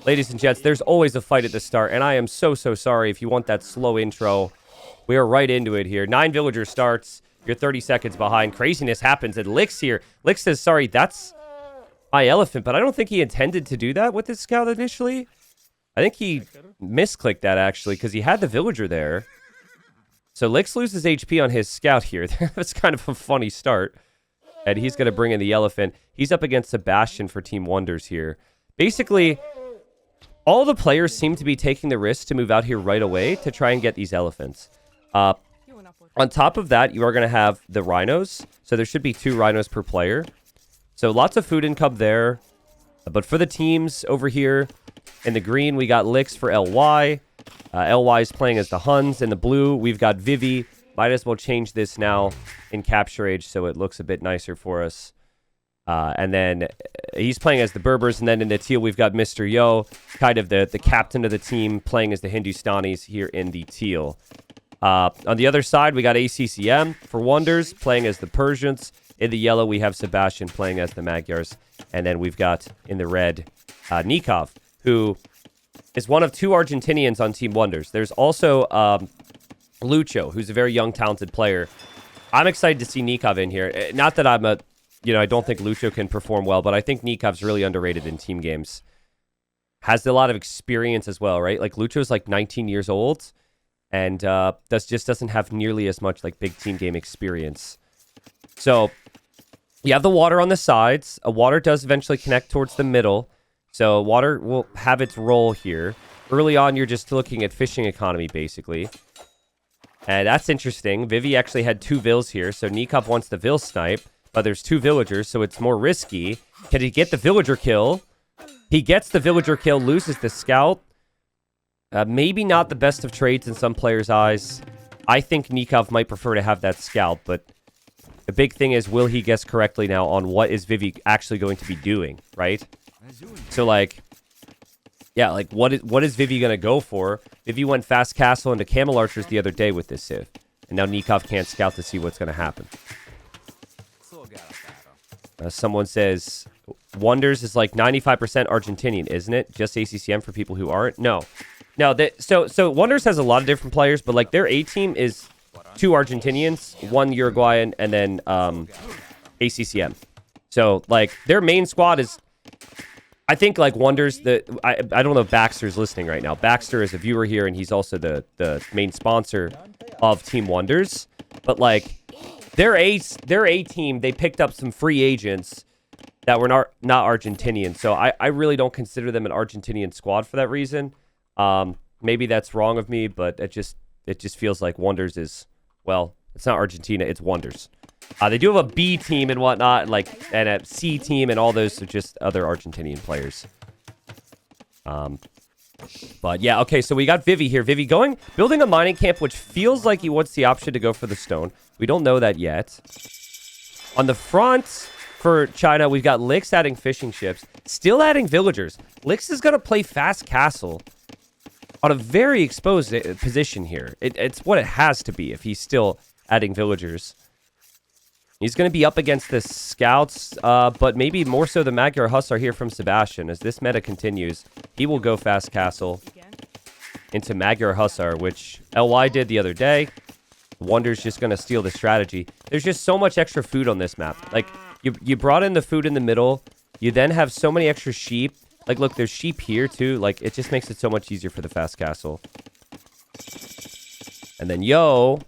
Ladies and gents, there's always a fight at the start, and I am so sorry if you want that slow intro. We are right into it here. 9 villagers starts. You're 30 seconds behind. Craziness happens, and Lick's here. Lick says, sorry, that's my elephant, but I don't think he intended to do that with his scout initially. I think he misclicked that, actually, because he had the villager there. So Lix loses HP on his scout here. That's kind of a funny start. And he's going to bring in the elephant. He's up against Sebastian for Team Wonders here. Basically, all the players seem to be taking the risk to move out here right away to try and get these elephants. On top of that, you are going to have the rhinos. So there should be 2 rhinos per player. So lots of food income there. But for the teams over here, in the green, we got Lix for LY. LY is playing as the Huns. In the blue, we've got Vivi. Might as well change this now in Capture Age so it looks a bit nicer for us. And then he's playing as the Berbers. And then in the teal, we've got mr.yo, kind of the captain of the team, playing as the Hindustanis here in the teal. On the other side, we got ACCM for Wonders, playing as the Persians. In the yellow, we have Sebastian playing as the Magyars. And then we've got, in the red, Nikov, who is one of 2 Argentinians on Team Wonders. There's also Lucho, who's a very young, talented player. I'm excited to see Nikov in here. Not that I'm I don't think Lucho can perform well, but I think Nikov's really underrated in team games. Has a lot of experience as well, right? Like, Lucho's like 19 years old, and just doesn't have nearly as much like big team game experience. So you have the water on the sides. A water does eventually connect towards the middle. So water will have its role here. Early on, you're just looking at fishing economy, basically. And that's interesting. Vivi actually had 2 vills here, so Nikov wants the vill snipe, but there's 2 villagers, so it's more risky. Can he get the villager kill? He gets the villager kill, loses the scout. Maybe not the best of trades in some players' eyes. I think Nikov might prefer to have that scout, but the big thing is, will he guess correctly now on what is Vivi actually going to be doing, right? So, like, yeah, like, what is Vivi going to go for? Vivi went fast castle into camel archers the other day with this Civ. And now Nikov can't scout to see what's going to happen. Someone says, Wonders is like 95% Argentinian, isn't it? Just ACCM for people who aren't? No. So Wonders has a lot of different players, but, like, their A team is 2 Argentinians, 1 Uruguayan, and then ACCM. So, like, their main squad is... I think, like, Wonders, I don't know if Baxter's listening right now. Baxter is a viewer here, and he's also the main sponsor of Team Wonders. But, like, their A team, they picked up some free agents that were not Argentinian. So I really don't consider them an Argentinian squad for that reason. Maybe that's wrong of me, but it just feels like Wonders is, well, it's not Argentina, it's Wonders. They do have a B team and whatnot, and a C team, and all those are just other Argentinian players. But yeah, okay, so we got Vivi here. Vivi building a mining camp, which feels like he wants the option to go for the stone. We don't know that yet. On the front for China, we've got Lix adding fishing ships, still adding villagers. Lix is going to play fast castle on a very exposed position here. It's what it has to be if he's still adding villagers. He's going to be up against the scouts, but maybe more so the Magyar Hussar here from Sebastian. As this meta continues, he will go fast castle into Magyar Hussar, which LY did the other day. Wonder's just going to steal the strategy. There's just so much extra food on this map. Like, you brought in the food in the middle. You then have so many extra sheep. Like, look, there's sheep here, too. Like, it just makes it so much easier for the fast castle. And then Yo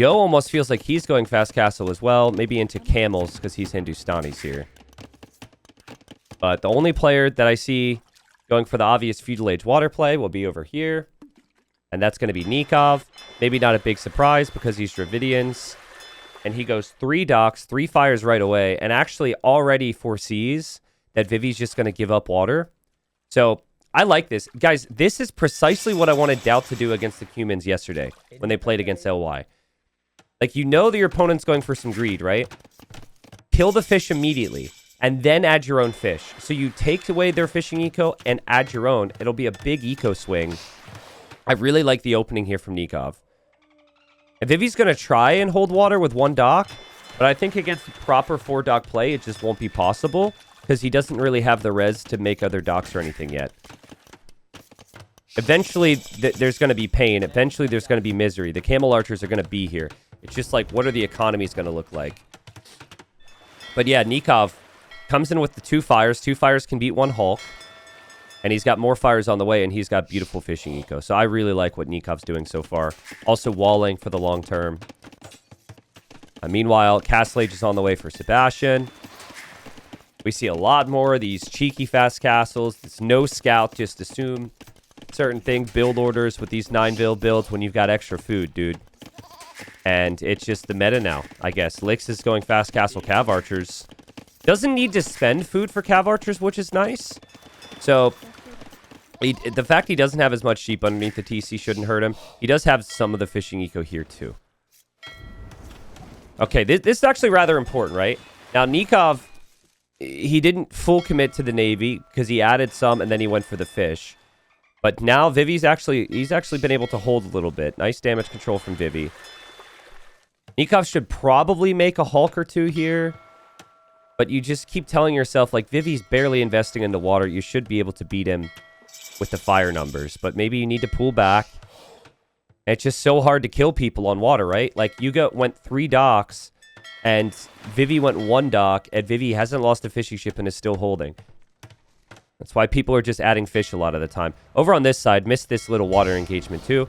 almost feels like he's going fast castle as well. Maybe into camels, because he's Hindustanis here. But the only player that I see going for the obvious feudal age water play will be over here. And that's going to be Nikov. Maybe not a big surprise, because he's Dravidians. And he goes 3 docks, 3 fires right away, and actually already foresees that Vivi's just going to give up water. So I like this. Guys, this is precisely what I wanted Doubt to do against the humans yesterday when they played against LY. Like, you know that your opponent's going for some greed, right? Kill the fish immediately, and then add your own fish. So you take away their fishing eco and add your own. It'll be a big eco swing. I really like the opening here from Nikov. And Vivi's going to try and hold water with 1 dock, but I think against proper 4 dock play, it just won't be possible. because he doesn't really have the res to make other docks or anything yet. Eventually, there's going to be pain. Eventually, there's going to be misery. The camel archers are going to be here. It's just like, what are the economies going to look like? But yeah, Nikov comes in with the 2 fires. 2 fires can beat 1 Hulk. And he's got more fires on the way, and he's got beautiful fishing eco. So I really like what Nikov's doing so far. Also walling for the long term. Meanwhile, Castle Age is on the way for Sebastian. We see a lot more of these cheeky fast castles. It's no scout, just assume certain things, build orders with these 9-vil builds when you've got extra food, dude. And it's just the meta now, I guess. Lix is going fast castle cav archers. Doesn't need to spend food for cav archers, which is nice. So, the fact he doesn't have as much sheep underneath the TC shouldn't hurt him. He does have some of the fishing eco here, too. Okay, this is actually rather important, right? Now, Nikov, he didn't full commit to the Navy because he added some and then he went for the fish. But now Vivi's he's actually been able to hold a little bit. Nice damage control from Vivi. Nikov should probably make a Hulk or 2 here. But you just keep telling yourself, like, Vivi's barely investing into water. You should be able to beat him with the fire numbers. But maybe you need to pull back. It's just so hard to kill people on water, right? Like, you went 3 docks, and Vivi went 1 dock, and Vivi hasn't lost a fishing ship and is still holding. That's why people are just adding fish a lot of the time. Over on this side, missed this little water engagement too.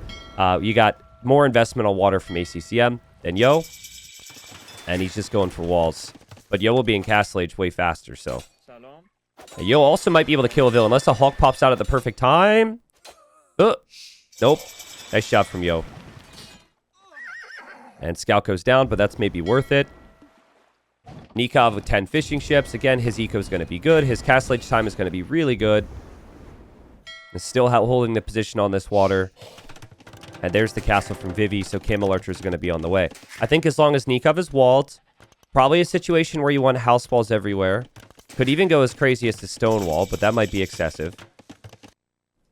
You got more investment on water from ACCM than Yo. And he's just going for walls. But Yo will be in Castle Age way faster, so. Yo also might be able to kill a villain unless a Hawk pops out at the perfect time. Nope. Nice shot from Yo. And Scout goes down, but that's maybe worth it. Nikov with 10 fishing ships. Again, his eco is going to be good. His Castle Age time is going to be really good. He's still holding the position on this water. And there's the castle from Vivi, so Camel Archer is going to be on the way. I think as long as Nikov is walled, probably a situation where you want house walls everywhere. Could even go as crazy as the stone wall, but that might be excessive.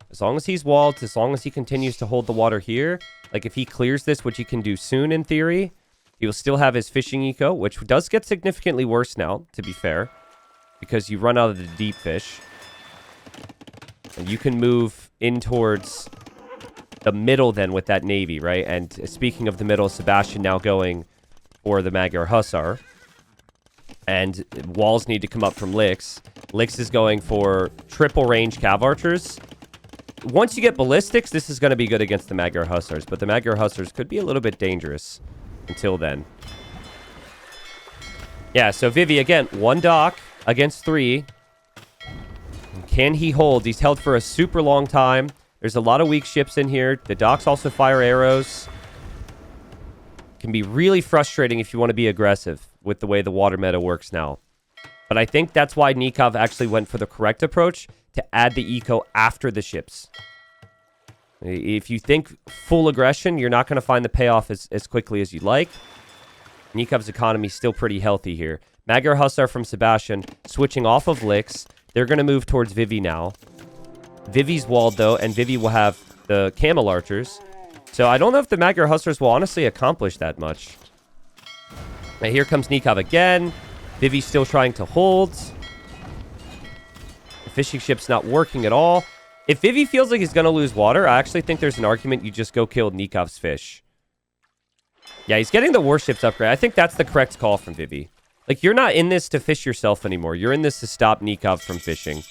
As long as he's walled, as long as he continues to hold the water here, like if he clears this, which he can do soon in theory, he will still have his fishing eco, which does get significantly worse now, to be fair, because you run out of the deep fish. And you can move in towards the middle then with that Navy, right? And speaking of the middle, Sebastian now going for the Magyar Hussar. And walls need to come up from Lix. Lix is going for triple range cav archers. Once you get ballistics, this is going to be good against the Magyar Hussars, but the Magyar Hussars could be a little bit dangerous until then. Yeah, so Vivi, again, 1 dock against 3. Can he hold? He's held for a super long time. There's a lot of weak ships in here. The docks also fire arrows. Can be really frustrating if you want to be aggressive with the way the water meta works now. But I think that's why Nikov actually went for the correct approach to add the eco after the ships. If you think full aggression, you're not going to find the payoff as quickly as you'd like. Nikov's economy is still pretty healthy here. Magyar Hussar from Sebastian switching off of Lix. They're going to move towards Vivi now. Vivi's walled, though, and Vivi will have the Camel Archers. So I don't know if the Magyar Hussars will honestly accomplish that much. Now here comes Nikov again. Vivi's still trying to hold. The fishing ship's not working at all. If Vivi feels like he's going to lose water, I actually think there's an argument you just go kill Nikov's fish. Yeah, he's getting the warships upgrade. I think that's the correct call from Vivi. Like, you're not in this to fish yourself anymore. You're in this to stop Nikov from fishing.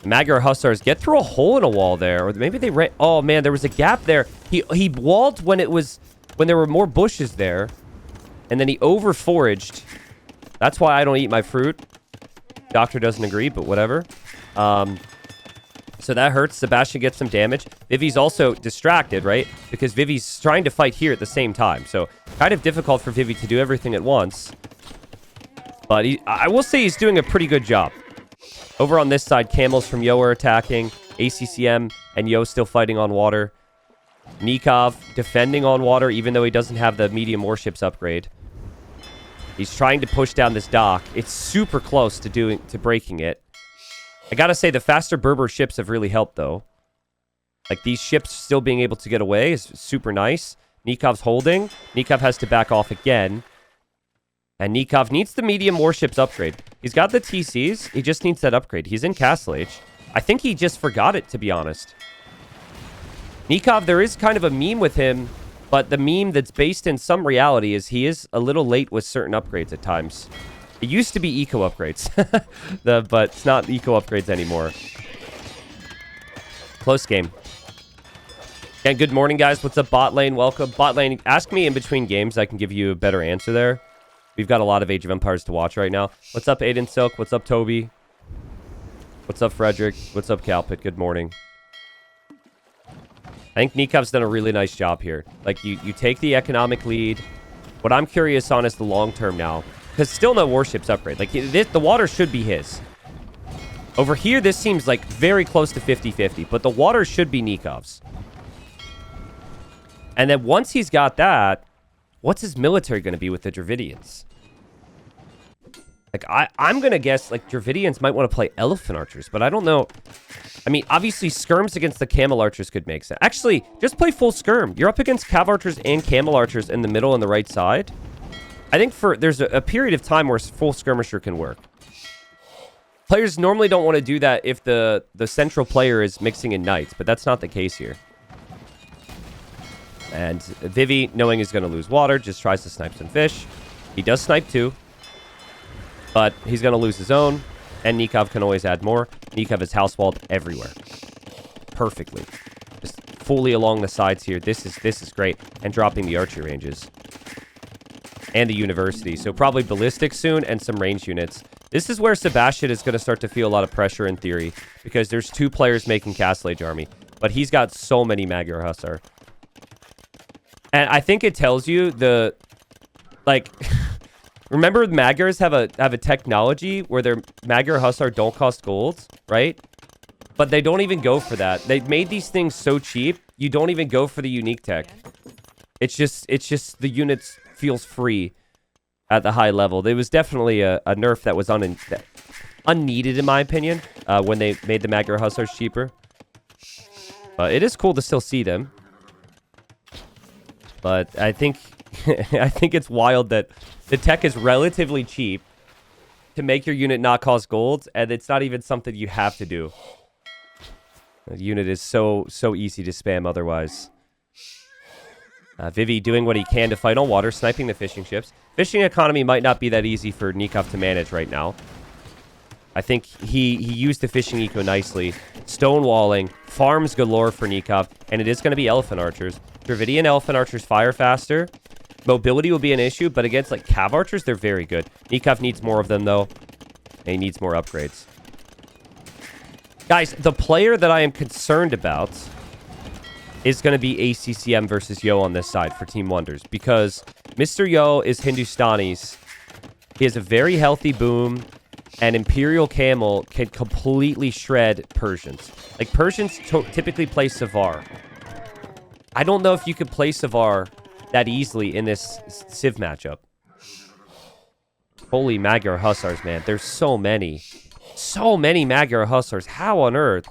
The Magyar Hussars get through a hole in a wall there. Or maybe they ran... Oh, man, there was a gap there. He walled when there were more bushes there. And then he over-foraged. That's why I don't eat my fruit. Doctor doesn't agree, but whatever. So that hurts. Sebastian gets some damage. Vivi's also distracted, right? Because Vivi's trying to fight here at the same time. So kind of difficult for Vivi to do everything at once. But I will say he's doing a pretty good job. Over on this side, Camels from Yo are attacking. ACCM and Yo still fighting on water. Nikov defending on water, even though he doesn't have the medium warships upgrade. He's trying to push down this dock. It's super close to breaking it. I gotta say, the faster Berber ships have really helped, though. Like, these ships still being able to get away is super nice. Nikov's holding. Nikov has to back off again. And Nikov needs the medium warships upgrade. He's got the TCs. He just needs that upgrade. He's in Castle Age. I think he just forgot it, to be honest. Nikov, there is kind of a meme with him, but the meme that's based in some reality is he is a little late with certain upgrades at times. It used to be eco upgrades, but it's not eco upgrades anymore. Close game. And good morning, guys. What's up, bot lane? Welcome. Bot lane, ask me in between games. I can give you a better answer there. We've got a lot of Age of Empires to watch right now. What's up, Aiden Silk? What's up, Toby? What's up, Frederick? What's up, Calpit? Good morning. I think Nikov's done a really nice job here. Like, you take the economic lead. What I'm curious on is the long term now. Because still no warships upgrade. Like, the water should be his. Over here, this seems like very close to 50-50. But the water should be Nikov's. And then once he's got that, what's his military going to be with the Dravidians? Like, I'm going to guess, like, Dravidians might want to play Elephant Archers, but I don't know. I mean, obviously, skirms against the Camel Archers could make sense. Actually, just play full skirm. You're up against Cav Archers and Camel Archers in the middle and the right side. I think there's a period of time where full skirmisher can work. Players normally don't want to do that if the central player is mixing in knights, but that's not the case here. And Vivi, knowing he's going to lose water, just tries to snipe some fish. He does snipe too. But he's going to lose his own. And Nikov can always add more. Nikov is housewalled everywhere. Perfectly. Just fully along the sides here. This is great. And dropping the archer ranges. And the university. So probably ballistic soon and some range units. This is where Sebastian is going to start to feel a lot of pressure in theory. Because there's 2 players making Castle Age army. But he's got so many Magyar Hussar. And I think it tells you the... Like... Remember, Magyars have a technology where their Magyar Hussar don't cost gold, right? But they don't even go for that. They made these things so cheap, you don't even go for the unique tech. It's just the units feels free at the high level. There was definitely a nerf that was unneeded, in my opinion, when they made the Magyar Hussars cheaper. But it is cool to still see them. But I think I think it's wild that the tech is relatively cheap to make your unit not cost gold, and it's not even something you have to do. The unit is so easy to spam otherwise. Vivi doing what he can to fight on water, sniping the fishing ships. Fishing economy might not be that easy for Nikov to manage right now. I think he used the fishing eco nicely. Stonewalling, farms galore for Nikov, and it is going to be Elephant Archers. Dravidian Elephant Archers fire faster. Mobility will be an issue, but against, like, Cav Archers, they're very good. Nikov needs more of them, though. And he needs more upgrades. Guys, the player that I am concerned about is going to be ACCM versus Yo on this side for Team Wonders. Because Mr. Yo is Hindustani's. He has a very healthy boom. And Imperial Camel can completely shred Persians. Like, Persians typically play Savar. I don't know if you could play Savar that easily in this Civ matchup. Holy Magyar Hussars, man. There's so many. So many Magyar Hussars. How on earth?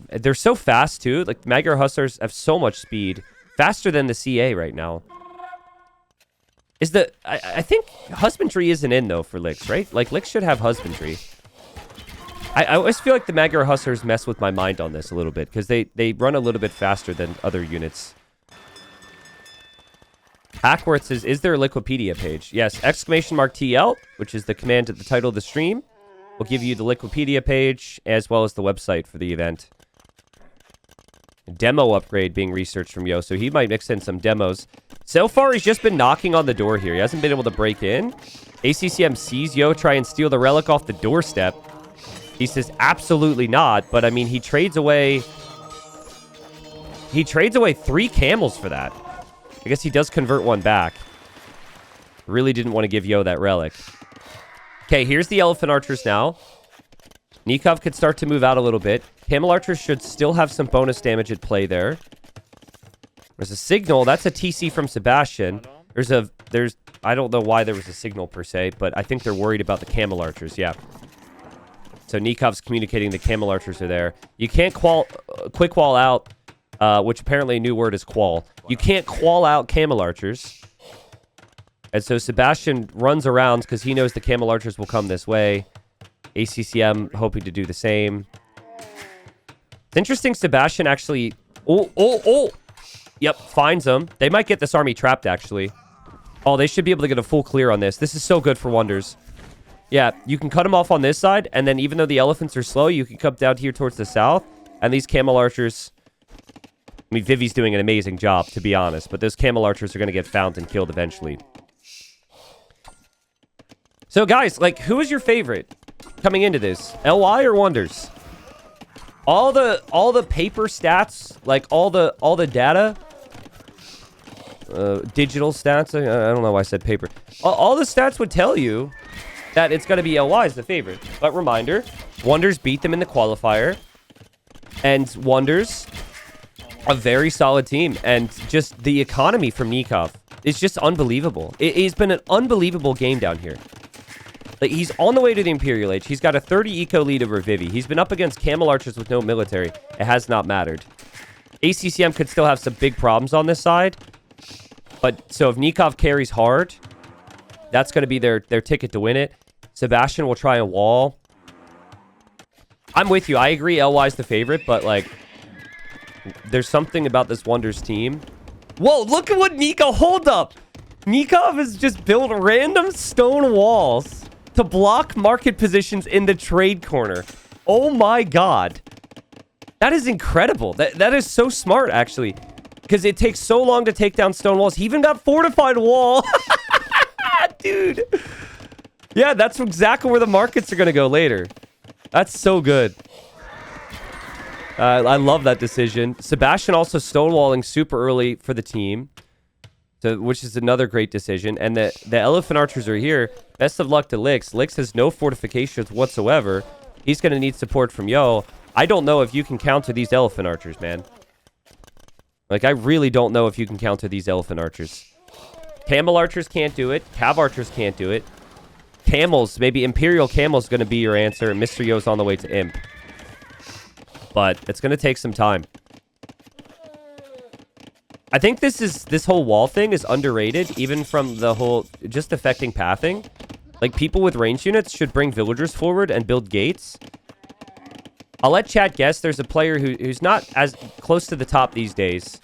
They're so fast, too. Like, Magyar Hussars have so much speed. Faster than the CA right now. I think Husbandry isn't in, though, for Licks, right? Like, Licks should have Husbandry. I always feel like the Magyar Hussars mess with my mind on this a little bit, because they run a little bit faster than other units. Hackworth says, is there a Liquipedia page? Yes, !TL, which is the command at the title of the stream, will give you the Liquipedia page, as well as the website for the event. Demo upgrade being researched from Yo, so he might mix in some demos. So far, he's just been knocking on the door here. He hasn't been able to break in. ACCM sees Yo try and steal the relic off the doorstep. He says, absolutely not, but I mean, he trades away 3 camels for that. I guess he does convert one back. Really didn't want to give Yo that relic. Okay, here's the Elephant Archers now. Nikov could start to move out a little bit. Camel Archers should still have some bonus damage at play there. There's a signal. That's a TC from Sebastian. I don't know why there was a signal per se, but I think they're worried about the Camel Archers, yeah. So Nikov's communicating the Camel Archers are there. You can't quick wall out, which apparently a new word is qual. You can't qual out Camel Archers. And so Sebastian runs around because he knows the camel archers will come this way. ACCM hoping to do the same. It's interesting Sebastian actually... Oh! Yep, finds them. They might get this army trapped, actually. Oh, they should be able to get a full clear on this. This is so good for Wonders. Yeah, you can cut them off on this side, and then even though the elephants are slow, you can come down here towards the south, and these camel archers... I mean, Vivi's doing an amazing job, to be honest, but those camel archers are going to get found and killed eventually. So, guys, like, who is your favorite coming into this? LY or Wonders? All the paper stats, like all the data, digital stats. I don't know why I said paper. All the stats would tell you that it's going to be LY as the favorite. But reminder, Wonders beat them in the qualifier, and Wonders, a very solid team, and just the economy from Nikov is just unbelievable. It's been an unbelievable game down here. Like, he's on the way to the Imperial Age. He's got a 30 eco lead over Vivi. He's been up against camel archers with no military. It has not mattered. ACCM could still have some big problems on this side. But, so if Nikov carries hard, that's going to be their ticket to win it. Sebastian will try a wall. I'm with you. I agree LY is the favorite, but, like, there's something about this Wonders team. Whoa, look at what hold up. Nikov has just built random stone walls to block market positions in the trade corner. Oh my god. That is incredible. That is so smart, actually. Because it takes so long to take down stone walls. He even got fortified wall. Dude. Yeah, that's exactly where the markets are going to go later. That's so good. I love that decision. Sebastian also stonewalling super early for the team. So, which is another great decision. And the elephant archers are here. Best of luck to Lix. Lix has no fortifications whatsoever. He's going to need support from Yo. I don't know if you can counter these elephant archers, man. Like, I really don't know if you can counter these elephant archers. Camel archers can't do it. Cav archers can't do it. Camels, maybe Imperial Camel's going to be your answer. mr.yo's on the way to Imp. But it's going to take some time. I think this whole wall thing is underrated, even from the whole just affecting pathing. Like, people with range units should bring villagers forward and build gates. I'll let chat guess. There's a player who's not as close to the top these days.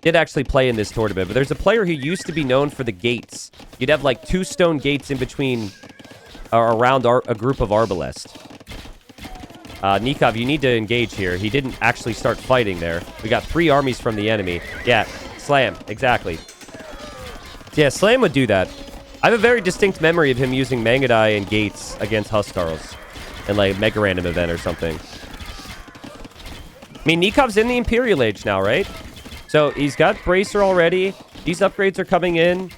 Did actually play in this tournament, but there's a player who used to be known for the gates. You'd have like 2 stone gates in between or around a group of Arbalest. Nikov, you need to engage here. He didn't actually start fighting there. We got 3 armies from the enemy. Yeah, Slam. Exactly. Yeah, Slam would do that. I have a very distinct memory of him using Mangadai and Gates against Huskarls in like Mega Random event or something. I mean, Nikov's in the Imperial Age now, right? So he's got Bracer already. These upgrades are coming in.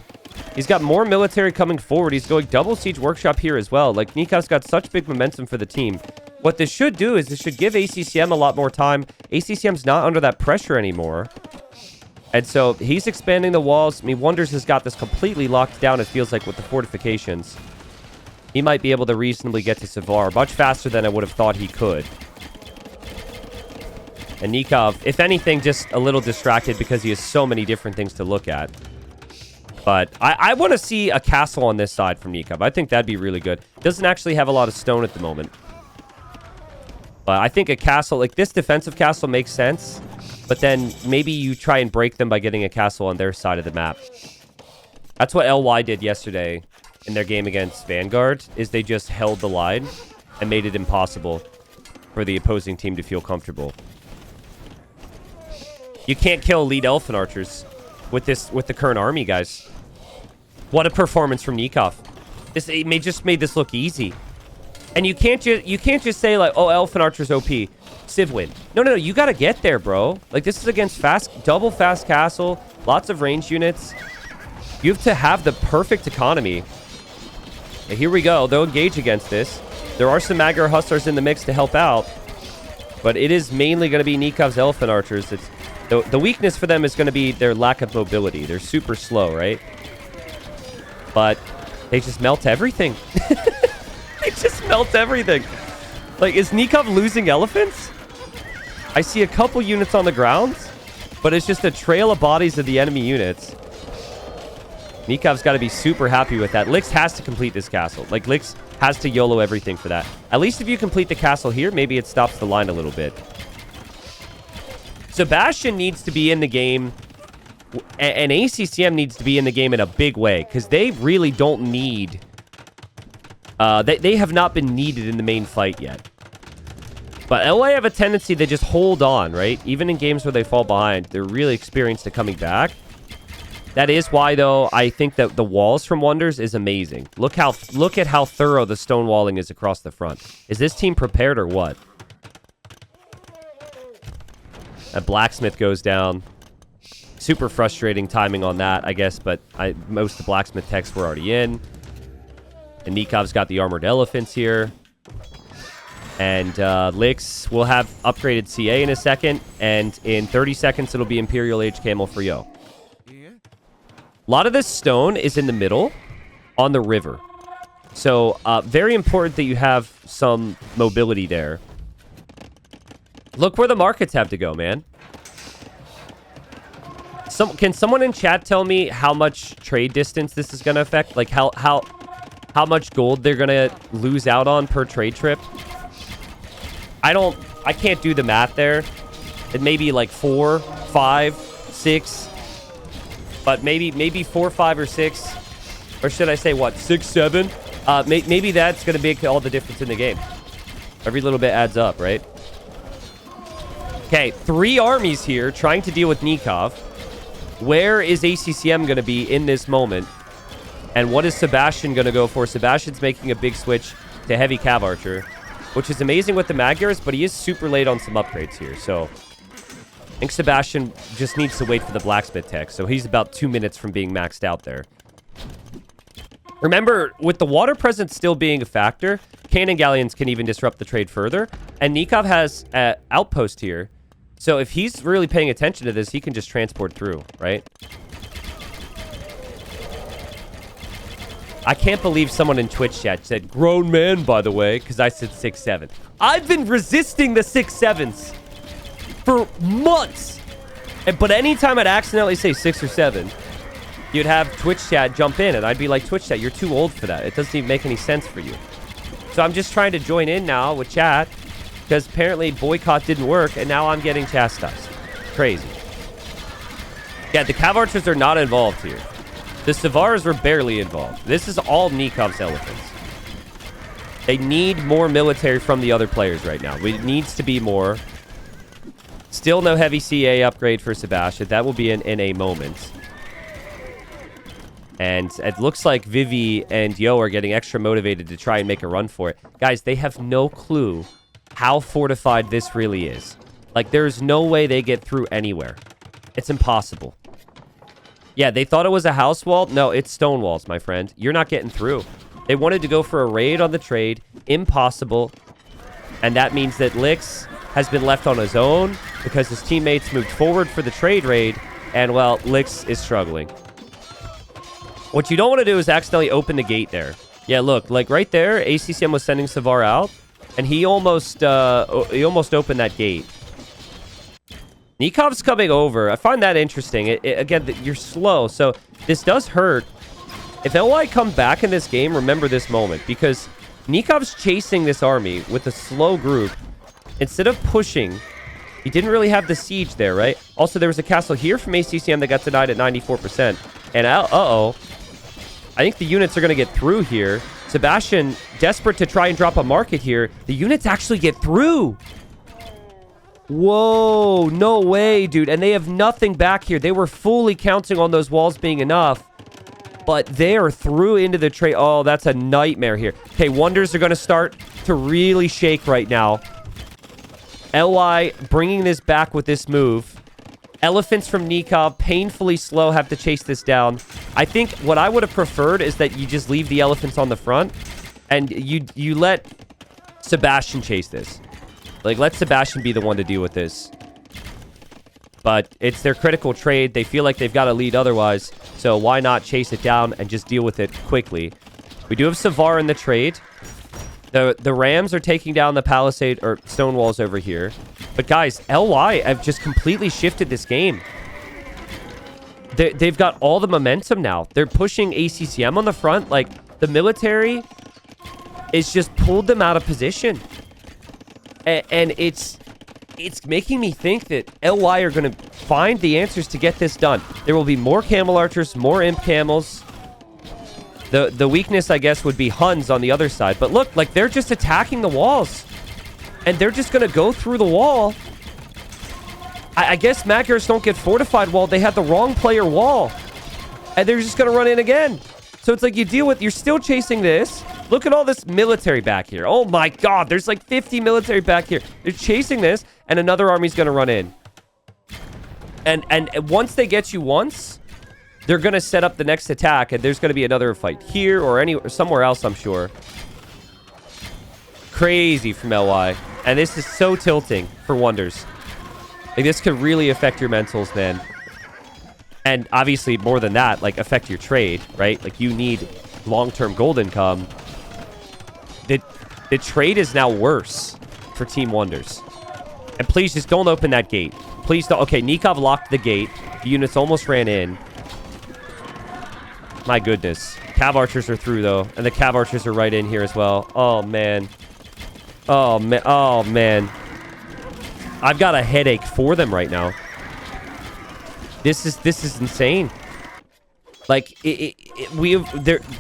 He's got more military coming forward. He's going double siege workshop here as well. Like, Nikov's got such big momentum for the team. What this should do is this should give ACCM a lot more time. ACCM's not under that pressure anymore. And so he's expanding the walls. I mean, Wonders has got this completely locked down, it feels like, with the fortifications. He might be able to reasonably get to Savar much faster than I would have thought he could. And Nikov, if anything, just a little distracted because he has so many different things to look at. But I want to see a castle on this side from Nikov. I think that'd be really good. Doesn't actually have a lot of stone at the moment. But I think a castle, like this defensive castle makes sense. But then maybe you try and break them by getting a castle on their side of the map. That's what LY did yesterday in their game against Vanguard, is they just held the line and made it impossible for the opposing team to feel comfortable. You can't kill elite elephant archers with the current army, guys. What a performance from Nikov. It just made this look easy. And you can't just say like, oh, elephant archers OP, Civ win. No, you gotta get there, bro. Like, this is against double fast castle, lots of range units. You have to have the perfect economy. And here we go. They'll engage against this. There are some Magyar Hussars in the mix to help out, but it is mainly going to be Nikov's elephant archers. The weakness for them is going to be their lack of mobility. They're super slow, right? But they just melt everything. They just melt everything. Like, is Nikov losing elephants? I see a couple units on the ground, but it's just a trail of bodies of the enemy units. Nikov's got to be super happy with that. Lix has to complete this castle. Like, Lix has to YOLO everything for that. At least if you complete the castle here, maybe it stops the line a little bit. Sebastian needs to be in the game, and ACCM needs to be in the game in a big way, because they really don't need... They have not been needed in the main fight yet. But LA have a tendency to just hold on, right? Even in games where they fall behind, they're really experienced at coming back. That is why, though, I think that the walls from Wonders is amazing. Look at how thorough the stonewalling is across the front. Is this team prepared or what? A blacksmith goes down. Super frustrating timing on that, I guess, but most of the blacksmith techs were already in. And Nikov's got the armored elephants here. And Lix will have upgraded CA in a second. And in 30 seconds, it'll be Imperial Age Camel for Yo. A lot of this stone is in the middle on the river. So, very important that you have some mobility there. Look where the markets have to go, man. Can someone in chat tell me how much trade distance this is going to affect? Like, how much gold they're going to lose out on per trade trip? I can't do the math there. It may be like 4, 5, 6... But maybe 4, 5, or 6. Or should I say, what, 6, 7? Maybe that's going to make all the difference in the game. Every little bit adds up, right? Okay, 3 armies here trying to deal with Nikov. Where is ACCM going to be in this moment? And what is Sebastian going to go for? Sebastian's making a big switch to heavy Cav Archer, which is amazing with the Magyars, but he is super late on some upgrades here, so... I think Sebastian just needs to wait for the blacksmith tech, so he's about 2 minutes from being maxed out there. Remember, with the water presence still being a factor, cannon galleons can even disrupt the trade further, and Nikov has an outpost here, so if he's really paying attention to this, he can just transport through, right? I can't believe someone in Twitch chat said, grown man, by the way, because I said 6'7". I've been resisting the 6'7s. For months. But anytime I'd accidentally say 6 or 7, you'd have Twitch chat jump in, and I'd be like, Twitch chat, you're too old for that. It doesn't even make any sense for you. So I'm just trying to join in now with chat, because apparently boycott didn't work, and now I'm getting chastised. Crazy. Yeah, the Cav Archers are not involved here. The Savars were barely involved. This is all Nikov's elephants. They need more military from the other players right now. It needs to be more... Still no heavy CA upgrade for Sebastian. That will be in a moment. And it looks like Vivi and Yo are getting extra motivated to try and make a run for it. Guys, they have no clue how fortified this really is. Like, there's no way they get through anywhere. It's impossible. Yeah, they thought it was a house wall. No, it's stone walls, my friend. You're not getting through. They wanted to go for a raid on the trade. Impossible. And that means that Lix has been left on his own because his teammates moved forward for the trade raid, and, well, Lix is struggling. What you don't want to do is accidentally open the gate there. Yeah, look, like right there, ACCM was sending Savar out, and he almost opened that gate. Nikov's coming over. I find that interesting. Again, you're slow, so this does hurt. If LY come back in this game, remember this moment, because Nikov's chasing this army with a slow group. Instead of pushing, he didn't really have the siege there, right? Also, there was a castle here from ACCM that got denied at 94%. And, uh-oh. I think the units are going to get through here. Sebastian, desperate to try and drop a market here. The units actually get through. Whoa, no way, dude. And they have nothing back here. They were fully counting on those walls being enough. But they are through into the trade. Oh, that's a nightmare here. Okay, Wonders are going to start to really shake right now. LY bringing this back with this move. Elephants from Nikov, painfully slow, have to chase this down. I think what I would have preferred is that you just leave the elephants on the front and you let Sebastian chase this. Like, let Sebastian be the one to deal with this. But it's their critical trade. They feel like they've got to lead otherwise. So why not chase it down and just deal with it quickly? We do have Savar in the trade. The Rams are taking down the palisade or stone walls over here. But guys, LY have just completely shifted this game. they've got all the momentum now. They're pushing ACCM on the front. Like, the military is just pulled them out of position. And it's making me think that LY are going to find the answers to get this done. There will be more camel archers, more imp camels. The weakness, I guess, would be Huns on the other side. But look, like, they're just attacking the walls. And they're just going to go through the wall. I guess Magyars don't get fortified wall. They had the wrong player wall. And they're just going to run in again. So it's like you deal with... You're still chasing this. Look at all this military back here. Oh my god. There's like 50 military back here. They're chasing this. And another army's going to run in. And once they get you once, they're going to set up the next attack. And there's going to be another fight here or somewhere else, I'm sure. Crazy from LY. And this is so tilting for Wonders. Like, this could really affect your mentals, man. And obviously, more than that, like, affect your trade, right? Like, you need long-term gold income. The trade is now worse for Team Wonders. And please, just don't open that gate. Please don't. Okay, Nikov locked the gate. The units almost ran in. My goodness. Cav archers are through, though. And the Cav archers are right in here as well. Oh, man. Oh, man. Oh, man. I've got a headache for them right now. This is insane. Like, they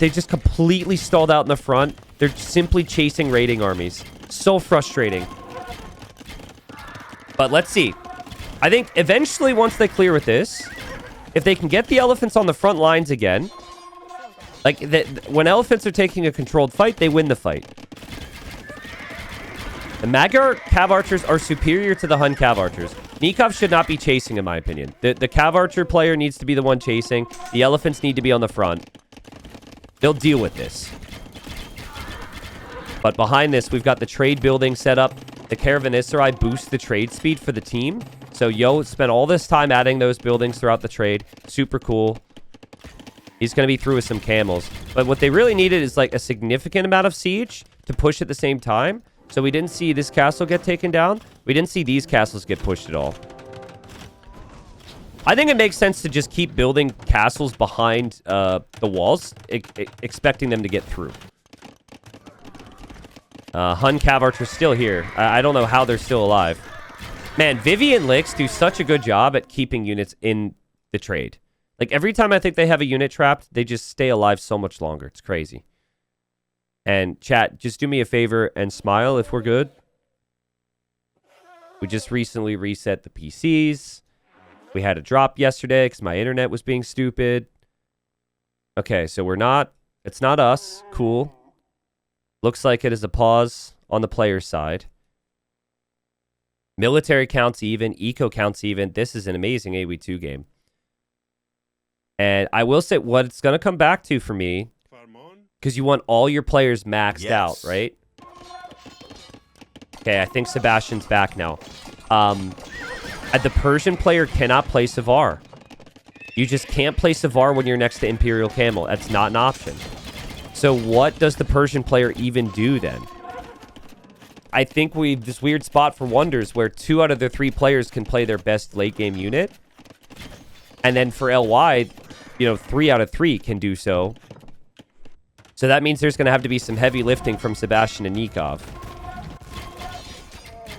just completely stalled out in the front. They're simply chasing raiding armies. So frustrating. But let's see. I think eventually, once they clear with this, if they can get the elephants on the front lines again, like, when elephants are taking a controlled fight, they win the fight. The Magyar Cav Archers are superior to the Hun Cav Archers. Nikov should not be chasing, in my opinion. The Cav Archer player needs to be the one chasing. The elephants need to be on the front. They'll deal with this. But behind this, we've got the trade building set up. The Caravanserai boosts the trade speed for the team. So Yo spent all this time adding those buildings throughout the trade. Super cool. He's going to be through with some camels. But what they really needed is, like, a significant amount of siege to push at the same time. So we didn't see this castle get taken down. We didn't see these castles get pushed at all. I think it makes sense to just keep building castles behind the walls, expecting them to get through. Hun Cav Archer's still here. I don't know how they're still alive. Man, Vivi and Lix do such a good job at keeping units in the trade. Like, every time I think they have a unit trapped, they just stay alive so much longer. It's crazy. And chat, just do me a favor and smile if we're good. We just recently reset the PCs. We had a drop yesterday because my internet was being stupid. Okay, so we're not... It's not us. Cool. Looks like it is a pause on the player side. Military counts even. Eco counts even. This is an amazing AW2 game. And I will say what it's going to come back to for me... Because you want all your players maxed out, right? Okay, I think Sebastian's back now. The Persian player cannot play Savar. You just can't play Savar when you're next to Imperial Camel. That's not an option. So what does the Persian player even do then? I think we've this weird spot for Wonders where 2 out of the 3 players can play their best late game unit. And then for LY, 3 out of 3 can do so. So that means there's going to have to be some heavy lifting from Sebastian and Nikov.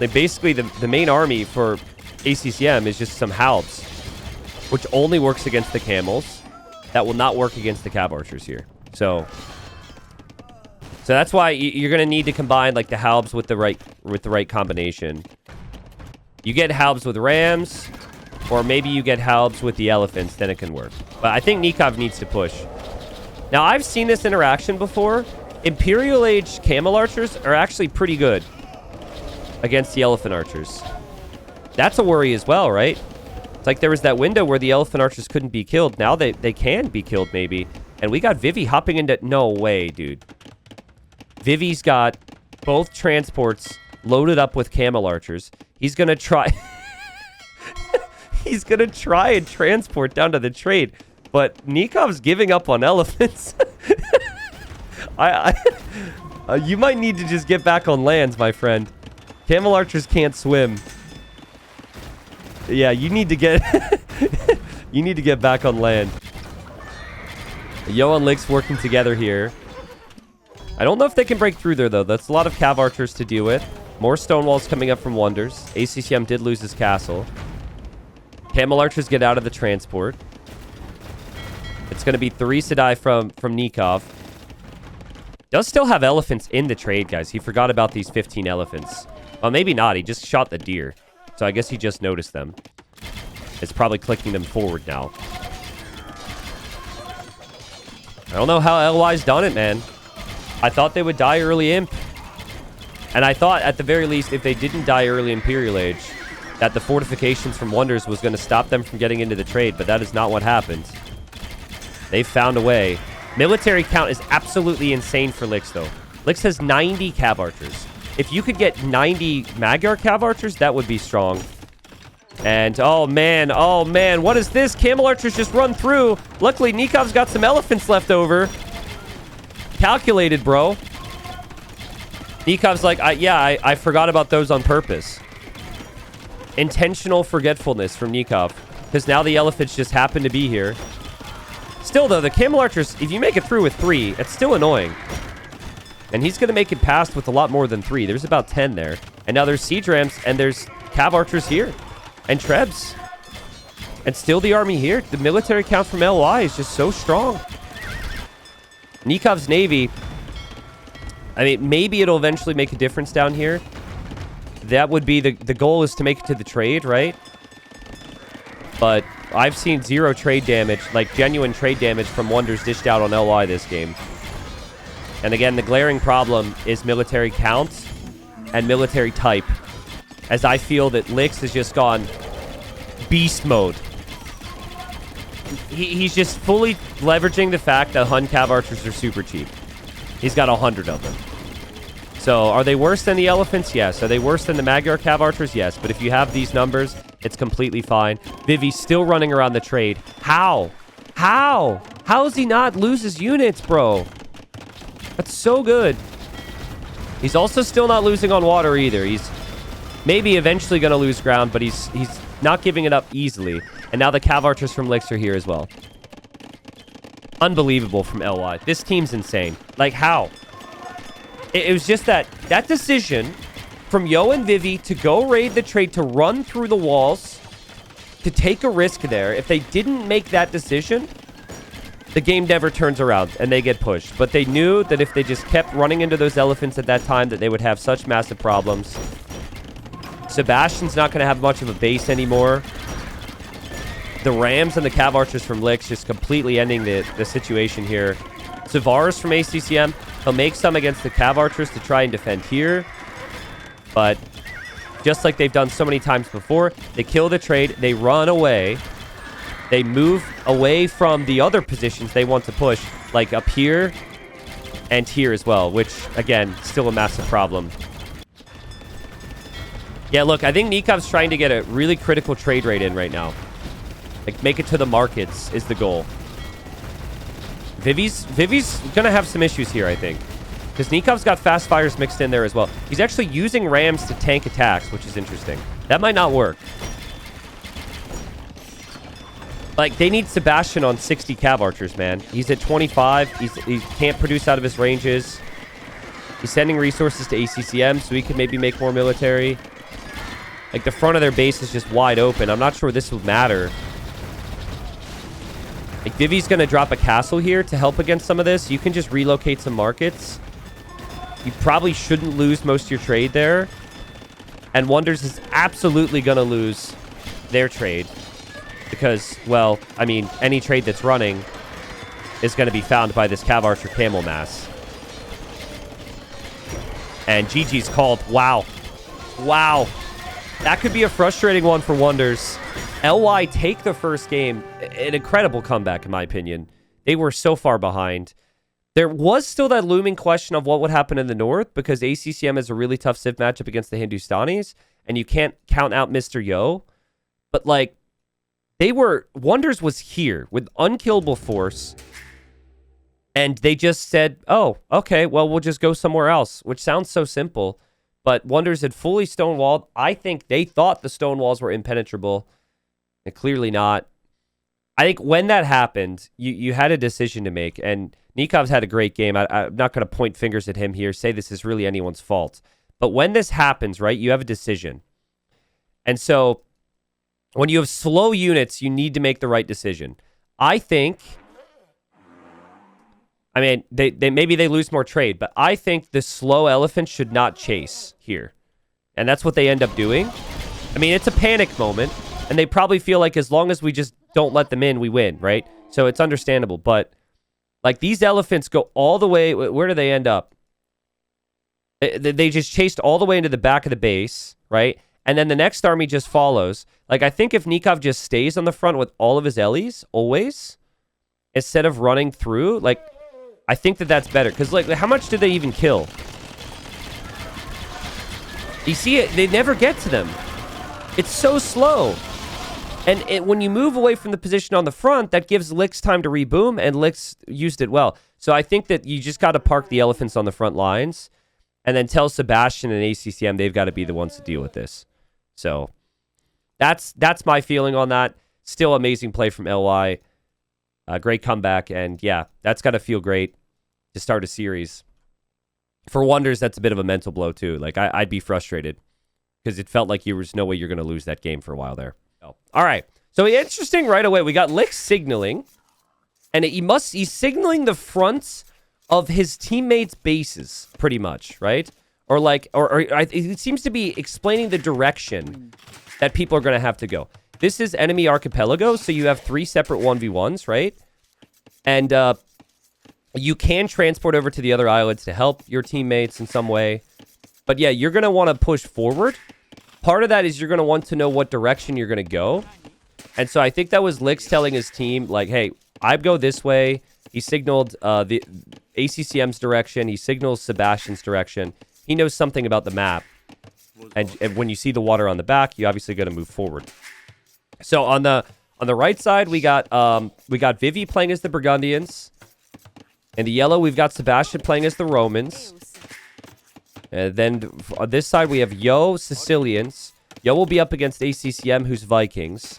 Like, basically, the main army for ACCM is just some Halbs, which only works against the camels. That will not work against the Cav Archers here. So that's why you're going to need to combine, like, the Halbs with the right combination. You get Halbs with Rams, or maybe you get Halbs with the Elephants, then it can work. But I think Nikov needs to push. Now, I've seen this interaction before. Imperial Age Camel Archers are actually pretty good against the Elephant Archers. That's a worry as well, right? It's like there was that window where the Elephant Archers couldn't be killed. Now they can be killed, maybe. And we got Vivi hopping into... No way, dude. Vivi's got both transports loaded up with Camel Archers. He's going to try... He's going to try and transport down to the trade. But Nikov's giving up on elephants. You might need to just get back on lands, my friend. Camel archers can't swim. Yeah, you need to get... You need to get back on land. Yo and Lix working together here. I don't know if they can break through there, though. That's a lot of Cav Archers to deal with. More stone walls coming up from Wonders. ACCM did lose his castle. Camel Archers get out of the transport. It's going to be 3 Sedai from Nikov. Does still have elephants in the trade, guys. He forgot about these 15 elephants. Well, maybe not. He just shot the deer. So I guess he just noticed them. It's probably clicking them forward now. I don't know how LY's done it, man. I thought they would die early Imp. And I thought, at the very least, if they didn't die early Imperial Age, that the fortifications from Wonders was going to stop them from getting into the trade, but that is not what happened. They found a way. Military count is absolutely insane for Lix, though. Lix has 90 Cav Archers. If you could get 90 Magyar Cav Archers, that would be strong. And, oh man, what is this? Camel Archers just run through. Luckily, Nikov's got some elephants left over. Calculated, bro. Nikov's like, I forgot about those on purpose. Intentional forgetfulness from Nikov. Because now the elephants just happen to be here. Still, though, the Camel Archers, if you make it through with 3, it's still annoying. And he's going to make it past with a lot more than 3. There's about 10 there. And now there's Siege Rams, and there's Cav Archers here. And Trebs. And still the army here. The military count from LY is just so strong. Nikov's Navy, I mean, maybe it'll eventually make a difference down here. That would be the goal, is to make it to the trade, right? But I've seen 0 trade damage, like genuine trade damage from Wonders dished out on LY this game. And again, the glaring problem is military count and military type, as I feel that Lix has just gone beast mode. He's just fully leveraging the fact that Hun Cav Archers are super cheap. He's got 100 of them. So, are they worse than the elephants? Yes. Are they worse than the Magyar Cav Archers? Yes. But if you have these numbers, it's completely fine. Vivi's still running around the trade. How? How? How does he not lose his units, bro? That's so good. He's also still not losing on water either. He's maybe eventually going to lose ground, but he's not giving it up easily. And now the Cav Archers from Lix are here as well. Unbelievable from LY. This team's insane. Like, how? It was just that decision from Yo and Vivi to go raid the trade, to run through the walls, to take a risk there. If they didn't make that decision, the game never turns around and they get pushed. But they knew that if they just kept running into those elephants at that time, that they would have such massive problems. Sebastian's not going to have much of a base anymore. The Rams and the Cav Archers from Lix just completely ending the situation here. Savaris from ACCM, he'll make some against the Cav Archers to try and defend here. But just like they've done so many times before, they kill the trade, they run away. They move away from the other positions they want to push, like up here and here as well, which, again, still a massive problem. Yeah, look, I think Nikov's trying to get a really critical trade rate in right now. Like, make it to the markets is the goal. Vivi's going to have some issues here, I think. Because Nikov's got fast fires mixed in there as well. He's actually using Rams to tank attacks, which is interesting. That might not work. Like, they need Sebastian on 60 Cav Archers, man. He's at 25. He can't produce out of his ranges. He's sending resources to ACCM so he can maybe make more military. Like, the front of their base is just wide open. I'm not sure this will matter. Like, Vivi's going to drop a castle here to help against some of this. You can just relocate some markets. You probably shouldn't lose most of your trade there. And Wonders is absolutely going to lose their trade. Because, well, I mean, any trade that's running is going to be found by this Cav Archer Camel Mass. And GG's called. Wow. Wow. That could be a frustrating one for Wonders. LY take the first game. An incredible comeback, in my opinion. They were so far behind. There was still that looming question of what would happen in the north, because ACCM has a really tough Civ matchup against the Hindustanis, and you can't count out mr.yo. But, like, Wonders was here with unkillable force, and they just said, oh, okay, well, we'll just go somewhere else, which sounds so simple. But Wonders had fully stonewalled. I think they thought the stone walls were impenetrable. And clearly not. I think when that happened, you had a decision to make, and Nikov's had a great game. I'm not going to point fingers at him here, say this is really anyone's fault. But when this happens, right, you have a decision. And so when you have slow units, you need to make the right decision. I think, I mean, they maybe they lose more trade, but I think the slow elephant should not chase here. And that's what they end up doing. I mean, it's a panic moment, and they probably feel like as long as we just don't let them in, we win, right? So it's understandable. But, like, these elephants go all the way. Where do they end up? They just chased all the way into the back of the base, right? And then the next army just follows. Like, I think if Nikov just stays on the front with all of his Ellies, always, instead of running through, like, I think that that's better. Because, like, how much did they even kill? You see it? They never get to them. It's so slow. And when you move away from the position on the front, that gives Lix time to reboom, and Lix used it well. So I think that you just got to park the elephants on the front lines, and then tell Sebastian and ACCM they've got to be the ones to deal with this. So that's my feeling on that. Still amazing play from LY. Great comeback, and yeah, that's got to feel great to start a series. For Wonders, that's a bit of a mental blow too. Like, I'd be frustrated because it felt like there was no way you're going to lose that game for a while there. All right. So interesting right away. We got Lix signaling, and he's signaling the fronts of his teammates' bases, pretty much, right? Or like, or it seems to be explaining the direction that people are going to have to go. This is enemy archipelago, so you have 3 separate 1v1s, right? And you can transport over to the other islands to help your teammates in some way. But yeah, you're going to want to push forward. Part of that is you're going to want to know what direction you're going to go. And so I think that was Lix telling his team, like, hey, I go this way. He signaled the ACCM's direction. He signals Sebastian's direction. He knows something about the map. And when you see the water on the back, you obviously got to move forward. So on the right side, we got Vivi playing as the Burgundians. In the yellow, we've got Sebastian playing as the Romans. And then on this side, we have Yo, Sicilians. Yo will be up against ACCM, who's Vikings.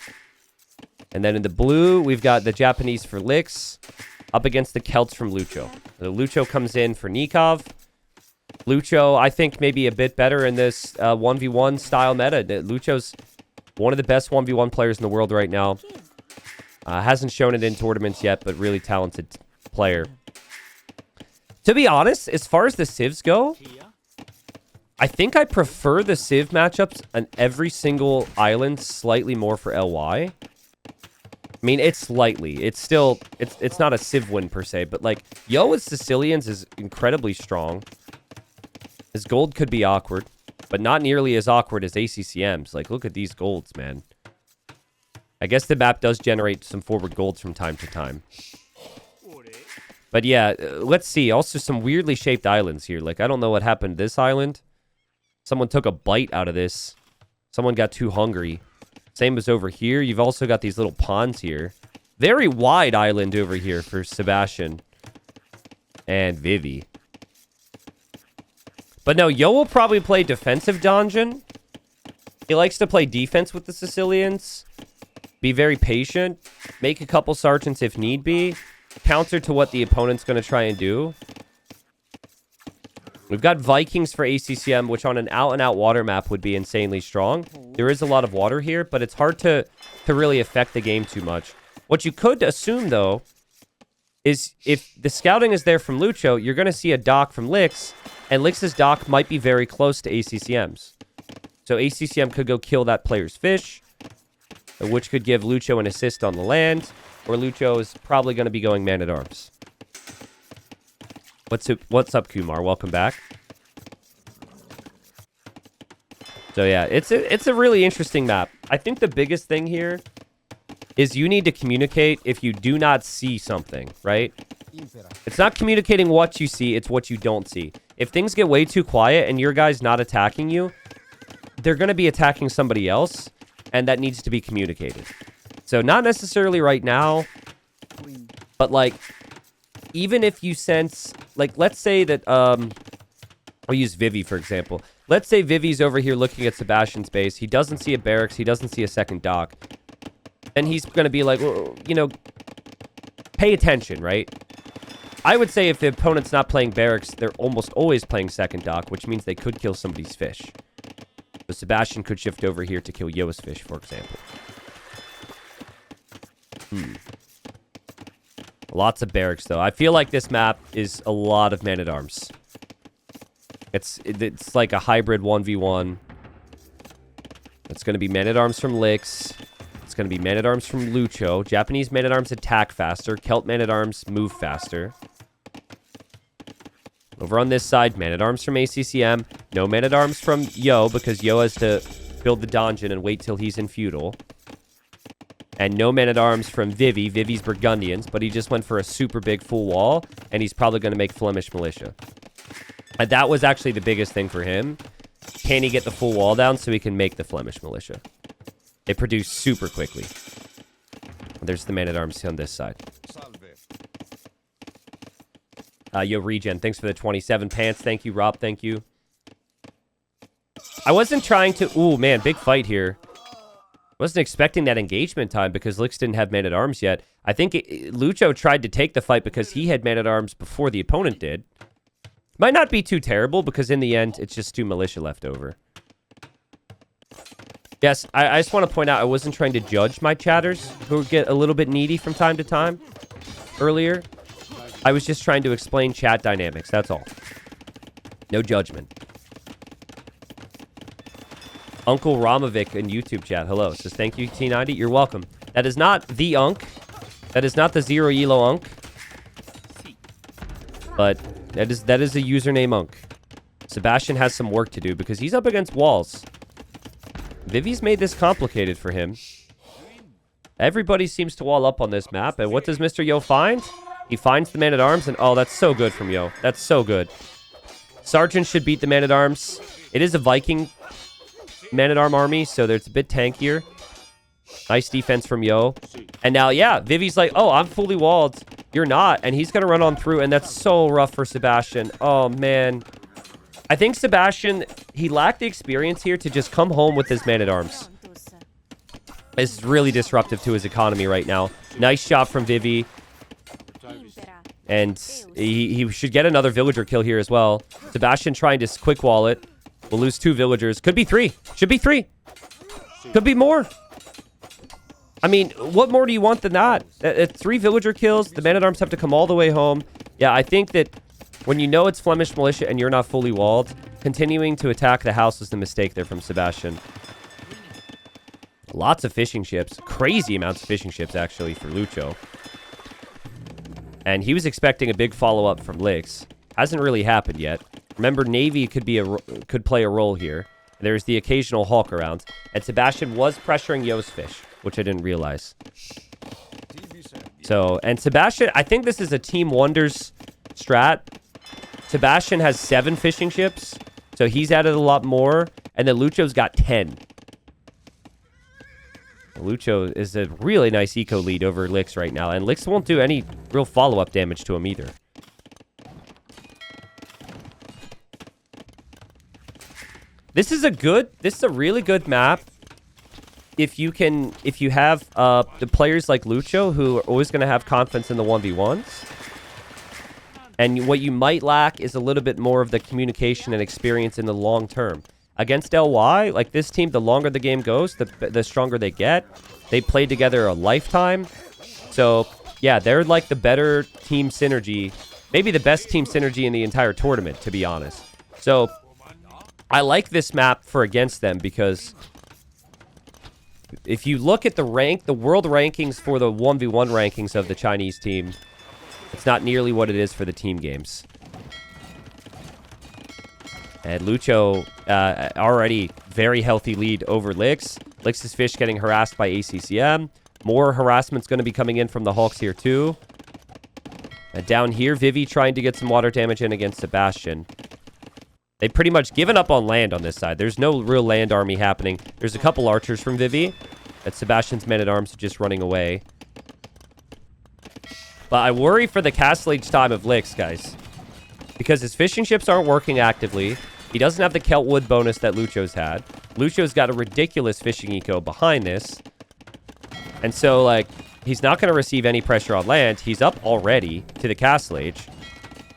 And then in the blue, we've got the Japanese for Lix up against the Celts from Lucho. The Lucho comes in for Nikov. Lucho, I think, maybe a bit better in this 1v1 style meta. Lucho's one of the best 1v1 players in the world right now. Hasn't shown it in tournaments yet, but really talented player. To be honest, as far as the civs go, I think I prefer the civ matchups on every single island slightly more for LY. I mean, it's slightly. It's still... It's not a civ win per se, but like, Yo with Sicilians is incredibly strong. His gold could be awkward, but not nearly as awkward as ACCM's. Like, look at these golds, man. I guess the map does generate some forward golds from time to time. But yeah, let's see. Also, some weirdly shaped islands here. Like, I don't know what happened to this island. Someone took a bite out of this. Someone got too hungry. Same as over here. You've also got these little ponds here. Very wide island over here for Sebastian and Vivi. But no, Yo will probably play defensive dungeon. He likes to play defense with the Sicilians. Be very patient. Make a couple sergeants if need be. Counter to what the opponent's going to try and do. We've got Vikings for ACCM, which on an out-and-out water map would be insanely strong. There is a lot of water here, but it's hard to really affect the game too much. What you could assume, though, is if the scouting is there from Lucho, you're going to see a dock from Lix, and Lix's dock might be very close to ACCM's. So ACCM could go kill that player's fish, which could give Lucho an assist on the land, or Lucho is probably going to be going man-at-arms. What's up, Kumar? Welcome back. So yeah, it's a really interesting map. I think the biggest thing here is you need to communicate if you do not see something, right? It's not communicating what you see, it's what you don't see. If things get way too quiet and your guy's not attacking you, they're going to be attacking somebody else, and that needs to be communicated. So not necessarily right now, but like, even if you sense, like, let's say that, I'll use Vivi, for example. Let's say Vivi's over here looking at Sebastian's base. He doesn't see a barracks. He doesn't see a second dock. then he's going to be like, well, you know, pay attention, right? I would say if the opponent's not playing barracks, they're almost always playing second dock, which means they could kill somebody's fish. So Sebastian could shift over here to kill Yo's fish, for example. Lots of barracks, though. I feel like this map is a lot of man-at-arms. It's like a hybrid 1v1. It's going to be man-at-arms from Lix. It's going to be man-at-arms from Lucho. Japanese man-at-arms attack faster. Celt man-at-arms move faster. Over on this side, man-at-arms from ACCM. No man-at-arms from Yo, because Yo has to build the donjon and wait till he's in feudal. And no man-at-arms from Vivi. Vivi's Burgundians, but he just went for a super big full wall, and he's probably going to make Flemish militia. And that was actually the biggest thing for him. Can he get the full wall down so he can make the Flemish militia? It produced super quickly. There's the man-at-arms on this side. Yo, Regen, thanks for the 27 pants. Thank you, Rob. Thank you. I wasn't trying to... Ooh, man, big fight here. Wasn't expecting that engagement time because Lix didn't have man-at-arms yet. I think Lucho tried to take the fight because he had man-at-arms before the opponent did. Might not be too terrible because in the end, it's just 2 militia left over. Yes, I just want to point out I wasn't trying to judge my chatters who get a little bit needy from time to time earlier. I was just trying to explain chat dynamics, that's all. No judgment. Uncle Ramovic in YouTube chat, hello. Says, thank you, T90. You're welcome. That is not the Unk. That is not the Zero Elo Unk. But that is a username Unk. Sebastian has some work to do because he's up against walls. Vivi's made this complicated for him. Everybody seems to wall up on this map. And what does Mr. Yo find? He finds the man-at-arms, and oh, that's so good from Yo. That's so good. Sergeant should beat the man-at-arms. It is a Viking man-at-arm army, so it's a bit tankier. Nice defense from Yo. And now, yeah, Vivi's like, oh, I'm fully walled. You're not. And he's going to run on through, and that's so rough for Sebastian. Oh, man. I think Sebastian, he lacked the experience here to just come home with his man-at-arms. It's really disruptive to his economy right now. Nice shot from Vivi. And he should get another villager kill here as well. Sebastian trying to quick wall it. We'll lose 2 villagers. Could be 3. Should be 3. Could be more. I mean, what more do you want than that? 3 villager kills. The man-at-arms have to come all the way home. Yeah, I think that when you know it's Flemish militia and you're not fully walled, continuing to attack the house was the mistake there from Sebastian. Lots of fishing ships. Crazy amounts of fishing ships, actually, for Lucho. And he was expecting a big follow-up from Lix. Hasn't really happened yet. Remember, Navy could play a role here. There's the occasional Hawk around. And Sebastian was pressuring Yo's fish, which I didn't realize. So, and Sebastian, I think this is a Team Wonders strat. Sebastian has 7 fishing ships, so he's added a lot more. And then Lucho's got 10. Lucho is a really nice eco lead over Lix right now. And Lix won't do any real follow-up damage to him either. This is a really good map if you have the players like Lucho who are always going to have confidence in the 1v1s. And what you might lack is a little bit more of the communication and experience in the long term. Against LY, like this team, the longer the game goes, the stronger they get. They played together a lifetime. So, yeah, they're like the better team synergy. Maybe the best team synergy in the entire tournament, to be honest. So, I like this map for against them because if you look at the world rankings for the 1v1 rankings of the Chinese team, it's not nearly what it is for the team games. And Lucho, already very healthy lead over Lix. Lix's fish getting harassed by ACCM. More harassment's going to be coming in from the Hawks here too. And down here, Vivi trying to get some water damage in against Sebastian. They've pretty much given up on land on this side. There's no real land army happening. There's a couple archers from Vivi. And Sebastian's men-at-arms are just running away. But I worry for the castle age time of Lix, guys. Because his fishing ships aren't working actively. He doesn't have the Keltwood bonus that Lucho's had. Lucho's got a ridiculous fishing eco behind this. And so, like, he's not going to receive any pressure on land. He's up already to the castle age.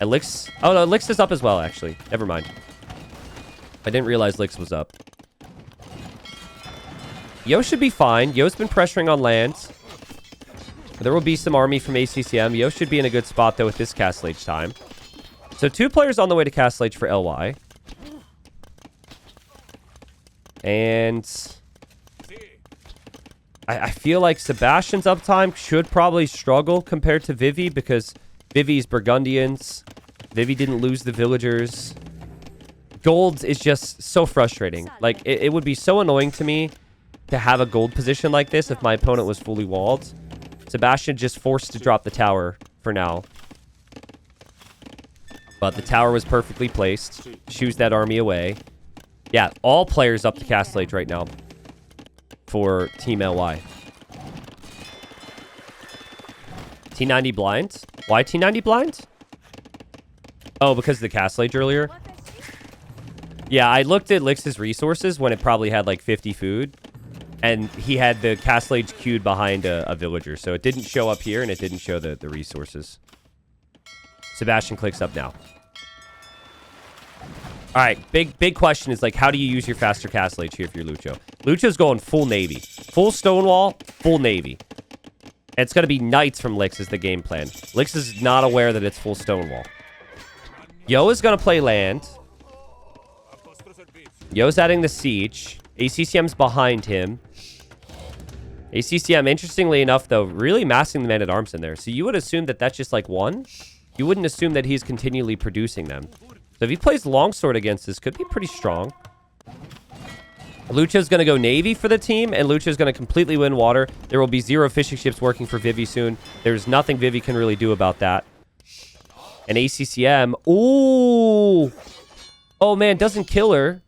And Lix... Oh, no, Lix is up as well, actually. Never mind. I didn't realize Lix was up. Yo should be fine. Yo's been pressuring on land. There will be some army from ACCM. Yo should be in a good spot, though, with this castle age time. So 2 players on the way to castle age for LY. And I feel like Sebastian's uptime should probably struggle compared to Vivi because Vivi's Burgundians. Vivi didn't lose the villagers. Gold is just so frustrating. Like, it would be so annoying to me to have a gold position like this if my opponent was fully walled. Sebastian just forced to drop the tower for now. But the tower was perfectly placed. Shoos that army away. Yeah, all players up to castle age right now for Team LY. T90 blind? Why T90 blind? Oh, because of the castle age earlier? Yeah, I looked at Lix's resources when it probably had like 50 food. And he had the castle age queued behind a villager. So it didn't show up here and it didn't show the resources. Sebastian clicks up now. All right, big question is, like, how do you use your faster castle age here if you're Lucho? Lucho's going full navy. Full stonewall, full navy. And it's going to be knights from Lix is the game plan. Lix is not aware that it's full stonewall. Yo is going to play land. Yo's adding the siege. ACCM's behind him. ACCM, interestingly enough, though, really massing the men-at-arms in there. So you would assume that that's just, like, one? You wouldn't assume that he's continually producing them. So if he plays longsword against this, could be pretty strong. Lucho's going to go navy for the team, and Lucho's going to completely win water. There will be 0 fishing ships working for Vivi soon. There's nothing Vivi can really do about that. And ACCM, ooh! Oh, man, doesn't kill her.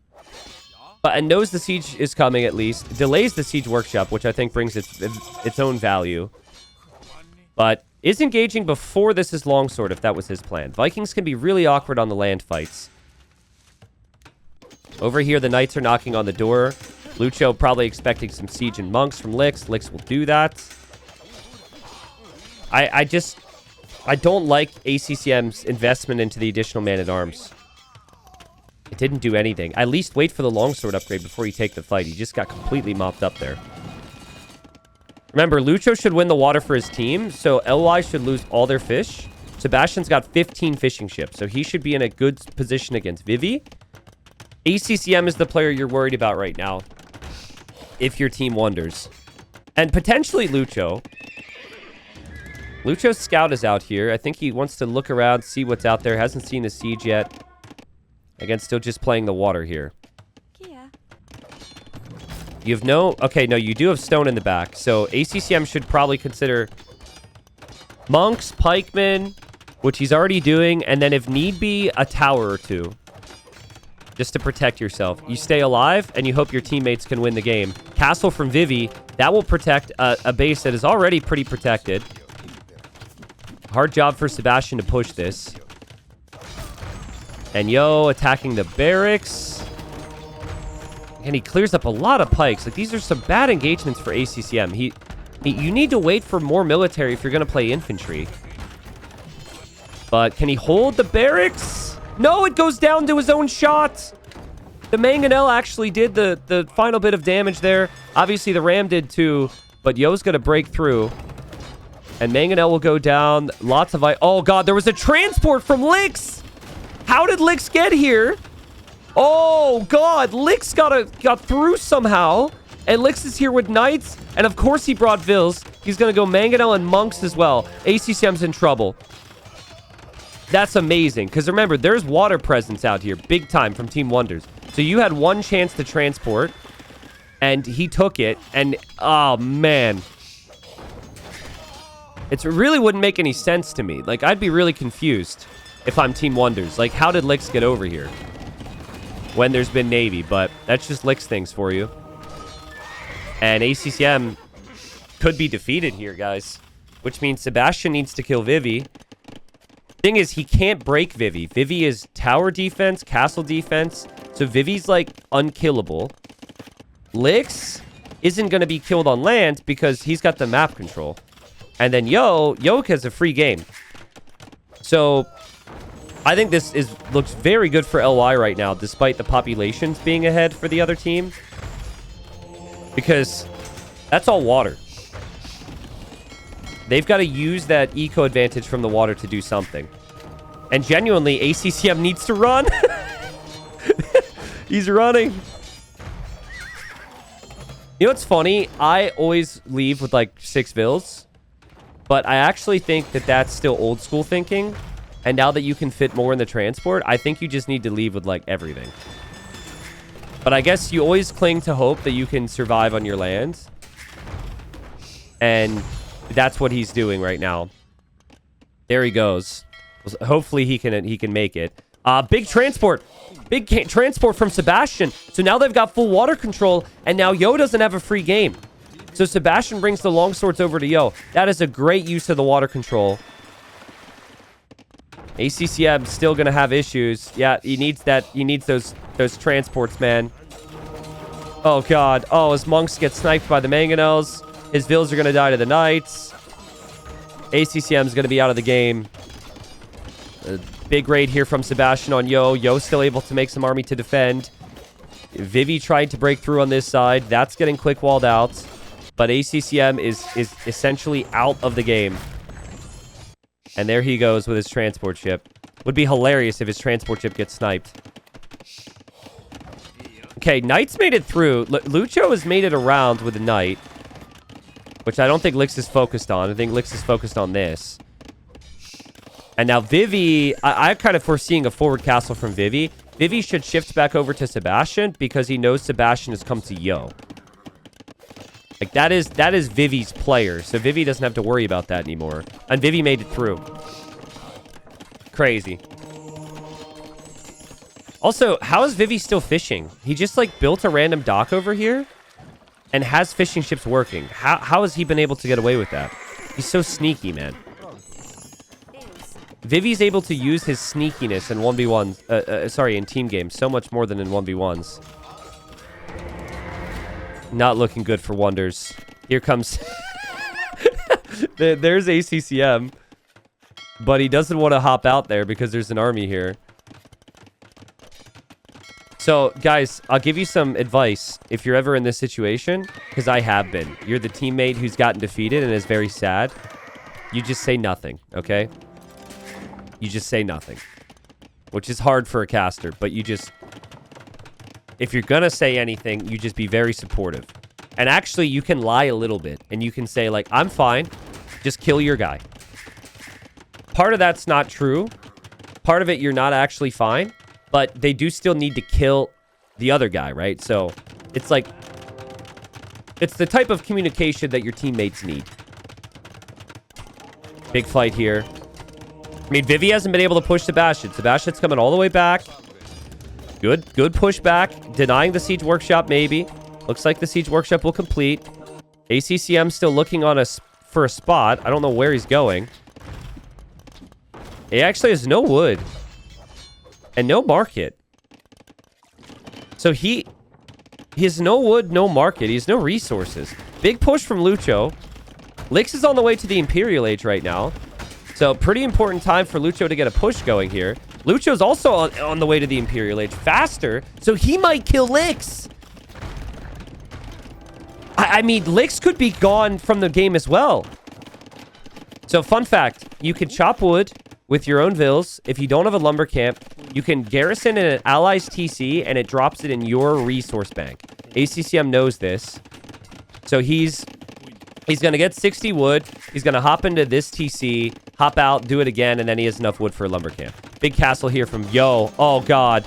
But and knows the siege is coming, at least. Delays the siege workshop, which I think brings its own value. But is engaging before this is longsword, if that was his plan. Vikings can be really awkward on the land fights. Over here, the knights are knocking on the door. Lucho probably expecting some siege and monks from Lix. Lix will do that. I don't like ACCM's investment into the additional man-at-arms. It didn't do anything. At least wait for the longsword upgrade before you take the fight. He just got completely mopped up there. Remember, Lucho should win the water for his team, so LY should lose all their fish. Sebastian's got 15 fishing ships, so he should be in a good position against Vivi. ACCM is the player you're worried about right now, if your team wonders. And potentially Lucho. Lucho's scout is out here. I think he wants to look around, see what's out there. Hasn't seen the siege yet. Again, still just playing the water here. You have no... Okay, no, you do have stone in the back. So ACCM should probably consider monks, pikemen, which he's already doing, and then if need be, a tower or 2. Just to protect yourself. You stay alive, and you hope your teammates can win the game. Castle from Vivi, that will protect a base that is already pretty protected. Hard job for Sebastian to push this. And Yo attacking the barracks. And he clears up a lot of pikes. Like, these are some bad engagements for ACCM. You need to wait for more military if you're going to play infantry. But can he hold the barracks? No, it goes down to his own shot. The Mangonel actually did the final bit of damage there. Obviously, the Ram did too. But Yo's going to break through. And Mangonel will go down. Lots of... Oh, God, there was a transport from Lix. How did Lix get here? Oh, God. Lix got through somehow. And Lix is here with knights. And, of course, he brought Vils. He's going to go Mangonel and monks as well. ACCM's in trouble. That's amazing. Because, remember, there's water presence out here. Big time from Team Wonders. So you had one chance to transport. And he took it. And, oh, man. It really wouldn't make any sense to me. Like, I'd be really confused if I'm Team Wonders. Like, how did Lix get over here? When there's been Navy, but that's just Lix things for you. And ACCM could be defeated here, guys. Which means Sebastian needs to kill Vivi. Thing is, he can't break Vivi. Vivi is tower defense, castle defense. So Vivi's, like, unkillable. Lix isn't going to be killed on land because he's got the map control. And then Yo has a free game. So I think this looks very good for LY right now, despite the populations being ahead for the other team. Because that's all water. They've got to use that eco advantage from the water to do something. And genuinely, ACCM needs to run. He's running. You know what's funny? I always leave with like 6 vills. But I actually think that that's still old school thinking. And now that you can fit more in the transport, I think you just need to leave with like everything. But I guess you always cling to hope that you can survive on your land. And that's what he's doing right now. There he goes. Hopefully he can make it. Big transport. Big transport from Sebastian. So now they've got full water control. And now Yo doesn't have a free game. So Sebastian brings the longswords over to Yo. That is a great use of the water control. ACCM still going to have issues. Yeah, he needs that. He needs those transports, man. Oh, God. Oh, his monks get sniped by the mangonels. His vills are going to die to the knights. ACCM is going to be out of the game. A big raid here from Sebastian on Yo. Yo still able to make some army to defend. Vivi tried to break through on this side. That's getting quick walled out. But ACCM is essentially out of the game. And there he goes with his transport ship. Would be hilarious if his transport ship gets sniped. Okay, Knights made it through. Lucho has made it around with a Knight. Which I don't think Lix is focused on. I think Lix is focused on this. And now Vivi... I'm kind of foreseeing a forward castle from Vivi. Vivi should shift back over to Sebastian because he knows Sebastian has come to Yo. Like, that is Vivi's player. So Vivi doesn't have to worry about that anymore. And Vivi made it through. Crazy. Also, how is Vivi still fishing? He just, like, built a random dock over here and has fishing ships working. How has he been able to get away with that? He's so sneaky, man. Vivi's able to use his sneakiness in 1v1s. In team games so much more than in 1v1s. Not looking good for Wonders. Here comes... There's ACCM. But he doesn't want to hop out there because there's an army here. So, guys, I'll give you some advice if you're ever in this situation. Because I have been. You're the teammate who's gotten defeated and is very sad. You just say nothing, okay? You just say nothing. Which is hard for a caster, but you just... If you're gonna say anything, you just be very supportive. And actually, you can lie a little bit. And you can say, like, I'm fine. Just kill your guy. Part of that's not true. Part of it, you're not actually fine. But they do still need to kill the other guy, right? So, it's like... It's the type of communication that your teammates need. Big fight here. I mean, Vivi hasn't been able to push Sebastian. Sebastian's coming all the way back. Good pushback. Denying the Siege Workshop, maybe. Looks like the Siege Workshop will complete. ACCM still looking on us for a spot. I don't know where he's going. He actually has no wood. And no market. So he has no wood, no market. He has no resources. Big push from Lucho. Lix is on the way to the Imperial Age right now. So pretty important time for Lucho to get a push going here. Lucho's also on the way to the Imperial Age faster, so he might kill Lix. I mean, Lix could be gone from the game as well. So fun fact, you can chop wood with your own vills. If you don't have a lumber camp, you can garrison in an ally's TC and it drops it in your resource bank. ACCM knows this. So he's going to get 60 wood. He's going to hop into this TC, hop out, do it again, and then he has enough wood for a lumber camp. Big castle here from Yo. Oh, God.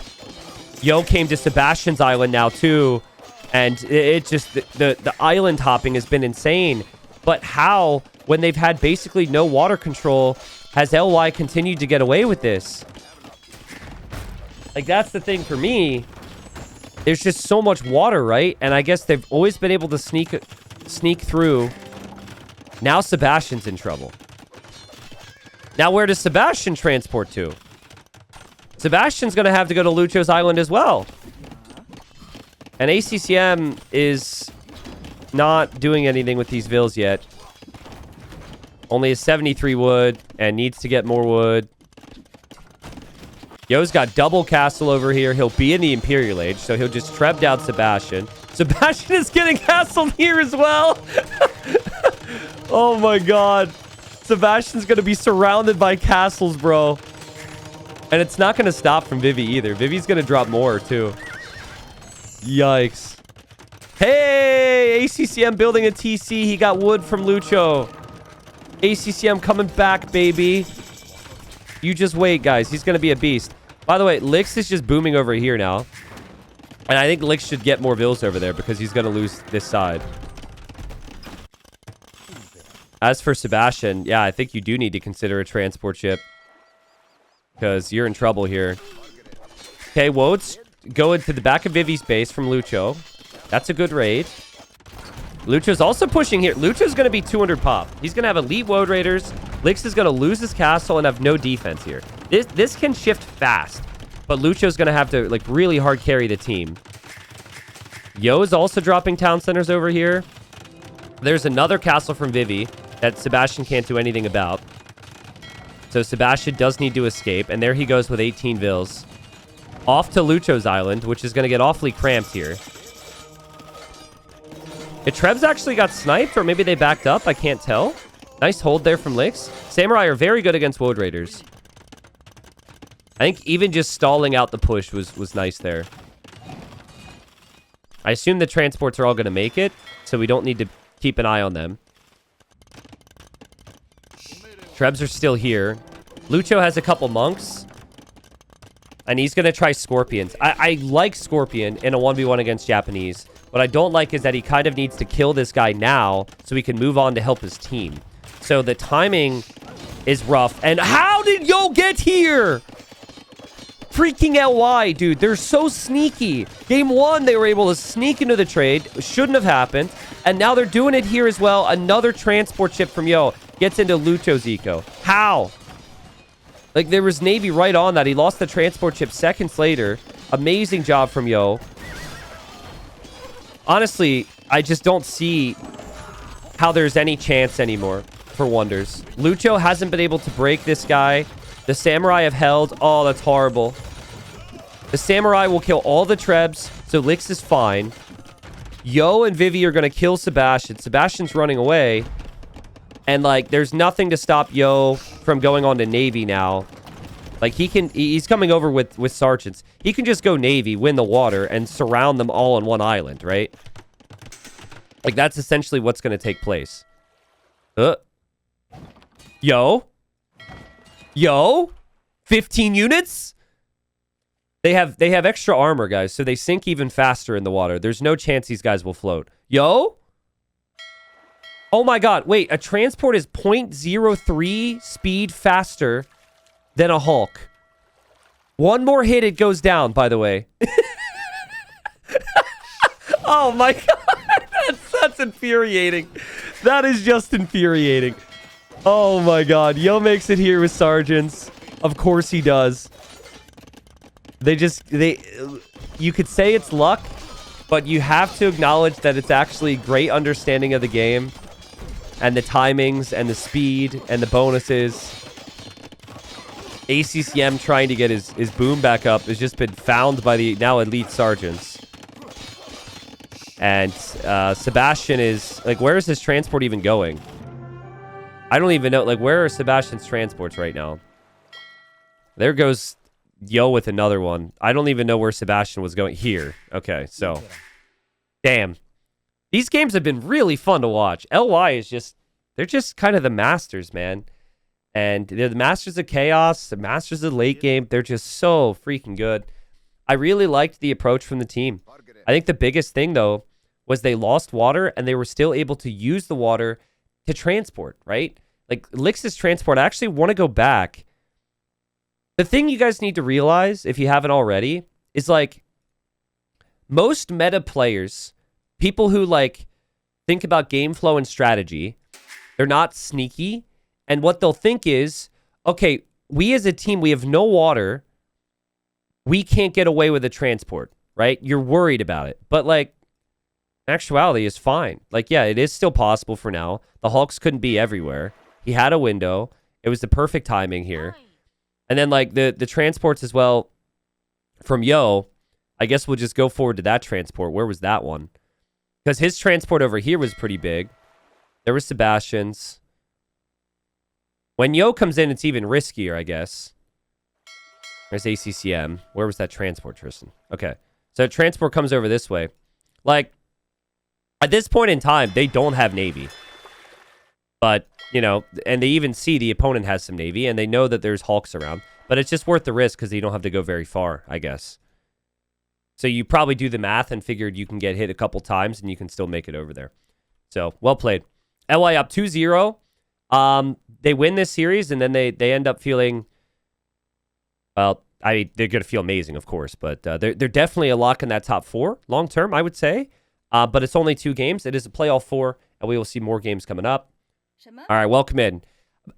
Yo came to Sebastian's island now, too. And it just... The island hopping has been insane. But how, when they've had basically no water control, has LY continued to get away with this? Like, that's the thing for me. There's just so much water, right? And I guess they've always been able to sneak through. Now Sebastian's in trouble. Now where does Sebastian transport to? Sebastian's going to have to go to Lucho's island as well. And ACCM is not doing anything with these vills yet. Only a 73 wood and needs to get more wood. Yo's got double castle over here. He'll be in the Imperial Age, so he'll just treb down Sebastian. Sebastian is getting castled here as well. Oh my god. Sebastian's going to be surrounded by castles, bro. And it's not going to stop from Vivi either. Vivi's going to drop more, too. Yikes. Hey! ACCM building a TC. He got wood from Lucho. ACCM coming back, baby. You just wait, guys. He's going to be a beast. By the way, Lix is just booming over here now. And I think Lix should get more vills over there because he's going to lose this side. As for Sebastian, yeah, I think you do need to consider a transport ship. Because you're in trouble here. Okay, Wodes go into the back of Vivi's base from Lucho. That's a good raid. Lucho's also pushing here. Lucho's going to be 200 pop. He's going to have elite Woad Raiders. Lix is going to lose his castle and have no defense here. This can shift fast. But Lucho's going to have to like really hard carry the team. Yo is also dropping town centers over here. There's another castle from Vivi that Sebastian can't do anything about. So Sebastian does need to escape. And there he goes with 18 vills. Off to Lucho's island, which is going to get awfully cramped here. If Trebs actually got sniped, or maybe they backed up, I can't tell. Nice hold there from Lix. Samurai are very good against Woad Raiders. I think even just stalling out the push was nice there. I assume the transports are all going to make it, so we don't need to keep an eye on them. Trebs are still here. Lucho has a couple monks. And he's going to try Scorpions. I like Scorpion in a 1v1 against Japanese. What I don't like is that he kind of needs to kill this guy now so he can move on to help his team. So the timing is rough. And how did Yo get here? Freaking LY, dude. They're so sneaky. Game 1, they were able to sneak into the trade. Shouldn't have happened. And now they're doing it here as well. Another transport ship from Yo gets into Lucho's eco. How? Like, there was Navy right on that. He lost the transport ship seconds later. Amazing job from Yo. Honestly, I just don't see how there's any chance anymore for Wonders. Lucho hasn't been able to break this guy. The Samurai have held. Oh, that's horrible. The Samurai will kill all the Trebs, so Lix is fine. Yo and Vivi are going to kill Sebastian. Sebastian's running away. And, like, there's nothing to stop Yo from going on to Navy now. Like, he's coming over with sergeants. He can just go Navy, win the water, and surround them all on one island, right? Like, that's essentially what's going to take place. Yo? 15 units? They have extra armor, guys, so they sink even faster in the water. There's no chance these guys will float. Yo? Oh my god, wait, a transport is 0.03 speed faster than a Hulk. One more hit, it goes down, by the way. Oh my god, that's infuriating. That is just infuriating. Oh my god, Yo makes it here with sergeants. Of course he does. You could say it's luck, but you have to acknowledge that it's actually great understanding of the game. And the timings, and the speed, and the bonuses. ACCM trying to get his boom back up has just been found by the now elite sergeants. And Sebastian is... Like, where is his transport even going? I don't even know. Like, where are Sebastian's transports right now? There goes Yo with another one. I don't even know where Sebastian was going. Here. Okay, so... Damn. These games have been really fun to watch. LY is just... They're just kind of the masters, man. And they're the masters of chaos, the masters of the late game. They're just so freaking good. I really liked the approach from the team. I think the biggest thing, though, was they lost water, and they were still able to use the water to transport, right? Like, Lix's transport, I actually want to go back. The thing you guys need to realize, if you haven't already, is, like, most meta players... People who, like, think about game flow and strategy, they're not sneaky. And what they'll think is, okay, we as a team, we have no water. We can't get away with a transport, right? You're worried about it. But, like, actuality is fine. Like, yeah, it is still possible for now. The Hulks couldn't be everywhere. He had a window. It was the perfect timing here. And then, like, the transports as well from Yo, I guess we'll just go forward to that transport. Where was that one? Because his transport over here was pretty big. There was Sebastian's. When Yo comes in, it's even riskier, I guess. There's ACCM. Where was that transport, Tristan? Okay. So transport comes over this way. Like, at this point in time, they don't have Navy. But, you know, and they even see the opponent has some Navy, and they know that there's Hulks around. But it's just worth the risk because you don't have to go very far, I guess. So you probably do the math and figured you can get hit a couple times and you can still make it over there. So, well played. LY up 2-0. They win this series, and then they end up feeling... Well, they're going to feel amazing, of course, but they're definitely a lock in that top 4 long term, I would say. But it's only 2 games. It is a playoff 4, and we will see more games coming up. All right, welcome in.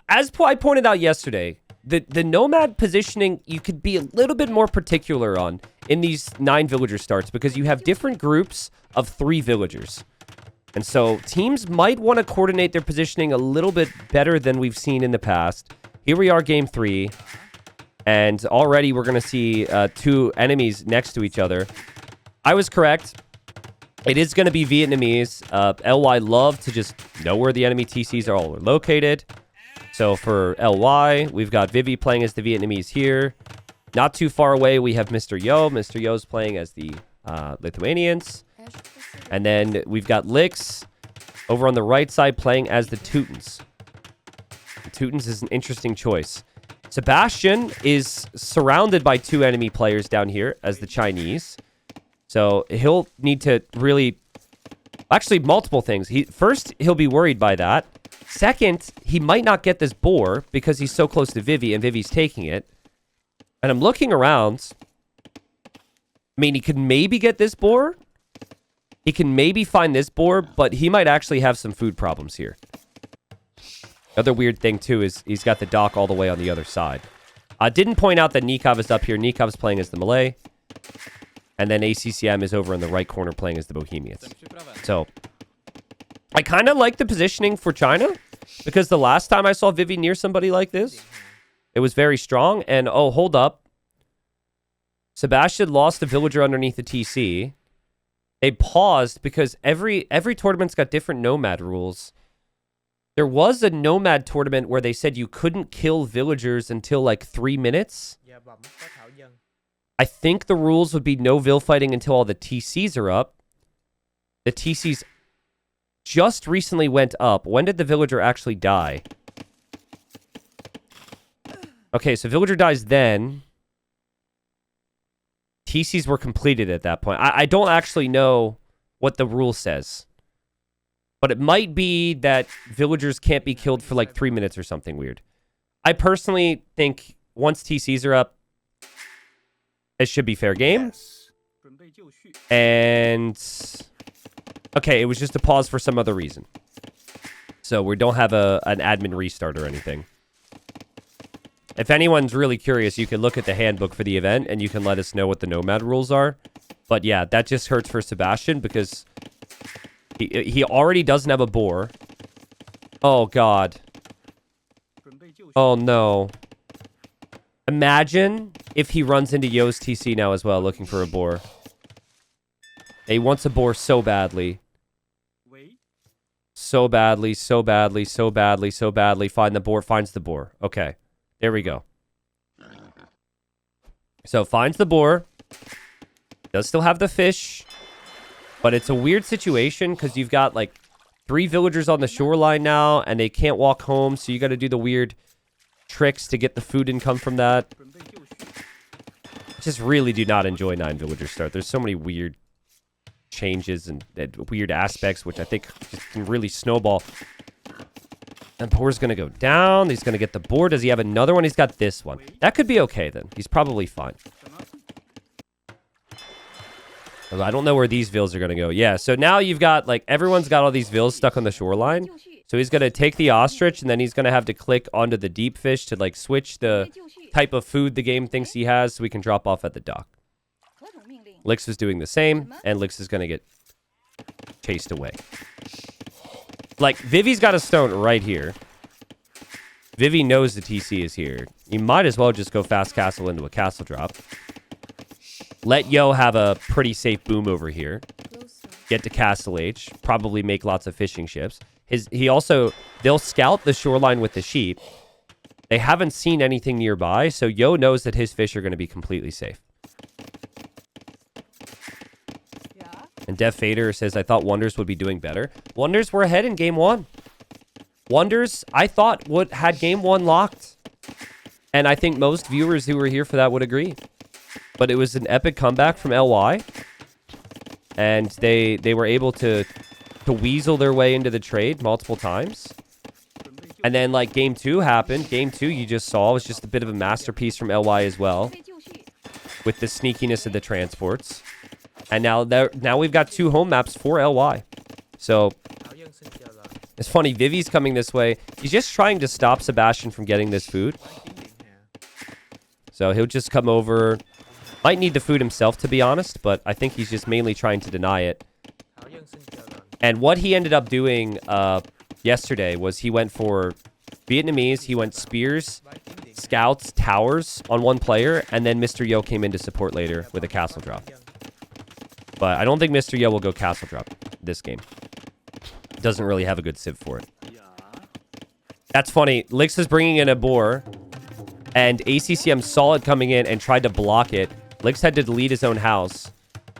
As I pointed out yesterday, the Nomad positioning, you could be a little bit more particular on in these 9 villager starts because you have different groups of 3 villagers. And so teams might want to coordinate their positioning a little bit better than we've seen in the past. Here we are, game 3. And already we're going to see 2 enemies next to each other. I was correct. It is going to be Vietnamese. LY love to just know where the enemy TCs are all located. So for LY, we've got Vivi playing as the Vietnamese here. Not too far away, we have Mr.yo. Mr. Yo's playing as the Lithuanians. And then we've got Lix over on the right side playing as the Teutons. The Teutons is an interesting choice. Sebastian is surrounded by 2 enemy players down here as the Chinese. So he'll need to really... Actually, multiple things. First, he'll be worried by that. Second, he might not get this boar because he's so close to Vivi and Vivi's taking it. And I'm looking around. I mean, he could maybe get this boar. He can maybe find this boar, but he might actually have some food problems here. Other weird thing, too, is he's got the dock all the way on the other side. I didn't point out that Nikov is up here. Nikov's playing as the Malay. And then ACCM is over in the right corner playing as the Bohemians. So, I kind of like the positioning for China. Because the last time I saw Vivi near somebody like this, it was very strong. And, oh, hold up. Sebastian lost a villager underneath the TC. They paused because every tournament's got different Nomad rules. There was a Nomad tournament where they said you couldn't kill villagers until like 3 minutes. I think the rules would be no vill fighting until all the TCs are up. The TCs just recently went up. When did the villager actually die? Okay, so villager dies then. TCs were completed at that point. I don't actually know what the rule says. But it might be that villagers can't be killed for like 3 minutes or something weird. I personally think once TCs are up, it should be fair game. And... okay, it was just a pause for some other reason. So we don't have an admin restart or anything. If anyone's really curious, you can look at the handbook for the event and you can let us know what the Nomad rules are. But yeah, that just hurts for Sebastian because he already doesn't have a boar. Oh, God. Oh, no. Imagine if he runs into Yo's TC now as well, looking for a boar. He wants a boar so badly. So badly, so badly, so badly, so badly. Find the boar, finds the boar. Okay. There we go. So, finds the boar. Does still have the fish. But it's a weird situation because you've got, like, 3 villagers on the shoreline now, and they can't walk home, so you got to do the weird tricks to get the food income from that. Just really do not enjoy 9 villager start. There's so many weird changes and weird aspects, which I think just can really snowball. And boar's going to go down. He's going to get the boar. Does he have another one? He's got this one. That could be okay, then. He's probably fine. I don't know where these vills are going to go. Yeah, so now you've got, like, everyone's got all these vills stuck on the shoreline. So he's going to take the ostrich, and then he's going to have to click onto the deep fish to, like, switch the type of food the game thinks he has so we can drop off at the dock. Lix is doing the same, and Lix is going to get chased away. Like, Vivi's got a stone right here. Vivi knows the TC is here. You might as well just go fast castle into a castle drop. Let Yo have a pretty safe boom over here. Get to Castle H. Probably make lots of fishing ships. They'll scout the shoreline with the sheep. They haven't seen anything nearby, so Yo knows that his fish are going to be completely safe. And Dev Fader says, I thought Wonders would be doing better. Wonders were ahead in game 1. Wonders, I thought, had game 1 locked. And I think most viewers who were here for that would agree. But it was an epic comeback from LY. And they were able to weasel their way into the trade multiple times. And then, like, game 2 happened. Game 2, you just saw, was just a bit of a masterpiece from LY as well. With the sneakiness of the transports. And now we've got 2 home maps for LY. So, it's funny, Vivi's coming this way. He's just trying to stop Sebastian from getting this food. So, he'll just come over. Might need the food himself, to be honest. But I think he's just mainly trying to deny it. And what he ended up doing yesterday was he went for Vietnamese. He went spears, scouts, towers on one player. And then mr.yo came in to support later with a castle drop. But I don't think mr.yo will go castle drop this game. Doesn't really have a good civ for it. That's funny. Lix is bringing in a boar. And ACCM saw it coming in and tried to block it. Lix had to delete his own house.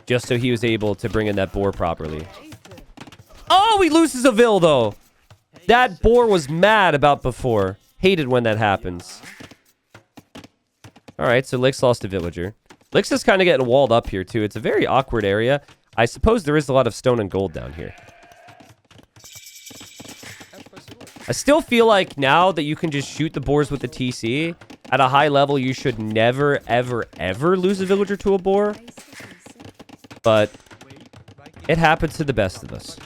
Just so he was able to bring in that boar properly. Oh, he loses a Vil, though. That boar was mad about before. Hated when that happens. Alright, so Lix lost a villager. Lix is kind of getting walled up here, too. It's a very awkward area. I suppose there is a lot of stone and gold down here. I still feel like now that you can just shoot the boars with the TC, at a high level, you should never, ever, ever lose a villager to a boar. But it happens to the best of us.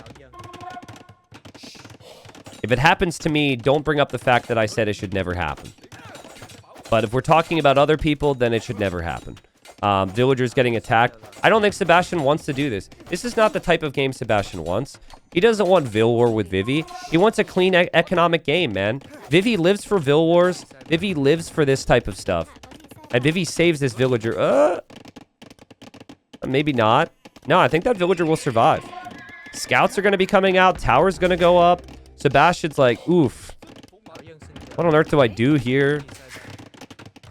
If it happens to me, don't bring up the fact that I said it should never happen. But if we're talking about other people, then it should never happen. Villagers getting attacked. I don't think Sebastian wants to do this. This is not the type of game Sebastian wants. He doesn't want Vil War with Vivi. He wants a clean economic game, man. Vivi lives for Vil Wars. Vivi lives for this type of stuff. And Vivi saves this villager. Maybe not. No, I think that villager will survive. Scouts are going to be coming out. Tower's going to go up. Sebastian's like, oof. What on earth do I do here?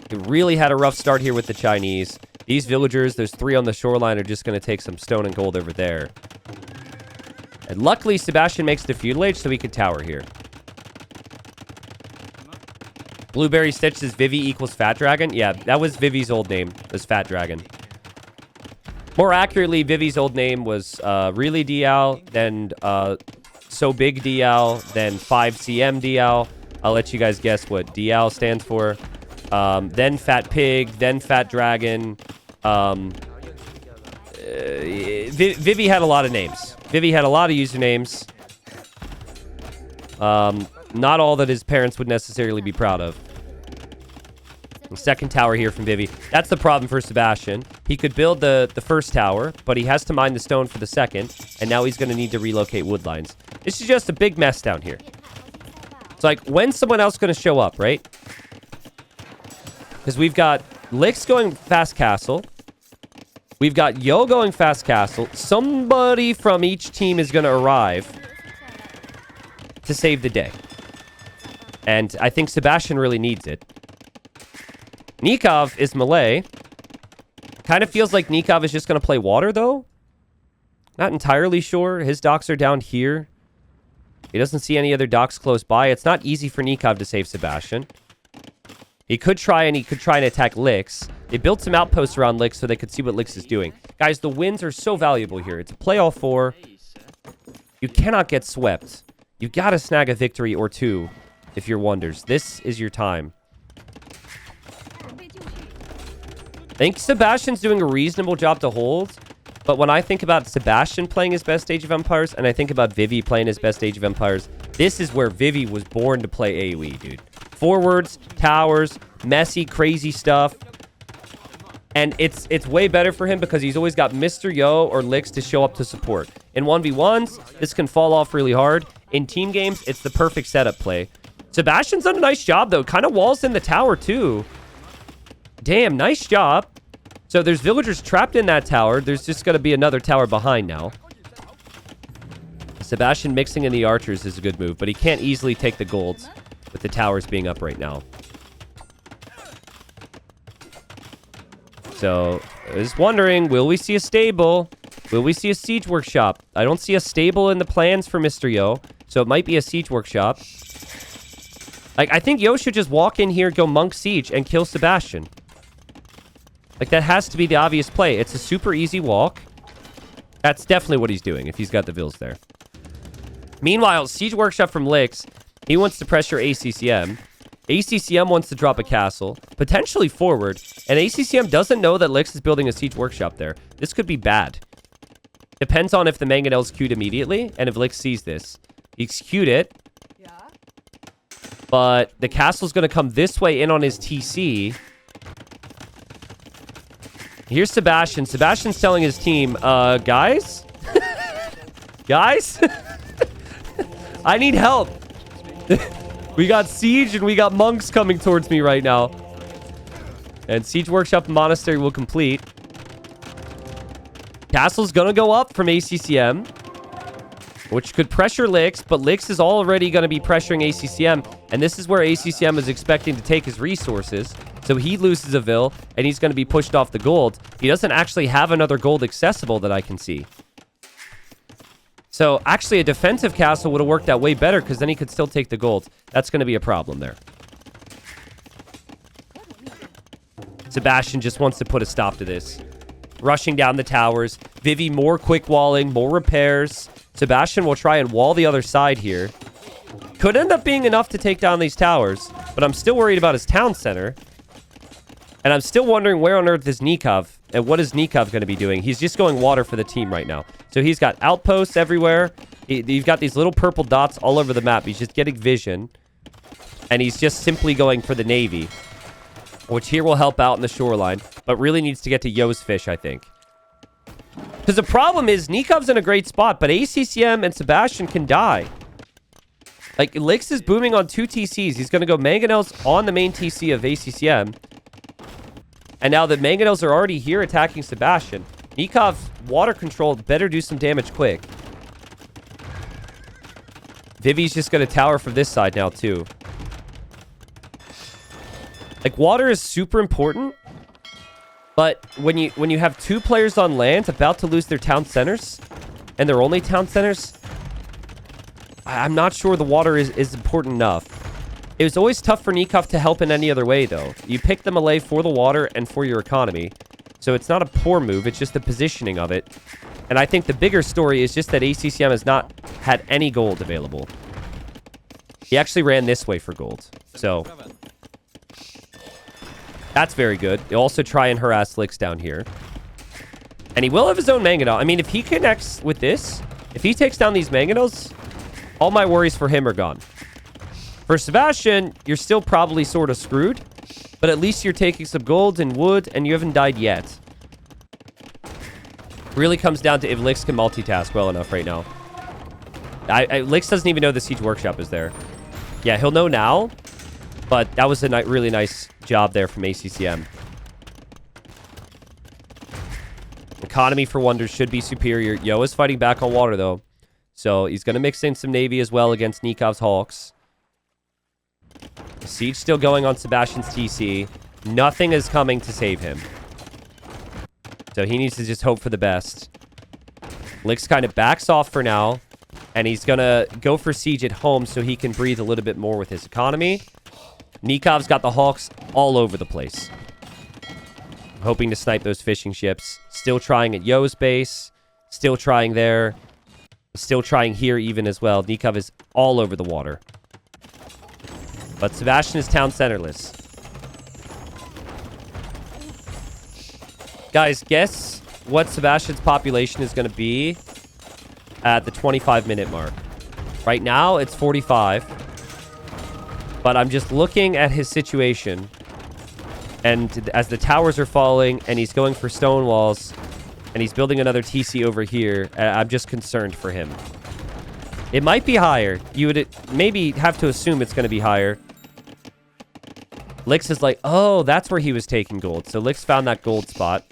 He really had a rough start here with the Chinese. These villagers, there's 3 on the shoreline, are just going to take some stone and gold over there. And luckily, Sebastian makes the feudal age so he could tower here. Blueberry Stitch says Vivi equals Fat Dragon. Yeah, that was Vivi's old name, was Fat Dragon. More accurately, Vivi's old name was Really DL, then So Big DL, then 5CM DL. I'll let you guys guess what DL stands for. Then Fat Pig, then Fat Dragon. Vivi had a lot of names. Vivi had a lot of usernames. Not all that his parents would necessarily be proud of. Second tower here from Vivi. That's the problem for Sebastian. He could build the first tower, but he has to mine the stone for the second, and now he's going to need to relocate wood lines. This is just a big mess down here. It's like, when's someone else going to show up, right? Because we've got Lix going fast castle. We've got Yo going fast castle. Somebody from each team is going to arrive to save the day. And I think Sebastian really needs it. Nikov is melee. Kind of feels like Nikov is just going to play water, though. Not entirely sure. His docks are down here. He doesn't see any other docks close by. It's not easy for Nikov to save Sebastian. He could try and attack Lix. They built some outposts around Lix so they could see what Lix is doing. Guys, the wins are so valuable here. It's a play all 4. You cannot get swept. You got to snag a victory or 2 if you're Wonders. This is your time. I think Sebastian's doing a reasonable job to hold. But when I think about Sebastian playing his best Age of Empires, and I think about Vivi playing his best Age of Empires, this is where Vivi was born to play AoE, dude. Forwards, towers, messy, crazy stuff. And it's way better for him because he's always got Mr. Yo or Licks to show up to support. In 1v1s, this can fall off really hard. In team games, it's the perfect setup play. Sebastian's done a nice job, though. Kind of walls in the tower, too. Damn, nice job. So there's villagers trapped in that tower. There's just going to be another tower behind now. Sebastian mixing in the archers is a good move, but he can't easily take the golds with the towers being up right now. So, I was wondering, will we see a stable? Will we see a siege workshop? I don't see a stable in the plans for Mr. Yo, so it might be a siege workshop. Like, I think Yo should just walk in here, go monk siege, and kill Sebastian. Like, that has to be the obvious play. It's a super easy walk. That's definitely what he's doing, if he's got the vills there. Meanwhile, siege workshop from Licks. He wants to pressure ACCM. ACCM wants to drop a castle, potentially forward, and ACCM doesn't know that Licks is building a siege workshop there. This could be bad. Depends on if the mangonel's queued immediately, and if Licks sees this. He's queued it, but the castle's going to come this way in on his TC. Here's Sebastian. Sebastian's telling his team, guys? Guys? I need help. We got siege and we got monks coming towards me right now. And siege workshop and monastery will complete. Castle's gonna go up from ACCM, which could pressure Licks, but Licks is already gonna be pressuring ACCM, and this is where ACCM is expecting to take his resources. So he loses a vill, and he's gonna be pushed off the gold. He doesn't actually have another gold accessible that I can see. So, actually, a defensive castle would have worked out way better because then he could still take the gold. That's going to be a problem there. Sebastian just wants to put a stop to this. Rushing down the towers. Vivi, more quick walling, more repairs. Sebastian will try and wall the other side here. Could end up being enough to take down these towers, but I'm still worried about his town center. And I'm still wondering where on earth is Nikov, and what is Nikov going to be doing? He's just going water for the team right now. So he's got outposts everywhere. You've got these little purple dots all over the map. He's just getting vision. And he's just simply going for the navy, which here will help out in the shoreline, but really needs to get to Yo's fish, I think. Because the problem is, Nikov's in a great spot, but ACCM and Sebastian can die. Like, Licks is booming on 2 TCs. He's going to go mangonels on the main TC of ACCM. And now the mangonels are already here attacking Sebastian. Nikov, water control, better do some damage quick. Vivi's just going to tower from this side now, too. Like, water is super important. But when you have 2 players on land about to lose their town centers, and they're only town centers, I'm not sure the water is important enough. It was always tough for Nikov to help in any other way, though. You pick the melee for the water and for your economy. So it's not a poor move, it's just the positioning of it. And I think the bigger story is just that ACCM has not had any gold available. He actually ran this way for gold. So that's very good. He'll also try and harass Licks down here. And he will have his own mangonel. I mean, if he connects with this, if he takes down these mangonels, all my worries for him are gone. For Sebastian, you're still probably sort of screwed, but at least you're taking some gold and wood, and you haven't died yet. Really comes down to if Licks can multitask well enough right now. Licks doesn't even know the siege workshop is there. Yeah, he'll know now, but that was a really nice job there from ACCM. Economy for wonders should be superior. Yo is fighting back on water, though. So he's going to mix in some navy as well against Nikov's Hawks. The siege still going on Sebastian's TC. Nothing is coming to save him. So he needs to just hope for the best. Licks kind of backs off for now. And he's going to go for siege at home so he can breathe a little bit more with his economy. Nikov's got the Hawks all over the place. Hoping to snipe those fishing ships. Still trying at Yo's base. Still trying there. Still trying here even as well. Nikov is all over the water. But Sebastian is town centerless. Guys, guess what Sebastian's population is going to be at the 25-minute mark. Right now, it's 45. But I'm just looking at his situation. And as the towers are falling, and he's going for stone walls, and he's building another TC over here, I'm just concerned for him. It might be higher. You would maybe have to assume it's going to be higher. Lix is like, oh, that's where he was taking gold. So Lix found that gold spot.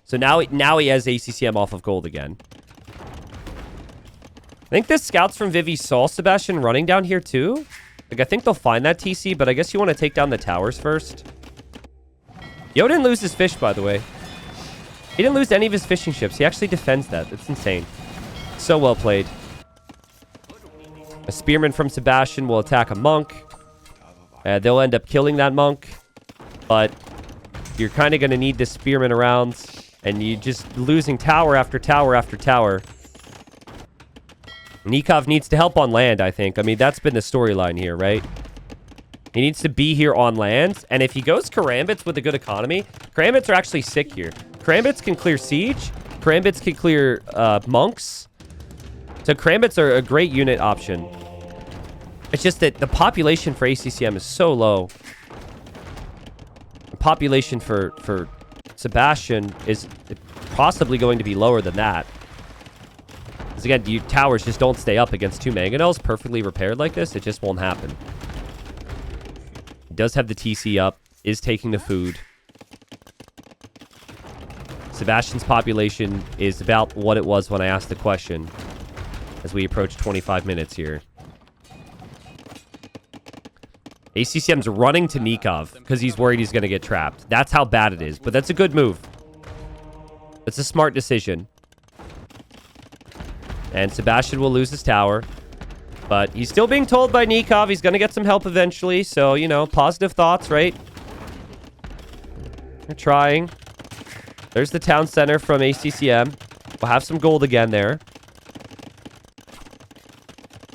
So now he has ACCM off of gold again. I think the scouts from Vivi saw Sebastian running down here too. Like, I think they'll find that TC, but I guess you want to take down the towers first. Yo didn't lose his fish, by the way. He didn't lose any of his fishing ships. He actually defends that. It's insane. So well played. A spearman from Sebastian will attack a monk. They'll end up killing that monk. But you're kind of going to need this spearman around. And you're just losing tower after tower after tower. Nikov needs to help on land, I think. I mean, that's been the storyline here, right? He needs to be here on land. And if he goes Karambits with a good economy, Karambits are actually sick here. Karambits can clear siege. Karambits can clear monks. So Karambits are a great unit option. It's just that the population for ACCM is so low. The population for Sebastian is possibly going to be lower than that. Because again, you towers just don't stay up against 2 mangonels perfectly repaired like this. It just won't happen. He does have the TC up. Is taking the food. Sebastian's population is about what it was when I asked the question. As we approach 25 minutes here. ACCM's running to Nikov because he's worried he's going to get trapped. That's how bad it is. But that's a good move. That's a smart decision. And Sebastian will lose his tower. But he's still being told by Nikov he's going to get some help eventually. So, you know, positive thoughts, right? They're trying. There's the town center from ACCM. We'll have some gold again there.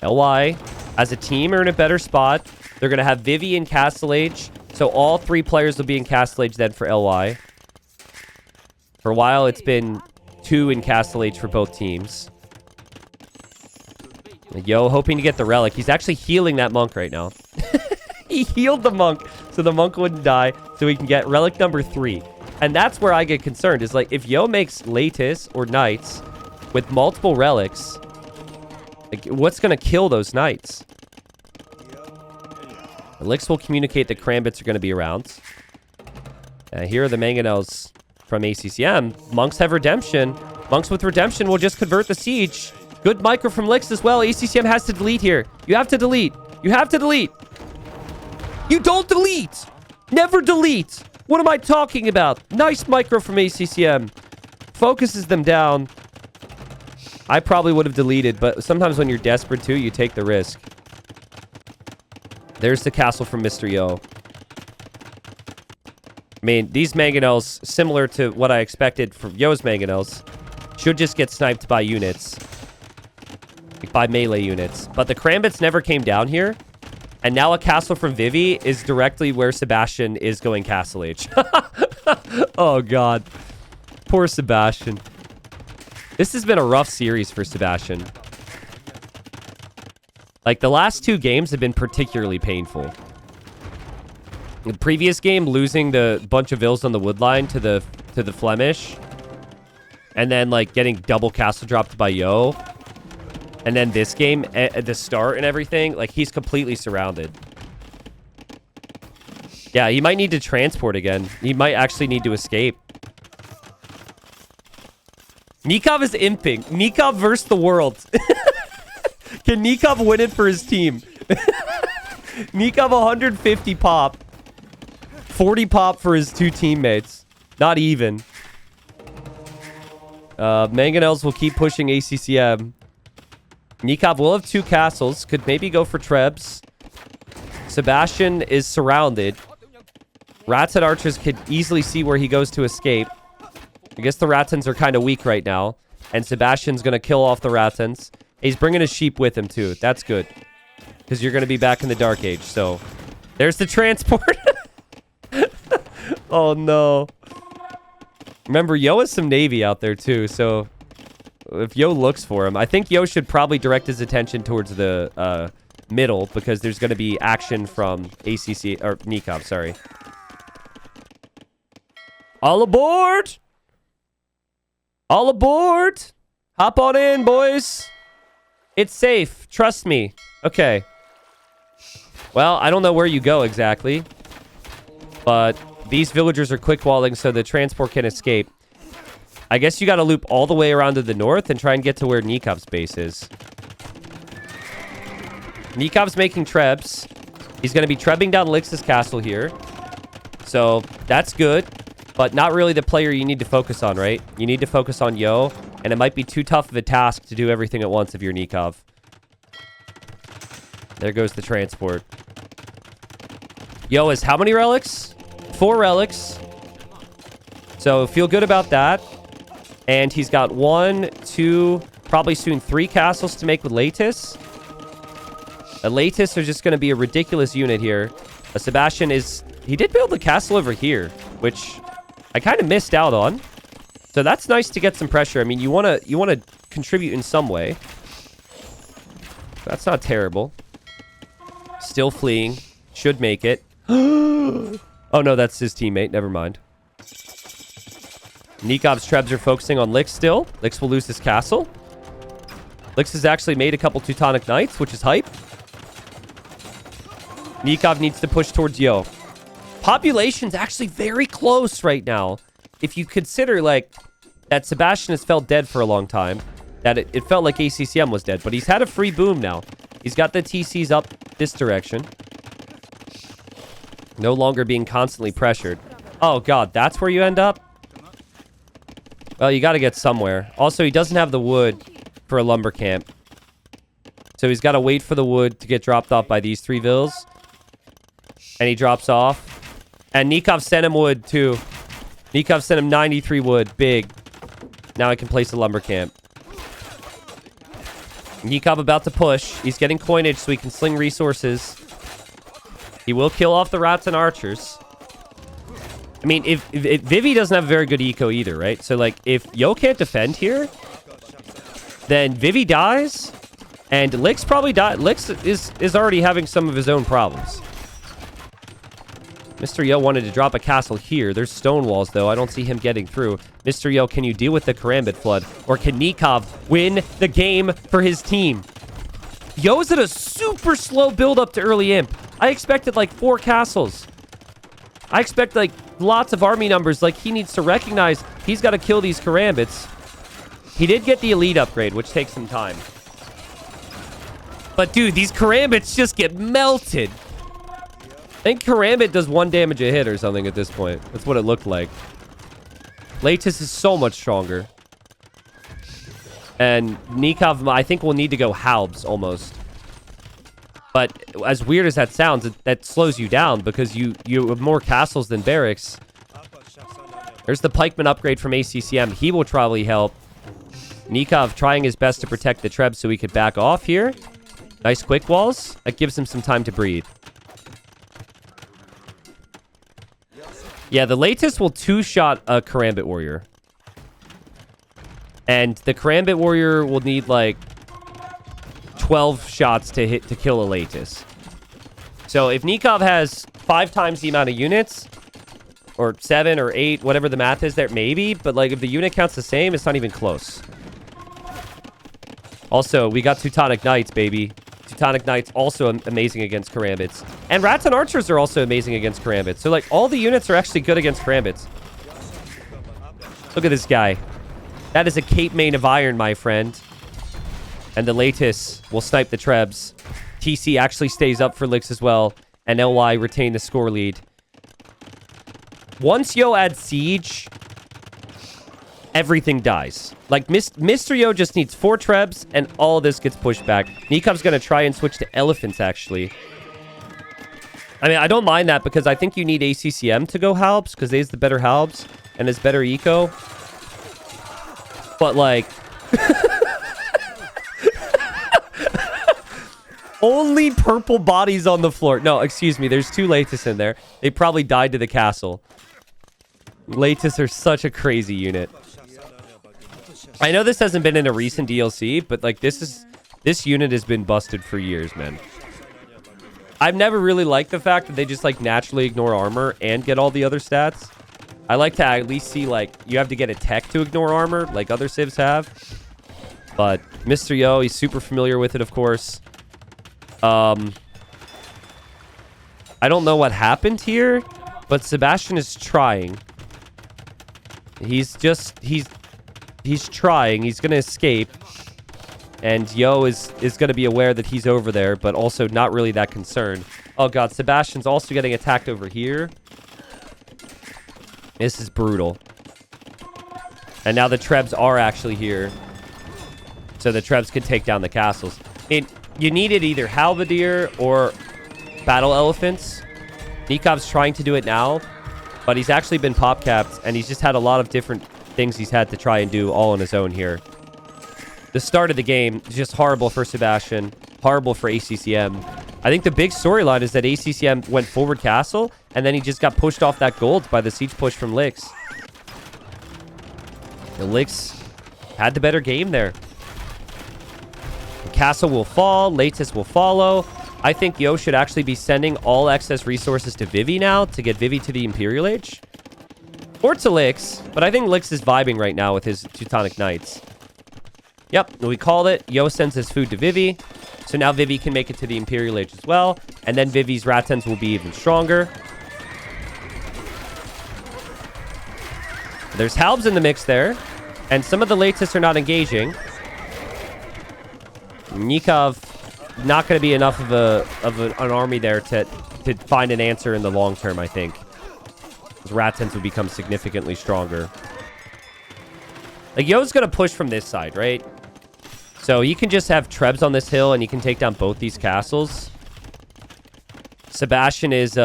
LY, as a team, are in a better spot. They're going to have Vivi in Castle Age. So all 3 players will be in Castle Age then for LY. For a while, it's been 2 in Castle Age for both teams. Yo, hoping to get the relic. He's actually healing that monk right now. He healed the monk so the monk wouldn't die. So we can get relic number 3. And that's where I get concerned. Is like, if Yo makes Latis or Knights with multiple relics, like, what's going to kill those Knights? Elix will communicate that Karambits are going to be around. Here are the mangonels from ACCM. Monks have redemption. Monks with redemption will just convert the siege. Good micro from Lix as well. ACCM has to delete here. You have to delete. You have to delete. You don't delete. Never delete. What am I talking about? Nice micro from ACCM. Focuses them down. I probably would have deleted, but sometimes when you're desperate too, you take the risk. There's the castle from Mr.yo. I mean, these mangonels, similar to what I expected from Yo's mangonels, should just get sniped by units. Like by melee units. But the Karambits never came down here. And now a castle from Vivi is directly where Sebastian is going Castle Age. Oh, God. Poor Sebastian. This has been a rough series for Sebastian. Like, the last 2 games have been particularly painful. The previous game, losing the bunch of vills on the wood line to the Flemish. And then, like, getting double castle dropped by Yo. And then this game, at the start and everything, like, he's completely surrounded. Yeah, he might need to transport again. He might actually need to escape. Nikov is imping. Nikov versus the world. Can Nikov win it for his team? Nikov 150 pop. 40 pop for his 2 teammates. Not even. Mangonels will keep pushing ACCM. Nikov will have 2 castles. Could maybe go for Trebs. Sebastian is surrounded. Rats and archers could easily see where he goes to escape. I guess the Ratans are kind of weak right now. And Sebastian's going to kill off the Ratans. He's bringing his sheep with him, too. That's good. Because you're going to be back in the Dark Age. So, there's the transport. Oh, no. Remember, Yo has some Navy out there, too. So, if Yo looks for him, I think Yo should probably direct his attention towards the middle. Because there's going to be action from ACC... Or, Nikov, sorry. All aboard! All aboard! Hop on in, boys. It's safe. Trust me. Okay. Well, I don't know where you go exactly. But these villagers are quick walling so the transport can escape. I guess you got to loop all the way around to the north and try and get to where Nikov's base is. Nikov's making trebs. He's going to be trebbing down Lix's castle here. So that's good. But not really the player you need to focus on, right? You need to focus on Yo. And it might be too tough of a task to do everything at once if you're Nikov. There goes the transport. Yo has how many relics? 4 relics. So feel good about that. And he's got 1, 2, probably soon 3 castles to make with Latis. A Latis are just going to be a ridiculous unit here. A Sebastian is... He did build the castle over here, which I kind of missed out on. So that's nice to get some pressure. I mean, you want to contribute in some way. That's not terrible. Still fleeing. Should make it. Oh, no, that's his teammate. Never mind. Nikov's trebs are focusing on Lix still. Lix will lose his castle. Lix has actually made a couple Teutonic Knights, which is hype. Nikov needs to push towards Yo. Population's actually very close right now. If you consider, like, that Sebastian has felt dead for a long time. That it felt like ACCM was dead. But he's had a free boom now. He's got the TCs up this direction. No longer being constantly pressured. Oh, God. That's where you end up? Well, you got to get somewhere. Also, he doesn't have the wood for a lumber camp. So he's got to wait for the wood to get dropped off by these 3 vills. And he drops off. And Nikov sent him wood, too. Nikov sent him 93 wood. Big. Now I can place a lumber camp. Nikov about to push. He's getting coinage so he can sling resources. He will kill off the rats and archers. I mean, if Vivi doesn't have a very good eco either, right? So, like, if Yo can't defend here, then Vivi dies, and Lix probably dies. Lix is already having some of his own problems. Mr. Yo wanted to drop a castle here. There's stone walls, though. I don't see him getting through. Mr. Yo, can you deal with the Karambit Flood? Or can Nikov win the game for his team? Yo's at a super slow build-up to early imp. I expected, like, 4 castles. I expect, like, lots of army numbers. Like, he needs to recognize he's got to kill these Karambits. He did get the elite upgrade, which takes some time. But, dude, these Karambits just get melted. I think Karambit does 1 damage a hit or something at this point. That's what it looked like. Latis is so much stronger. And Nikov, I think, will need to go Halbs almost. But as weird as that sounds, that slows you down because you have more castles than barracks. There's the pikeman upgrade from ACCM. He will probably help. Nikov trying his best to protect the Treb so he could back off here. Nice quick walls. That gives him some time to breathe. Yeah, the Latis will 2-shot a Karambit Warrior. And the Karambit Warrior will need, like, 12 shots to kill a Latis. So if Nikov has 5 times the amount of units, or 7 or 8, whatever the math is there, maybe. But, like, if the unit counts the same, it's not even close. Also, we got Teutonic Knights, baby. Teutonic Knights also amazing against Karambits. And Rats and Archers are also amazing against Karambits. So, like, all the units are actually good against Karambits. Look at this guy. That is a Cape Main of Iron, my friend. And the Latis will snipe the Trebs. TC actually stays up for Lix as well. And LY retain the score lead. Once Yo adds Siege, everything dies. Like, Mr. Yo just needs 4 Trebs, and all this gets pushed back. Nikov's going to try and switch to Elephants, actually. I mean, I don't mind that, because I think you need ACCM to go Halbs, because he's the better Halbs, and is better eco. But, like... Only purple bodies on the floor. No, excuse me. There's 2 Latis in there. They probably died to the castle. Latis are such a crazy unit. I know this hasn't been in a recent DLC, but like this unit has been busted for years, man. I've never really liked the fact that they just like naturally ignore armor and get all the other stats. I like to at least see, like, you have to get a tech to ignore armor, like other civs have. But mr.yo, he's super familiar with it, of course. I don't know what happened here, but Sebastian is trying. He's trying. He's going to escape. And Yo is going to be aware that he's over there, but also not really that concerned. Oh, God. Sebastian's also getting attacked over here. This is brutal. And now the Trebs are actually here. So the Trebs can take down the castles. You needed either Halberdier or Battle Elephants. Nikov's trying to do it now, but he's actually been pop-capped, and he's just had a lot of different things he's had to try and do all on his own here. The start of the game is just horrible for Sebastian, horrible for ACCM. I think the big storyline is that ACCM went forward castle, and then he just got pushed off that gold by the siege push from Lix. The Lix had the better game there. The castle will fall, Latus will follow. I think Yo should actually be sending all excess resources to Vivi now to get Vivi to the Imperial Age. Or to Lix, but I think Lix is vibing right now with his Teutonic Knights. Yep, we called it. Yo sends his food to Vivi. So now Vivi can make it to the Imperial Age as well. And then Vivi's Ratens will be even stronger. There's Halbs in the mix there. And some of the Latus are not engaging. Nikov, not going to be enough of an army there to find an answer in the long term, I think. His Ratens would become significantly stronger. Like, Yo's going to push from this side, right? So you can just have Trebs on this hill, and you can take down both these castles. Sebastian is,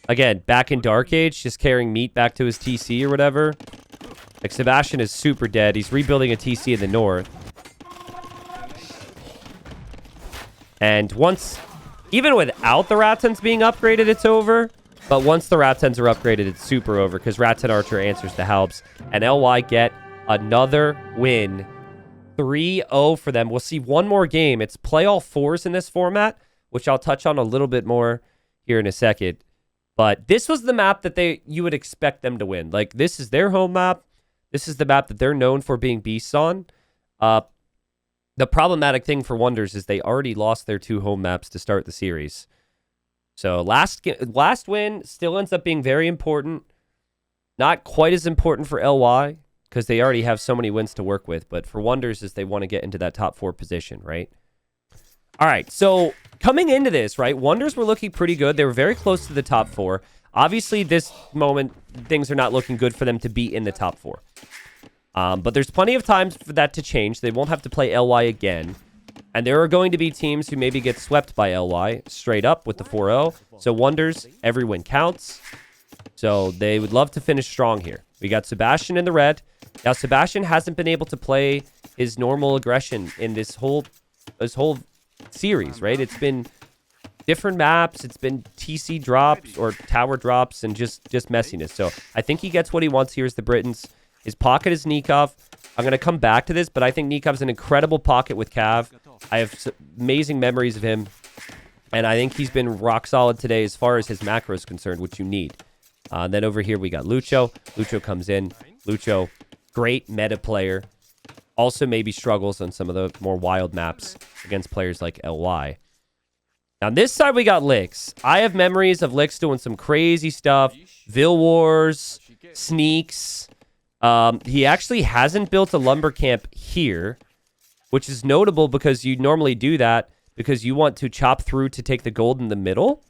again, back in Dark Age, just carrying meat back to his TC or whatever. Like, Sebastian is super dead. He's rebuilding a TC in the north. And once, even without the Ratens being upgraded, it's over. But once the Ratens are upgraded, it's super over, because Ratten Archer answers the Halbs. And LY get another win. 3-0 for them. We'll see one more game. It's play all fours in this format, which I'll touch on a little bit more here in a second. But this was the map that you would expect them to win. Like, this is their home map. This is the map that they're known for being beasts on. The problematic thing for Wonders is they already lost their 2 home maps to start the series. So last win still ends up being very important. Not quite as important for LY, because they already have so many wins to work with. But for Wonders is they want to get into that top 4 position, right? All right, so coming into this, right, Wonders were looking pretty good. They were very close to the top 4. Obviously, this moment, things are not looking good for them to be in the top 4. But there's plenty of times for that to change. They won't have to play LY again. And there are going to be teams who maybe get swept by LY straight up with the 4-0. So Wonders, every win counts. So they would love to finish strong here. We got Sebastian in the red. Now, Sebastian hasn't been able to play his normal aggression in this whole series, right? It's been different maps. It's been TC drops or tower drops and just messiness. So I think he gets what he wants here as the Britons. His pocket is Nikov. I'm going to come back to this, but I think Nikov's an incredible pocket with Cav. I have amazing memories of him, and I think he's been rock solid today as far as his macro is concerned, which you need. Then over here, we got Lucho. Lucho comes in. Lucho, great meta player. Also maybe struggles on some of the more wild maps against players like LY. Now, on this side, we got Lix. I have memories of Lix doing some crazy stuff. Vil Wars, sneaks. He actually hasn't built a lumber camp here, which is notable because you normally do that because you want to chop through to take the gold in the middle.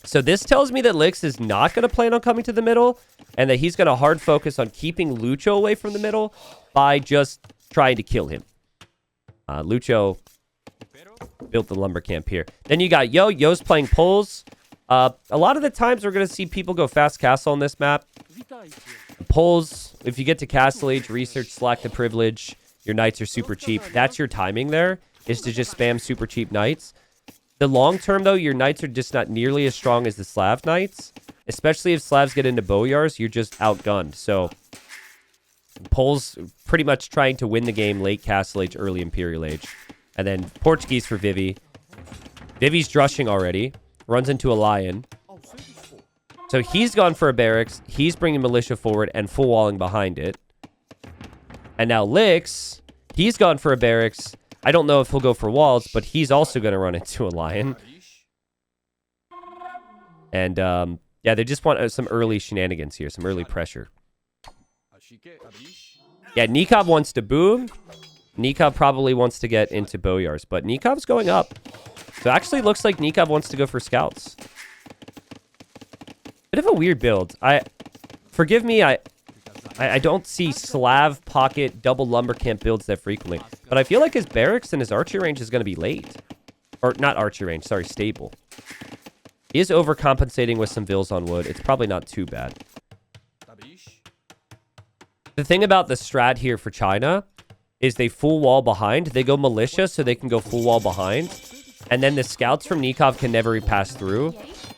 So this tells me that Lix is not going to plan on coming to the middle and that he's going to hard focus on keeping Lucho away from the middle by just trying to kill him. Lucho built the lumber camp here. Then you got Yo. Yo's playing pulls. A lot of the times we're going to see people go fast castle on this map. Pulls, if you get to Castle Age, research, slack the privilege, your knights are super cheap. That's your timing there, is to just spam super cheap knights. The long term, though, your knights are just not nearly as strong as the Slav knights. Especially if Slavs get into Boyars, you're just outgunned. So, Pulls pretty much trying to win the game late Castle Age, early Imperial Age. And then Portuguese for Vivi. Vivi's drushing already. Runs into a lion. So he's gone for a barracks. He's bringing militia forward and full walling behind it. And now Lix, he's gone for a barracks. I don't know if he'll go for walls, but he's also going to run into a lion. And, yeah, they just want some early shenanigans here, some early pressure. Yeah, Nikov wants to boom. Nikov probably wants to get into Boyars, but Nikov's going up. So actually looks like Nikov wants to go for scouts. Bit of a weird build. Forgive me, I don't see Slav pocket double lumber camp builds that frequently, but I feel like his barracks and his archery range is going to be late. Or not archery range, sorry, stable. He is overcompensating with some vills on wood. It's probably not too bad. The thing about the strat here for China is they full wall behind. They go militia so they can go full wall behind. And then the scouts from Nikov can never pass through.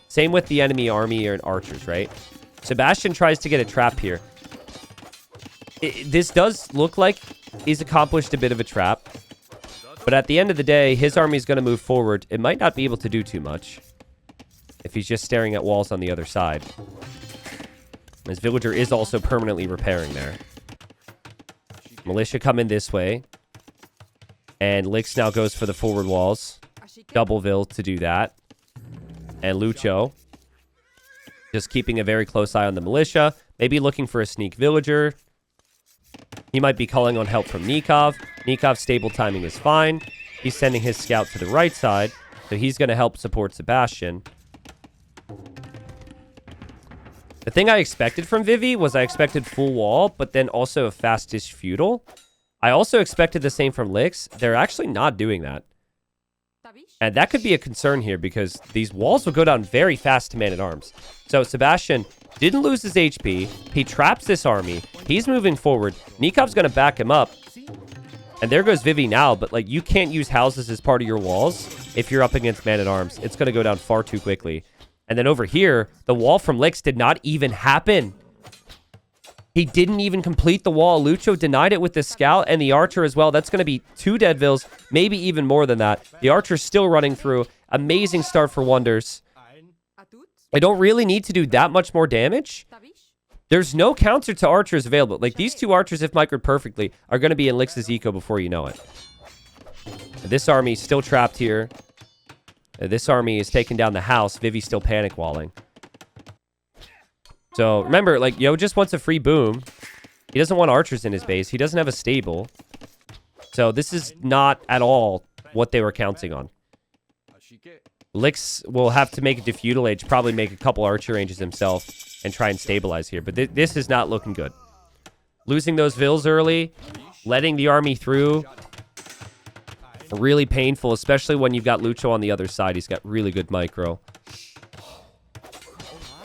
Same with the enemy army and archers, right? Sebastian tries to get a trap here. This does look like he's accomplished a bit of a trap. But at the end of the day, his army is going to move forward. It might not be able to do too much if he's just staring at walls on the other side. His villager is also permanently repairing there. Militia come in this way. And Lix now goes for the forward walls. Doubleville to do that. And Lucho just keeping a very close eye on the militia. Maybe looking for a sneak villager. He might be calling on help from Nikov. Nikov's stable timing is fine. He's sending his scout to the right side. So he's going to help support Sebastian. The thing I expected from Vivi was I expected full wall, but then also a fast-ish feudal. I also expected the same from Lix. They're actually not doing that. And that could be a concern here because these walls will go down very fast to man-at-arms. So Sebastian didn't lose his HP. He traps this army. He's moving forward. Nikov's going to back him up. And there goes Vivi now, but like you can't use houses as part of your walls if you're up against man-at-arms. It's going to go down far too quickly. And then over here, the wall from Lix did not even happen. He didn't even complete the wall. Lucho denied it with the scout and the archer as well. That's going to be 2 dead vills, maybe even more than that. The archer's still running through. Amazing start for Wonders. I don't really need to do that much more damage. There's no counter to archers available. Like, these 2 archers, if microed perfectly, are going to be in Lix's eco before you know it. This army is still trapped here. This army is taking down the house. Vivi's still panic walling. So, remember, like, Yo just wants a free boom. He doesn't want archers in his base. He doesn't have a stable. So, this is not at all what they were counting on. Lix will have to make it to feudal age, probably make a couple archer ranges himself, and try and stabilize here. But this is not looking good. Losing those vills early, letting the army through, really painful, especially when you've got Lucho on the other side. He's got really good micro.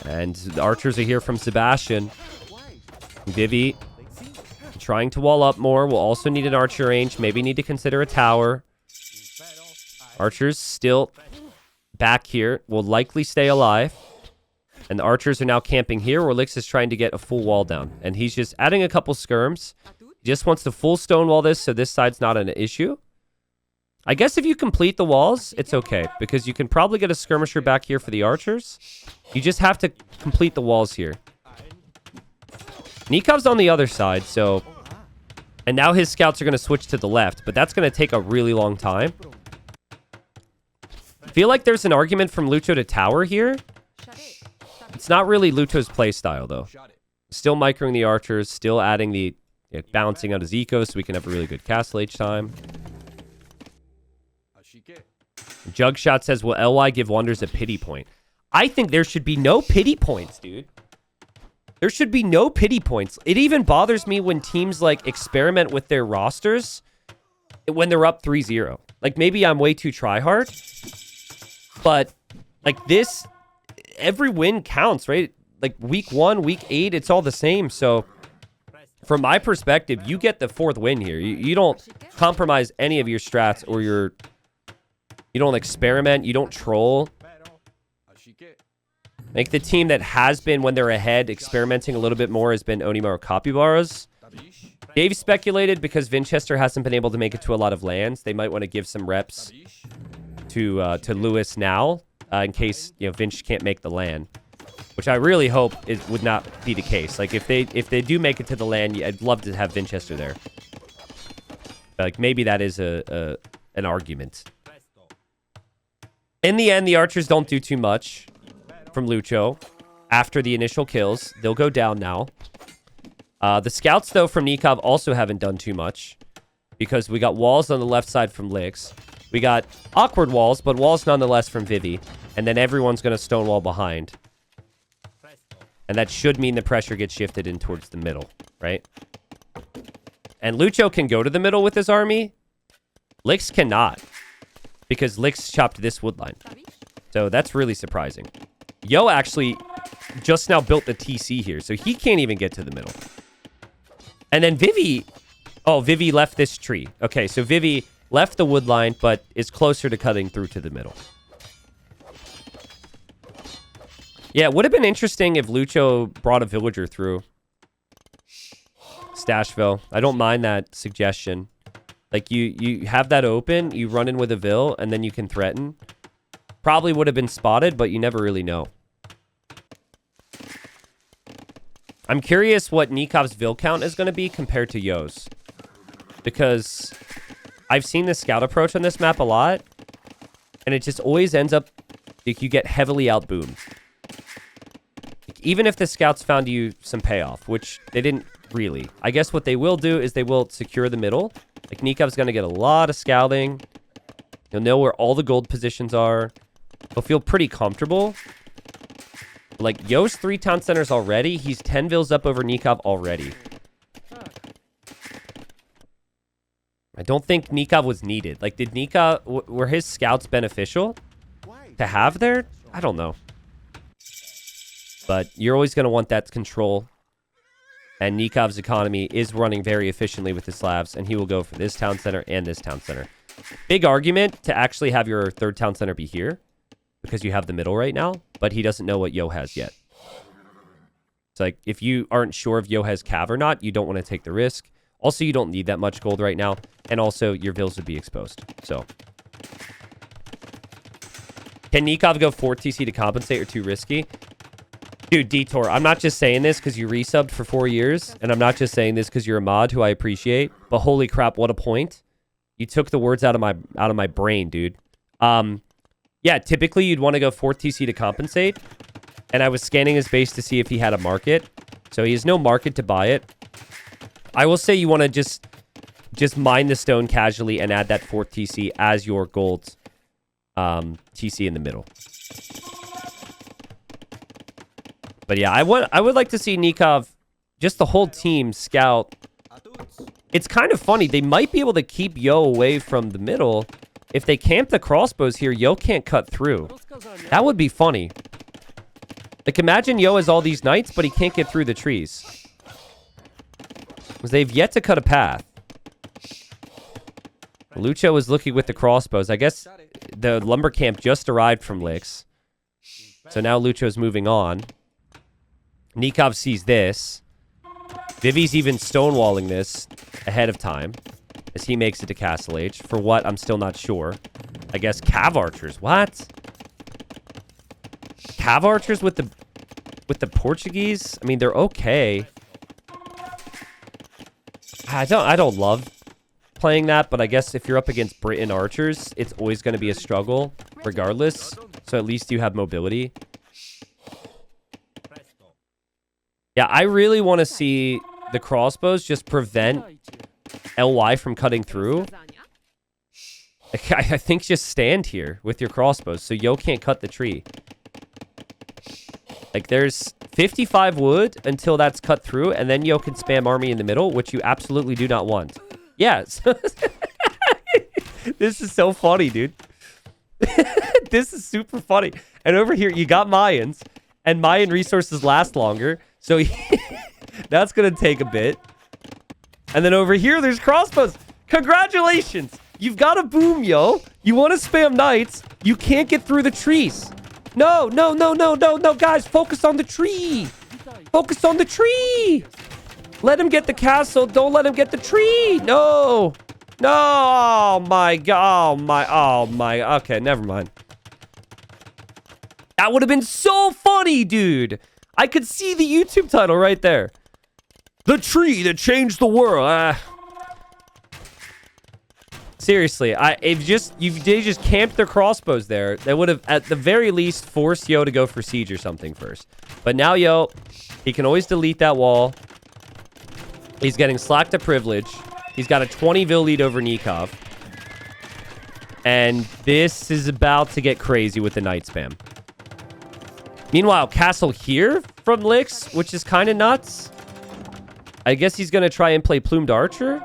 And the archers are here from Sebastian. Vivi trying to wall up more. We'll also need an archer range. Maybe need to consider a tower. Archers still back here. Will likely stay alive. And the archers are now camping here where Lix is trying to get a full wall down. And he's just adding a couple skirms. He just wants to full stonewall this so this side's not an issue. I guess if you complete the walls, it's okay. Because you can probably get a skirmisher back here for the archers. You just have to complete the walls here. Nikov's on the other side, so... And now his scouts are going to switch to the left. But that's going to take a really long time. I feel like there's an argument from Lucho to tower here. It's not really Lucho's playstyle, though. Still microing the archers. Still adding the... balancing out his eco so we can have a really good castle each time. Jugshot says, will LY give Wonders a pity point? I think there should be no pity points, dude. There should be no pity points. It even bothers me when teams, like, experiment with their rosters when they're up 3-0. Like, maybe I'm way too tryhard. But, like, this... Every win counts, right? Like, week 1, week 8, it's all the same. So, from my perspective, you get the 4th win here. You don't compromise any of your strats or your... You don't experiment. You don't troll. Like, the team that has been, when they're ahead, experimenting a little bit more has been Onimaru Capybaras. Dave speculated because Winchester hasn't been able to make it to a lot of lands. They might want to give some reps to Lewis now, in case, Vinch can't make the land. which I really hope it would not be the case. Like, if they do make it to the land, I'd love to have Winchester there. Like, maybe that is an argument. In the end, the archers don't do too much from Lucho. After the initial kills, they'll go down now. The scouts, though, from Nikov also haven't done too much. Because we got walls on the left side from Lix. We got awkward walls, but walls nonetheless from Vivi. And then everyone's going to stonewall behind. And that should mean the pressure gets shifted in towards the middle, right? And Lucho can go to the middle with his army. Lix cannot. Because Lix chopped this wood line. So that's really surprising. Yo actually just now built the TC here. So he can't even get to the middle. And then Vivi... Oh, Vivi left this tree. Okay, so Vivi left the wood line, but is closer to cutting through to the middle. Yeah, it would have been interesting if Lucho brought a villager through Stashville. I don't mind that suggestion. Like, you have that open, you run in with a Vill, and then you can threaten. Probably would have been spotted, but you never really know. I'm curious what Nikov's Vill count is going to be compared to Yo's. Because I've seen the scout approach on this map a lot, and it just always ends up, like, you get heavily outboomed. Like, even if the scouts found you some payoff, which they didn't really. I guess what they will do is they will secure the middle. Like, Nikov's going to get a lot of scouting. He'll know where all the gold positions are. He'll feel pretty comfortable. Like, Yo's 3 town centers already. He's 10 vills up over Nikov already. I don't think Nikov was needed. Like, did Nikov... Were his scouts beneficial to have there? I don't know. But you're always going to want that control. And Nikov's economy is running very efficiently with the Slavs. And he will go for this town center and this town center. Big argument to actually have your 3rd town center be here. Because you have the middle right now. But he doesn't know what Yo has yet. It's like, if you aren't sure if Yo has Cav or not, you don't want to take the risk. Also, you don't need that much gold right now. And also, your vills would be exposed. So. Can Nikov go 4 TC to compensate or too risky? Dude, Detour, I'm not just saying this because you resubbed for 4 years. And I'm not just saying this because you're a mod who I appreciate. But holy crap, what a point. You took the words out of my brain, dude. Yeah, typically you'd want to go 4 TC to compensate. And I was scanning his base to see if he had a market. So he has no market to buy it. I will say you want to just mine the stone casually and add that 4th TC as your gold TC in the middle. But yeah, I would like to see Nikov, just the whole team, scout. It's kind of funny. They might be able to keep Yo away from the middle. If they camp the crossbows here, Yo can't cut through. That would be funny. Like, imagine Yo has all these knights, but he can't get through the trees. Because they've yet to cut a path. Lucho is looking with the crossbows. I guess the lumber camp just arrived from Lix. So now Lucho's moving on. Nikov sees this. Vivi's even stonewalling this ahead of time. As he makes it to Castle H. For what? I'm still not sure. I guess Cav archers. What? Cav archers with the Portuguese? I mean, they're okay. I don't love playing that, but I guess if you're up against Britain archers, it's always going to be a struggle, regardless. So at least you have mobility. Yeah, I really want to see the crossbows just prevent LY from cutting through. I think just stand here with your crossbows so Yo can't cut the tree. Like, there's 55 wood until that's cut through, and then Yo can spam army in the middle, which you absolutely do not want. Yes. This is so funny, dude. This is super funny. And over here, you got Mayans, and Mayan resources last longer, so that's going to take a bit. And then over here, there's crossbows. Congratulations. You've got a boom, Yo. You want to spam knights. You can't get through the trees. No, guys. Focus on the tree. Focus on the tree. Let him get the castle. Don't let him get the tree. No. Oh, my God. Oh, my. Okay, never mind. That would have been so funny, dude. I could see the YouTube title right there. The tree that changed the world. Seriously, if they just camped their crossbows there, they would have at the very least forced Yo to go for siege or something first. But now Yo, he can always delete that wall. He's getting slack to privilege. He's got a 20 vil lead over Nikov. And this is about to get crazy with the night spam. Meanwhile, castle here from Lix, which is kind of nuts. I guess he's going to try and play plumed archer.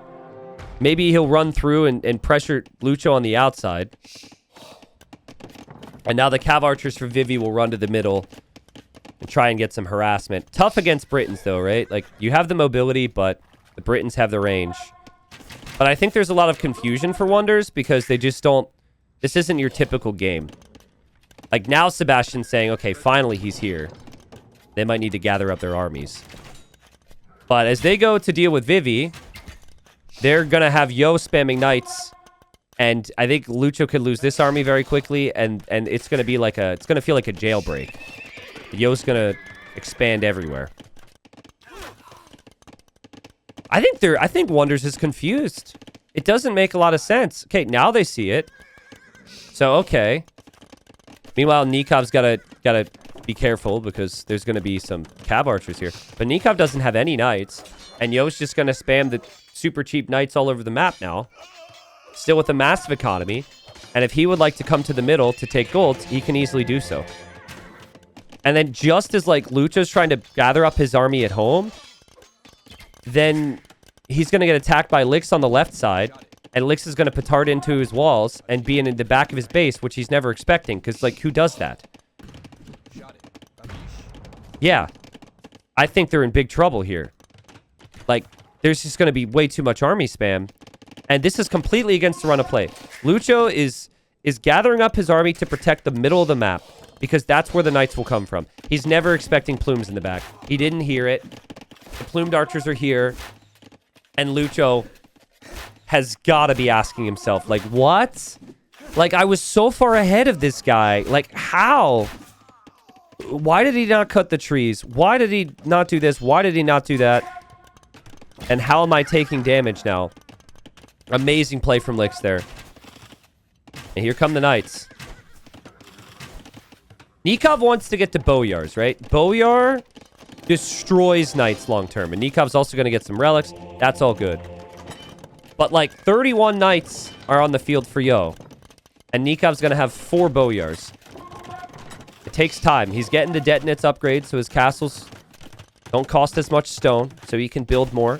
Maybe he'll run through and pressure Lucho on the outside. And now the cav archers for Vivi will run to the middle and try and get some harassment. Tough against Britons, though, right? Like, you have the mobility, but the Britons have the range. But I think there's a lot of confusion for Wonders because they just don't... This isn't your typical game. Like, now Sebastian's saying, okay, finally he's here. They might need to gather up their armies. But as they go to deal with Vivi, they're going to have Yo spamming knights. And I think Lucho could lose this army very quickly. And it's going to be like a... It's going to feel like a jailbreak. Yo's going to expand everywhere. I think Wonders is confused. It doesn't make a lot of sense. Okay, now they see it. So, okay. Meanwhile, Nikov's gotta be careful because there's gonna be some cav archers here. But Nikov doesn't have any knights, and Yo's just gonna spam the super cheap knights all over the map now. Still with a massive economy, and if he would like to come to the middle to take gold, he can easily do so. And then just as like Lucho's trying to gather up his army at home, then he's gonna get attacked by Lix on the left side. And Lix is going to petard into his walls and be in the back of his base, which he's never expecting. Because, like, who does that? Yeah. I think they're in big trouble here. Like, there's just going to be way too much army spam. And this is completely against the run of play. Lucho is gathering up his army to protect the middle of the map. Because that's where the knights will come from. He's never expecting plumes in the back. He didn't hear it. The plumed archers are here. And Lucho... has got to be asking himself, like, what? Like, I was so far ahead of this guy. Like, how? Why did he not cut the trees? Why did he not do this? Why did he not do that? And how am I taking damage now? Amazing play from Lix there. And here come the knights. Nikov wants to get to Boyars, right? Boyar destroys knights long term. And Nikov's also going to get some relics. That's all good. But, like, 31 knights are on the field for Yo. And Nikov's going to have 4 Boyars. It takes time. He's getting the Detonets upgrades, so his castles don't cost as much stone, so he can build more.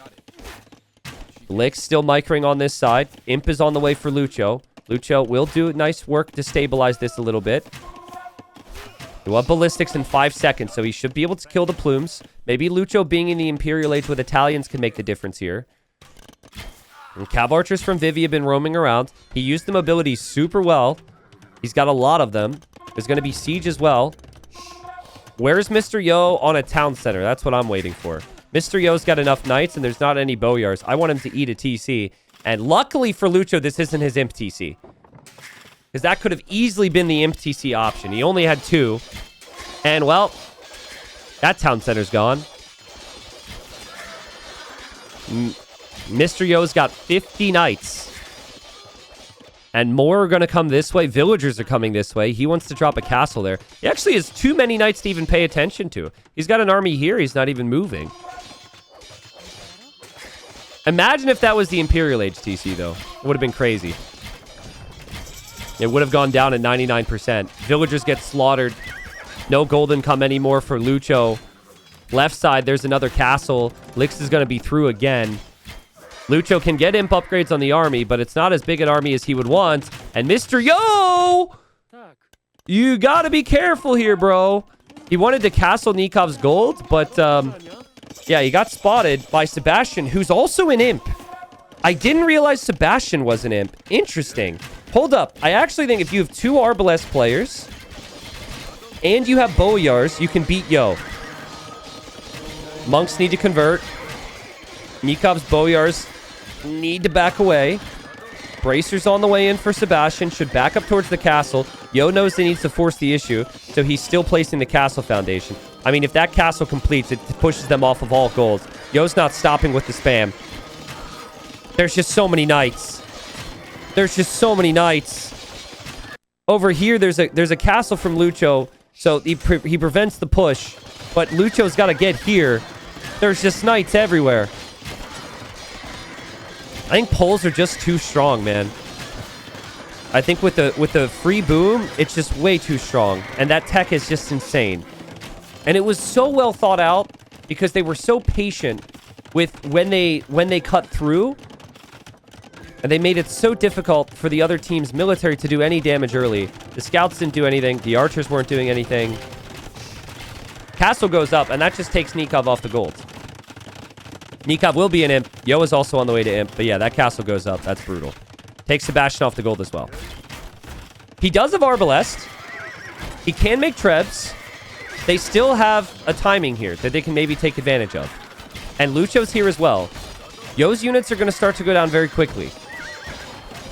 Lix still microing on this side. Imp is on the way for Lucho. Lucho will do nice work to stabilize this a little bit. He'll have ballistics in 5 seconds, so he should be able to kill the plumes. Maybe Lucho being in the Imperial Age with Italians can make the difference here. And cav archers from Vivi have been roaming around. He used the mobility super well. He's got a lot of them. There's going to be siege as well. Where's mr.yo on a town center? That's what I'm waiting for. mr.yo's got enough knights, and there's not any Boyars. I want him to eat a TC. And luckily for Lucho, this isn't his imp TC. Because that could have easily been the imp TC option. He only had 2. And, well, that town center's gone. mr.yo's got 50 knights. And more are going to come this way. Villagers are coming this way. He wants to drop a castle there. He actually has too many knights to even pay attention to. He's got an army here. He's not even moving. Imagine if that was the Imperial Age TC, though. It would have been crazy. It would have gone down at 99%. Villagers get slaughtered. No golden come anymore for Lucho. Left side, there's another castle. Lix is going to be through again. Lucho can get imp upgrades on the army, but it's not as big an army as he would want. And mr.yo! You gotta be careful here, bro. He wanted to castle Nikov's gold, but, yeah, he got spotted by Sebastian, who's also an imp. I didn't realize Sebastian was an imp. Interesting. Hold up. I actually think if you have 2 Arbalest players, and you have Boyars, you can beat Yo. Monks need to convert. Nikov's Boyars need to back away. Bracers on the way in for Sebastian. Should back up towards the castle. Yo knows he needs to force the issue, so he's still placing the castle foundation. I mean, if that castle completes, it pushes them off of all golds. Yo's not stopping with the spam. There's just so many knights. There's just so many knights. Over here, there's a castle from Lucho, so he prevents the push. But Lucho's got to get here. There's just knights everywhere. I think poles are just too strong, man. I think with the free boom, it's just way too strong. And that tech is just insane. And it was so well thought out because they were so patient with when they cut through. And they made it so difficult for the other team's military to do any damage early. The scouts didn't do anything. The archers weren't doing anything. Castle goes up, and that just takes Nikov off the gold. Nikov will be an imp. Yo is also on the way to imp. But yeah, that castle goes up. That's brutal. Takes Sebastian off the gold as well. He does have Arbalest. He can make Trebs. They still have a timing here that they can maybe take advantage of. And Lucho's here as well. Yo's units are going to start to go down very quickly.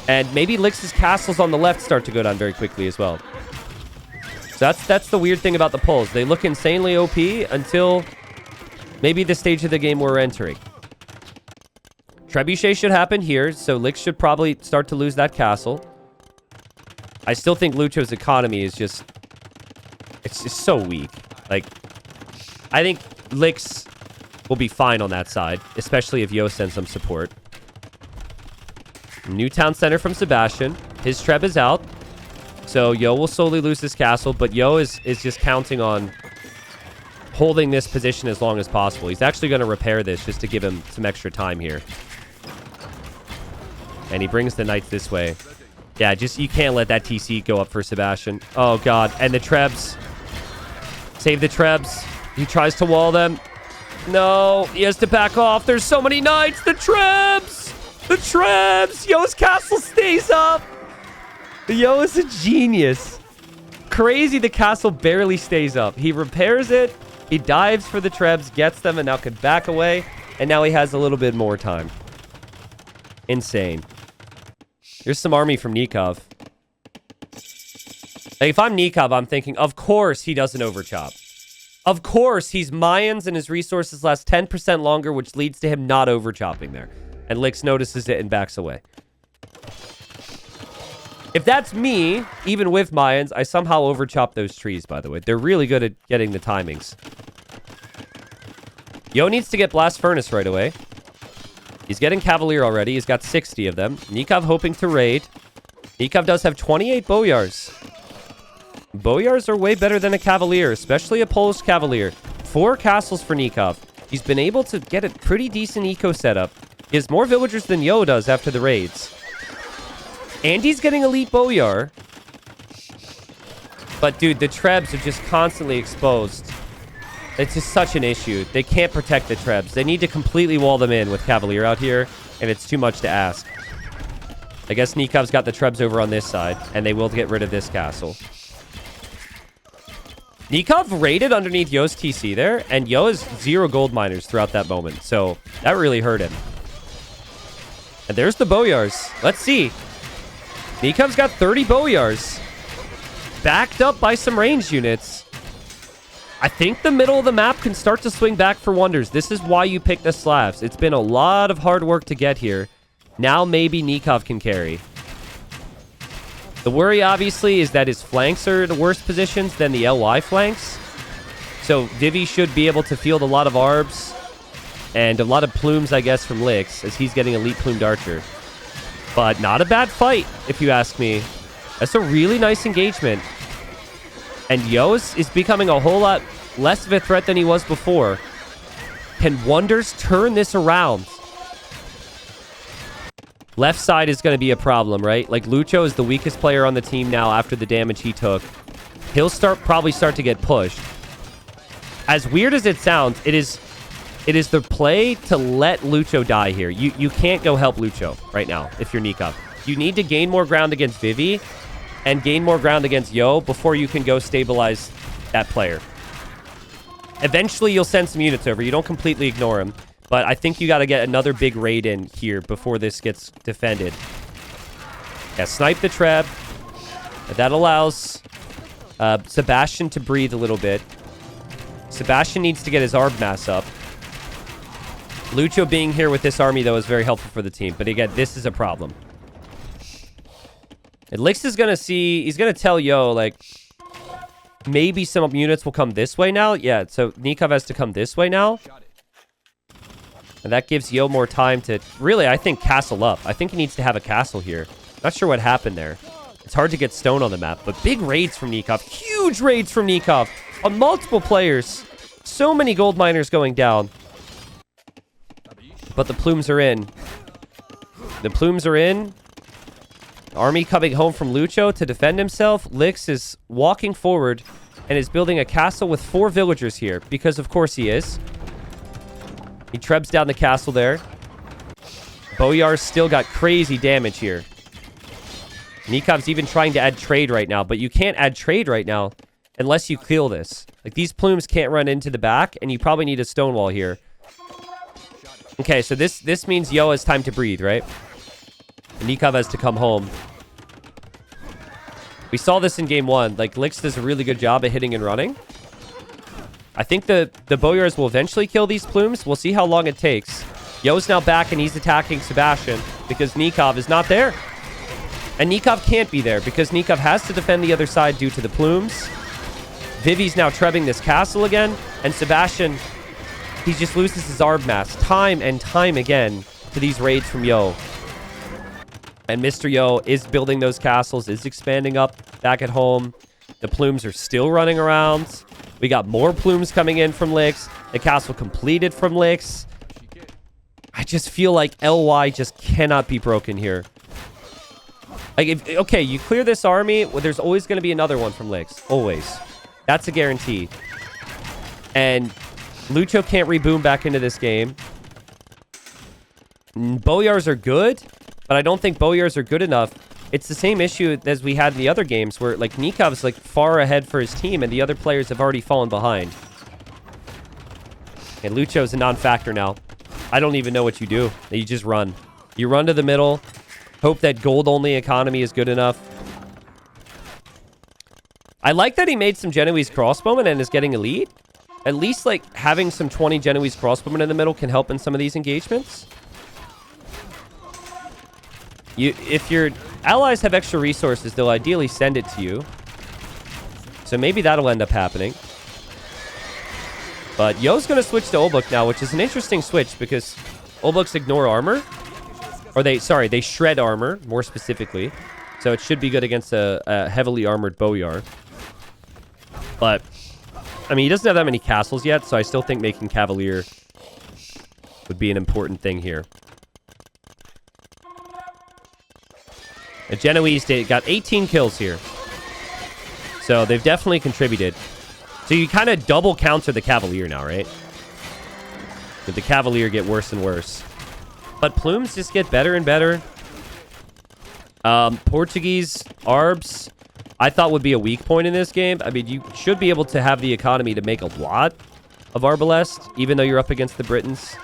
And maybe Lix's castles on the left start to go down very quickly as well. So that's the weird thing about the pulls. They look insanely OP until maybe the stage of the game we're entering. Trebuchet should happen here, so Lix should probably start to lose that castle. I still think Lucho's economy is just... It's just so weak. Like, I think Lix will be fine on that side, especially if Yo sends some support. New town center from Sebastian. His Treb is out. So Yo will slowly lose this castle, but Yo is just counting on holding this position as long as possible. He's actually going to repair this just to give him some extra time here. And he brings the knights this way. Yeah, just you can't let that TC go up for Sebastian. Oh, God. And the Trebs. Save the Trebs. He tries to wall them. No, he has to back off. There's so many knights. The Trebs! The Trebs! Yo's castle stays up! Yo is a genius. Crazy the castle barely stays up. He repairs it. He dives for the Trebs, gets them, and now can back away. And now he has a little bit more time. Insane. Here's some army from Nikov. Like, if I'm Nikov, I'm thinking, of course he doesn't overchop. Of course, he's Mayans and his resources last 10% longer, which leads to him not overchopping there. And Lix notices it and backs away. If that's me, even with Mayans, I somehow overchop those trees, by the way. They're really good at getting the timings. Yo needs to get Blast Furnace right away. He's getting Cavalier already. He's got 60 of them. Nikov hoping to raid. Nikov does have 28 Boyars. Boyars are way better than a Cavalier, especially a Polish Cavalier. 4 castles for Nikov. He's been able to get a pretty decent eco setup. He has more villagers than Yo does after the raids. And he's getting elite Boyar. But, dude, the Trebs are just constantly exposed. It's just such an issue. They can't protect the Trebs. They need to completely wall them in with Cavalier out here, and it's too much to ask. I guess Nikov's got the Trebs over on this side, and they will get rid of this castle. Nikov raided underneath Yo's TC there, and Yo has 0 gold miners throughout that moment, so that really hurt him. And there's the Boyars. Let's see. Nikov's got 30 Boyars. Backed up by some ranged units. I think the middle of the map can start to swing back for wonders. This is why you pick the Slavs. It's been a lot of hard work to get here. Now maybe Nikov can carry. The worry, obviously, is that his flanks are the worst positions than the LY flanks. So Vivi should be able to field a lot of arbs. And a lot of plumes, I guess, from Lix, as he's getting elite plumed archer. But not a bad fight, if you ask me. That's a really nice engagement. And Yo is becoming a whole lot less of a threat than he was before. Can Wonders turn this around? Left side is going to be a problem, right? Like, Lucho is the weakest player on the team now after the damage he took. He'll probably start to get pushed. As weird as it sounds, it is the play to let Lucho die here. You can't go help Lucho right now if you're Nikov. You need to gain more ground against Vivi and gain more ground against Yo before you can go stabilize that player. Eventually, you'll send some units over. You don't completely ignore him. But I think you got to get another big raid in here before this gets defended. Yeah, snipe the trap. That allows Sebastian to breathe a little bit. Sebastian needs to get his Arb mass up. Lucho being here with this army, though, is very helpful for the team. But again, this is a problem. And Lix is going to see... He's going to tell Yo, like... Maybe some units will come this way now. Yeah, so Nikov has to come this way now. And that gives Yo more time to... Really, I think castle up. I think he needs to have a castle here. Not sure what happened there. It's hard to get stone on the map. But big raids from Nikov. Huge raids from Nikov. On multiple players. So many gold miners going down. But the plumes are in. The plumes are in. Army coming home from Lucho to defend himself. Lix is walking forward and is building a castle with 4 villagers here. Because of course he is. He trebs down the castle there. Boyar's still got crazy damage here. Nikov's even trying to add trade right now. But you can't add trade right now unless you kill this. Like, these plumes can't run into the back. And you probably need a stone wall here. Okay, so this means Yo has time to breathe, right? Nikov has to come home. We saw this in game 1. Like, Lix does a really good job at hitting and running. I think the Boyars will eventually kill these plumes. We'll see how long it takes. Yo's now back, and he's attacking Sebastian because Nikov is not there. And Nikov can't be there because Nikov has to defend the other side due to the plumes. Vivi's now trebbing this castle again. And Sebastian, he just loses his Arb mass time and time again to these raids from Yo. And mr.yo is building those castles, is expanding up back at home. The plumes are still running around. We got more plumes coming in from Lix. The castle completed from Lix. I just feel like LY just cannot be broken here. Like, okay, you clear this army, well, there's always going to be another one from Lix. Always. That's a guarantee. And Lucho can't reboom back into this game. Boyars are good, but I don't think Boyars are good enough. It's the same issue as we had in the other games where, like, Nikov's, like, far ahead for his team and the other players have already fallen behind. And Lucho's a non-factor now. I don't even know what you do. You just run. You run to the middle. Hope that gold-only economy is good enough. I like that he made some Genoese crossbowmen and is getting a lead. At least, like, having some 20 Genoese crossbowmen in the middle can help in some of these engagements. If your allies have extra resources, they'll ideally send it to you. So maybe that'll end up happening. But Yo's going to switch to Olbuk now, which is an interesting switch because Olbuks ignore armor. Or they shred armor, more specifically. So it should be good against a heavily armored Boyar. But, I mean, he doesn't have that many castles yet, so I still think making Cavalier would be an important thing here. The Genoese got 18 kills here. So they've definitely contributed. So you kind of double counter the Cavalier now, right? Did the Cavalier get worse and worse? But plumes just get better and better. Portuguese Arbs, I thought would be a weak point in this game. I mean, you should be able to have the economy to make a lot of Arbalest, even though you're up against the Britons.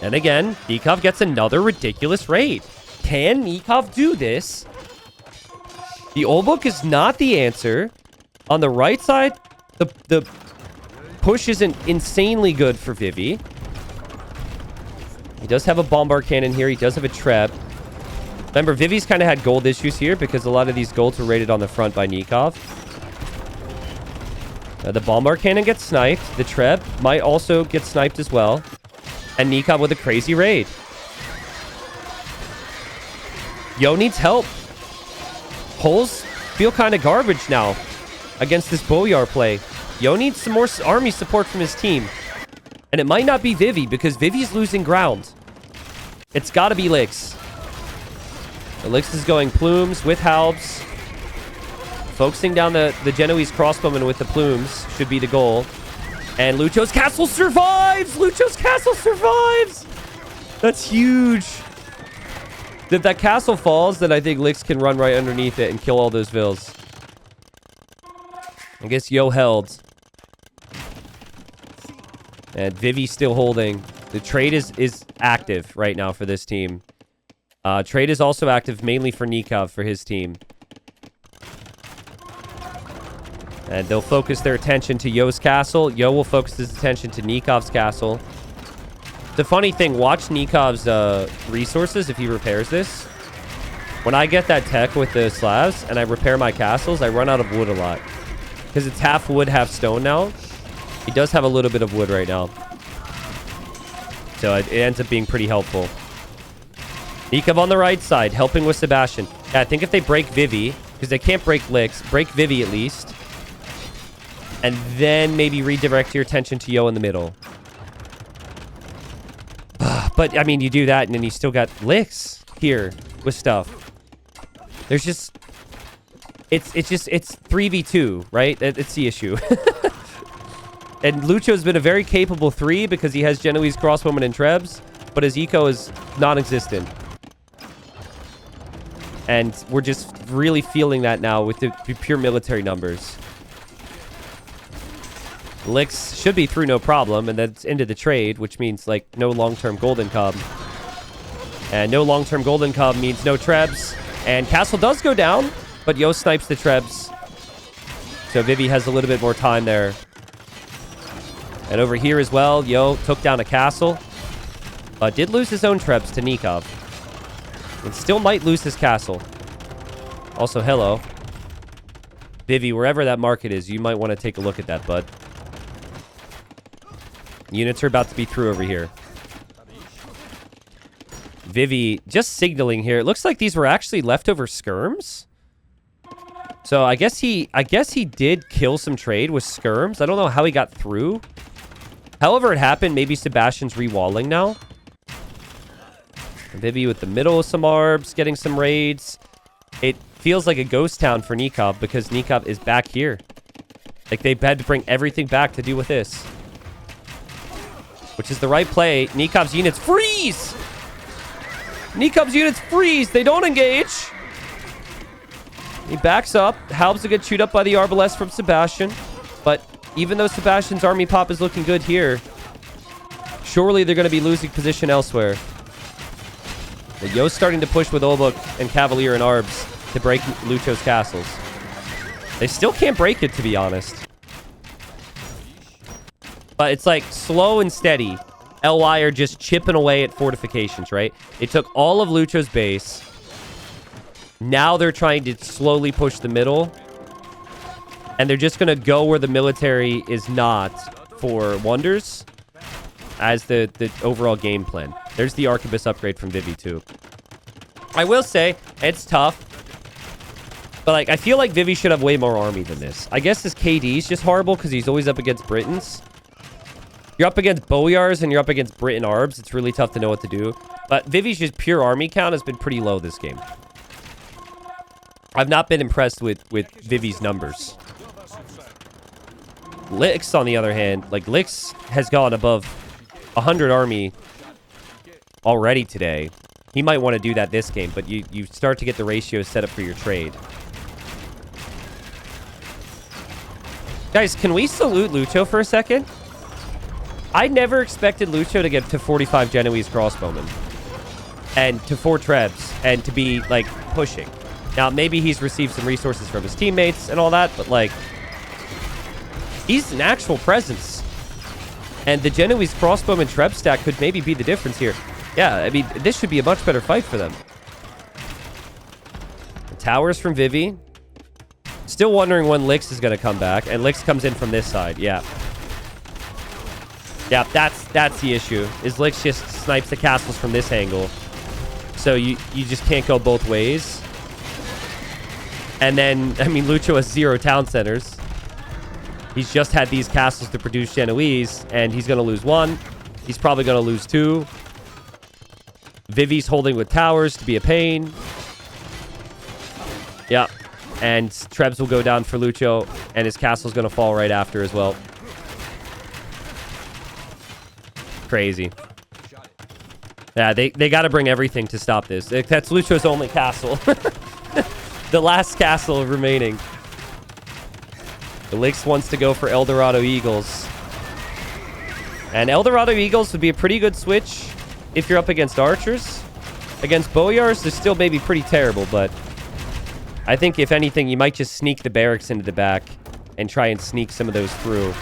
And again, Nikov gets another ridiculous raid. Can Nikov do this? The Olbuk is not the answer. On the right side, the push isn't insanely good for Vivi. He does have a bombard cannon here. He does have a trap. Remember, Vivi's kind of had gold issues here because a lot of these golds were raided on the front by Nikov. The bombard cannon gets sniped. The trap might also get sniped as well. And Nikov with a crazy raid. Yo needs help. Holes feel kind of garbage now against this Boyar play. Yo needs some more army support from his team. And it might not be Vivi because Vivi's losing ground. It's got to be Lix. Lix is going plumes with halbs. Focusing down the Genoese crossbowmen with the plumes should be the goal. And Lucho's castle survives! Lucho's castle survives! That's huge. If that castle falls, then I think Lix can run right underneath it and kill all those vills. I guess Yo held. And Vivi's still holding. The trade is active right now for this team. Trade is also active mainly for Nikov for his team. And they'll focus their attention to Yo's castle. Yo will focus his attention to Nikov's castle. The funny thing, watch Nikov's resources if he repairs this. When I get that tech with the slabs and I repair my castles, I run out of wood a lot. Because it's half wood, half stone now. He does have a little bit of wood right now. So it ends up being pretty helpful. Nikov on the right side, helping with Sebastian. Yeah, I think if they break Vivi, because they can't break Lix, break Vivi at least. And then maybe redirect your attention to Yo in the middle. But, I mean, you do that, and then you still got Lix here with stuff. There's just... It's 3v2, right? It's the issue. And Lucho's been a very capable 3 because he has Genoese Crossbowman and Trebs, but his eco is non-existent. And we're just really feeling that now with the pure military numbers. Lix should be through no problem, and that's into the trade, which means, like, no long-term Golden Cub. And no long-term Golden Cub means no Trebs. And Castle does go down, but Yo snipes the Trebs. So Vivi has a little bit more time there. And over here as well, Yo took down a castle. But did lose his own Trebs to Nikov. And still might lose his castle. Also, hello. Vivi, wherever that market is, you might want to take a look at that, bud. Units are about to be through over here. Vivi just signaling here. It looks like these were actually leftover skirms. So I guess he did kill some trade with skirms. I don't know how he got through. However it happened, maybe Sebastian's rewalling now. Vivi with the middle of some arbs, getting some raids. It feels like a ghost town for Nikov because Nikov is back here. Like they had to bring everything back to deal with this. Which is the right play. Nikov's units freeze! Nikov's units freeze! They don't engage! He backs up. Halbs will get chewed up by the Arbalest from Sebastian. But even though Sebastian's army pop is looking good here, surely they're going to be losing position elsewhere. The Yo's starting to push with Obuk and Cavalier and Arbs to break Lucho's castles. They still can't break it, to be honest. But it's like slow and steady. LY are just chipping away at fortifications, right? They took all of Lucho's base. Now they're trying to slowly push the middle. And they're just going to go where the military is not for wonders as the overall game plan. There's the Arquebus upgrade from Vivi too. I will say, it's tough. But like, I feel like Vivi should have way more army than this. I guess his KD is just horrible because he's always up against Britons. You're up against Boyars and you're up against Briton Arbs. It's really tough to know what to do. But Vivi's just pure army count has been pretty low this game. I've not been impressed with Vivi's numbers. Lix, on the other hand, like Lix has gone above 100 army already today. He might want to do that this game, but you start to get the ratios set up for your trade. Guys, can we salute Lucho for a second? I never expected Lucho to get to 45 Genoese crossbowmen. And to 4 Trebs. And to be, like, pushing. Now, maybe he's received some resources from his teammates and all that, but, like, he's an actual presence. And the Genoese crossbowman Treb stack could maybe be the difference here. Yeah, I mean, this should be a much better fight for them. The towers from Vivi. Still wondering when Lix is going to come back. And Lix comes in from this side, yeah. Yeah, that's the issue. Is Lix just snipes the castles from this angle. So you just can't go both ways. And then, I mean, Lucho has 0 town centers. He's just had these castles to produce Genoese, and he's going to lose 1. He's probably going to lose 2. Vivi's holding with towers to be a pain. Yeah. And Trebs will go down for Lucho, and his castle's going to fall right after as well. Crazy. Yeah, they got to bring everything to stop this. That's Lucho's only castle. The last castle remaining. The Lix wants to go for Eldorado Eagles. And Eldorado Eagles would be a pretty good switch if you're up against archers. Against Boyars, they're still maybe pretty terrible, but I think, if anything, you might just sneak the barracks into the back and try and sneak some of those through.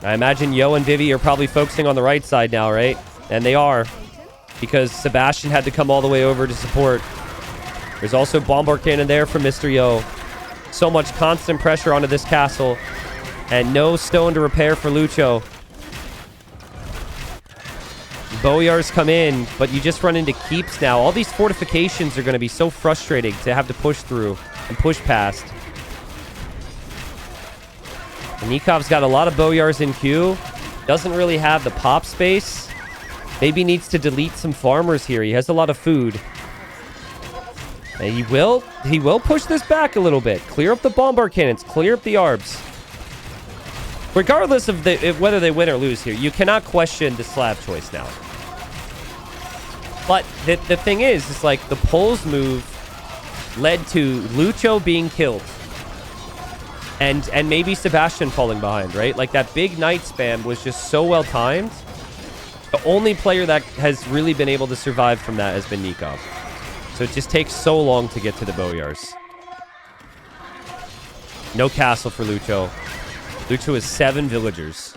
I imagine Yo and Vivi are probably focusing on the right side now, right? And they are, because Sebastian had to come all the way over to support. There's also Bombard Cannon there from Mr. Yo. So much constant pressure onto this castle, and no stone to repair for Lucho. Boyars come in, but you just run into keeps now. All these fortifications are going to be so frustrating to have to push through and push past. And Nikov's got a lot of Boyars in queue. Doesn't really have the pop space. Maybe needs to delete some farmers here. He has a lot of food. And he will push this back a little bit. Clear up the Bombard Cannons. Clear up the Arbs. Regardless of whether they win or lose here, you cannot question the slab choice now. But the thing is like the Poles move led to Lucho being killed. And maybe Sebastian falling behind, right? Like that big knight spam was just so well timed. The only player that has really been able to survive from that has been Nikov. So it just takes so long to get to the Boyars. No castle for Lucho. Lucho has 7 villagers.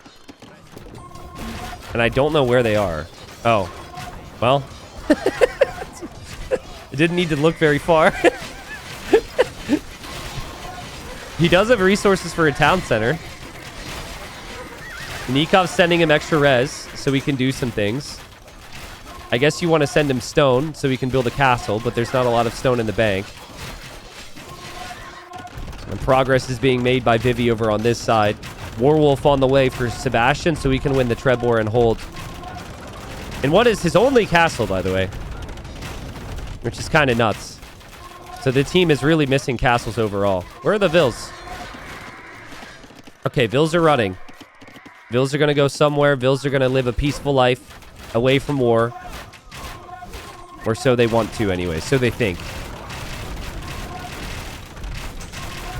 And I don't know where they are. Oh. Well. It didn't need to look very far. He does have resources for a town center. Nikov's sending him extra res so he can do some things. I guess you want to send him stone so he can build a castle, but there's not a lot of stone in the bank. And progress is being made by Vivi over on this side. Warwolf on the way for Sebastian so he can win the Trebor and hold. And what is his only castle, by the way? Which is kind of nuts. So the team is really missing castles overall. Where are the Vills? Okay, Vills are running. Vills are going to go somewhere. Vills are going to live a peaceful life away from war. Or so they want to anyway. So they think.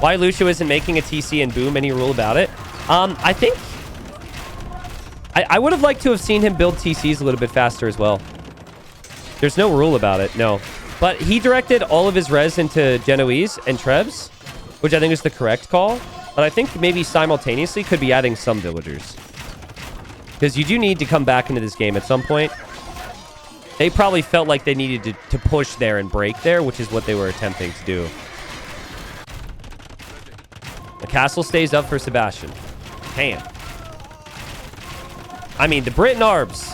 Why Lucio isn't making a TC and boom, any rule about it? I think... I would have liked to have seen him build TCs a little bit faster as well. There's no rule about it, no. But he directed all of his res into Genoese and Trebs, which I think is the correct call. But I think maybe simultaneously could be adding some villagers. Because you do need to come back into this game at some point. They probably felt like they needed to push there and break there, which is what they were attempting to do. The castle stays up for Sebastian. Damn. I mean, the Britain Arbs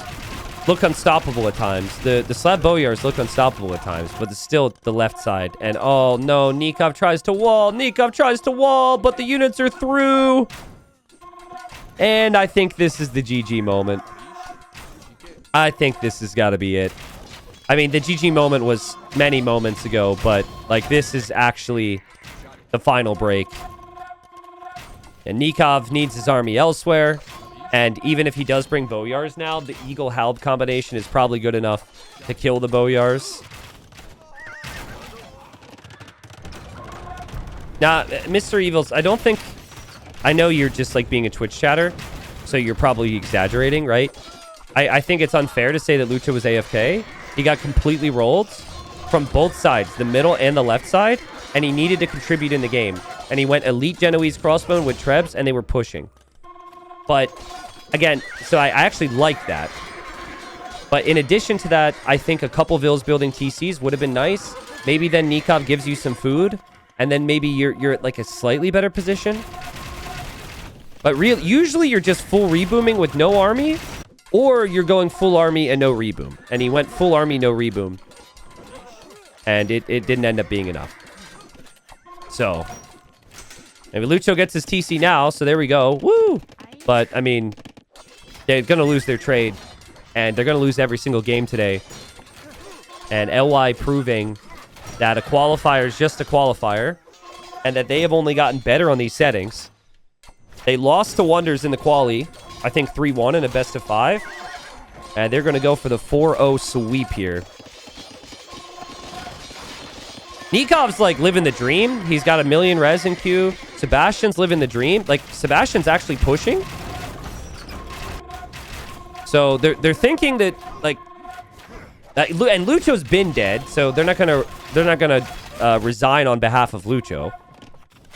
look unstoppable at times. The Slab Boyars look unstoppable at times, but it's still the left side. And oh no, Nikov tries to wall. Nikov tries to wall, but the units are through. And I think this is the GG moment. I think this has got to be it. I mean, the GG moment was many moments ago, but like this is actually the final break. And Nikov needs his army elsewhere. And even if he does bring Boyars now, the Eagle-Halb combination is probably good enough to kill the Boyars. Now, Mr. Evils, I don't think... I know you're just like being a Twitch chatter, so you're probably exaggerating, right? I think it's unfair to say that Lucho was AFK. He got completely rolled from both sides, the middle and the left side, and he needed to contribute in the game. And he went Elite Genoese Crossbone with Trebs, and they were pushing. But, again, so I actually like that. But in addition to that, I think a couple Vills building TCs would have been nice. Maybe then Nikov gives you some food, and then maybe you're at like a slightly better position. But usually you're just full rebooming with no army, or you're going full army and no reboom. And he went full army, no reboom. And it didn't end up being enough. So, maybe Lucho gets his TC now, so there we go. Woo! But, I mean, they're going to lose their trade. And they're going to lose every single game today. And LY proving that a qualifier is just a qualifier. And that they have only gotten better on these settings. They lost to Wonders in the quali. I think 3-1 in a best of 5. And they're going to go for the 4-0 sweep here. Nikov's like living the dream. He's got 1 million res in queue. Sebastian's living the dream. Like, Sebastian's actually pushing. So they're thinking that, like, And Lucho's been dead, so they're not gonna resign on behalf of Lucho.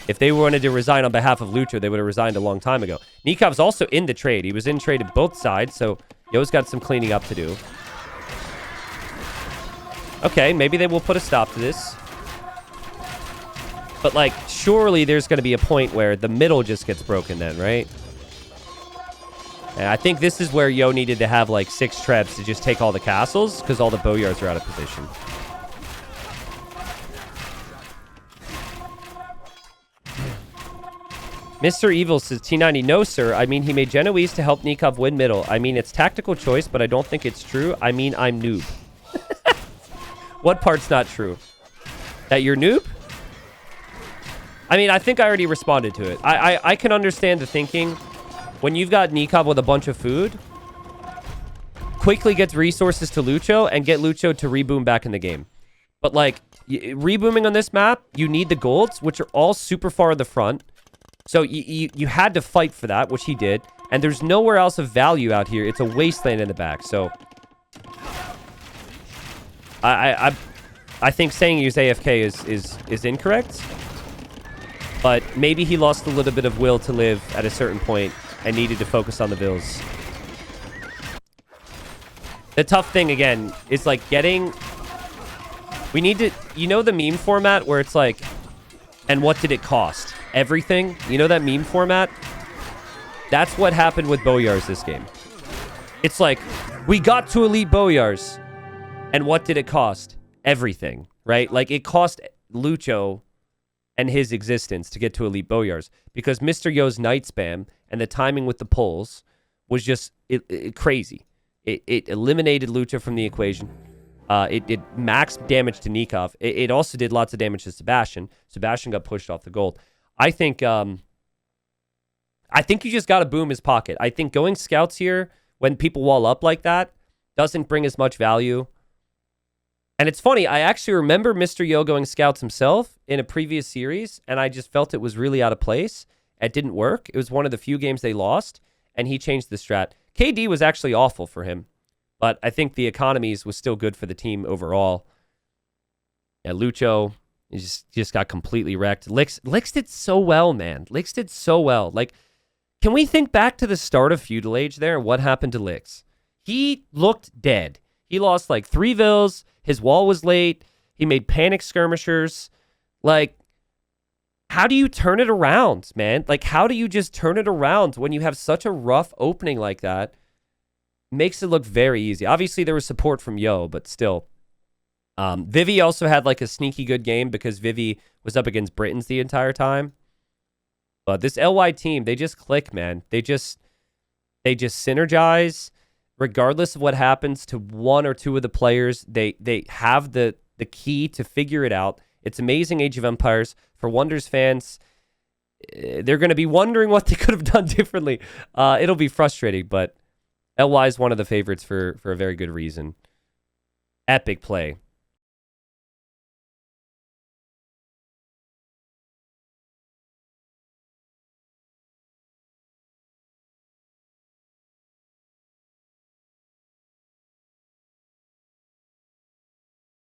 If they wanted to resign on behalf of Lucho, they would have resigned a long time ago. Nikov's also in the trade. He was in trade at both sides, so Yo's got some cleaning up to do. Okay, maybe they will put a stop to this. But, like, surely there's going to be a point where the middle just gets broken then, right? And I think this is where Yo needed to have, like, 6 trebs to just take all the castles, because all the boyards are out of position. Mr. Evil says, T90, no, sir. I mean, he made Genoese to help Nikov win middle. I mean, it's tactical choice, but I don't think it's true. I mean, I'm noob. What part's not true? That you're noob? I mean, I think I already responded to it. I can understand the thinking. When you've got Nikov with a bunch of food, quickly gets resources to Lucho and get Lucho to reboom back in the game. But, like, rebooming on this map, you need the golds, which are all super far in the front. So you had to fight for that, which he did. And there's nowhere else of value out here. It's a wasteland in the back. So I think saying he was AFK is incorrect. But maybe he lost a little bit of will to live at a certain point and needed to focus on the bills. The tough thing, again, is like getting... We need to... You know the meme format where it's like, and what did it cost? Everything? You know that meme format? That's what happened with Boyars this game. It's like, we got to elite Boyars. And what did it cost? Everything, right? Like, it cost Lucho and his existence to get to elite Boyars. Because Mr. Yo's night spam and the timing with the pulls was just crazy. It eliminated Lucho from the equation. It maxed damage to Nikov. It also did lots of damage to Sebastian. Sebastian got pushed off the gold. I think you just got to boom his pocket. I think going scouts here, when people wall up like that, doesn't bring as much value. And it's funny, I actually remember Mr. Yo going scouts himself in a previous series, and I just felt it was really out of place. It didn't work. It was one of the few games they lost, and he changed the strat. KD was actually awful for him, but I think the economies was still good for the team overall. Yeah, Lucho... He just got completely wrecked. Lix did so well, man. Lix did so well. Like, can we think back to the start of Feudal Age there and what happened to Lix? He looked dead. He lost like 3 vills. His wall was late. He made panic skirmishers. Like, how do you turn it around, man? Like, how do you just turn it around when you have such a rough opening like that? Makes it look very easy. Obviously, there was support from Yo, but still... Vivi also had like a sneaky good game because Vivi was up against Britons the entire time. But this LY team, they just click, man. They just synergize. Regardless of what happens to one or two of the players, they have the key to figure it out. It's amazing Age of Empires. For Wonders fans, they're going to be wondering what they could have done differently. It'll be frustrating, but LY is one of the favorites for a very good reason. Epic play.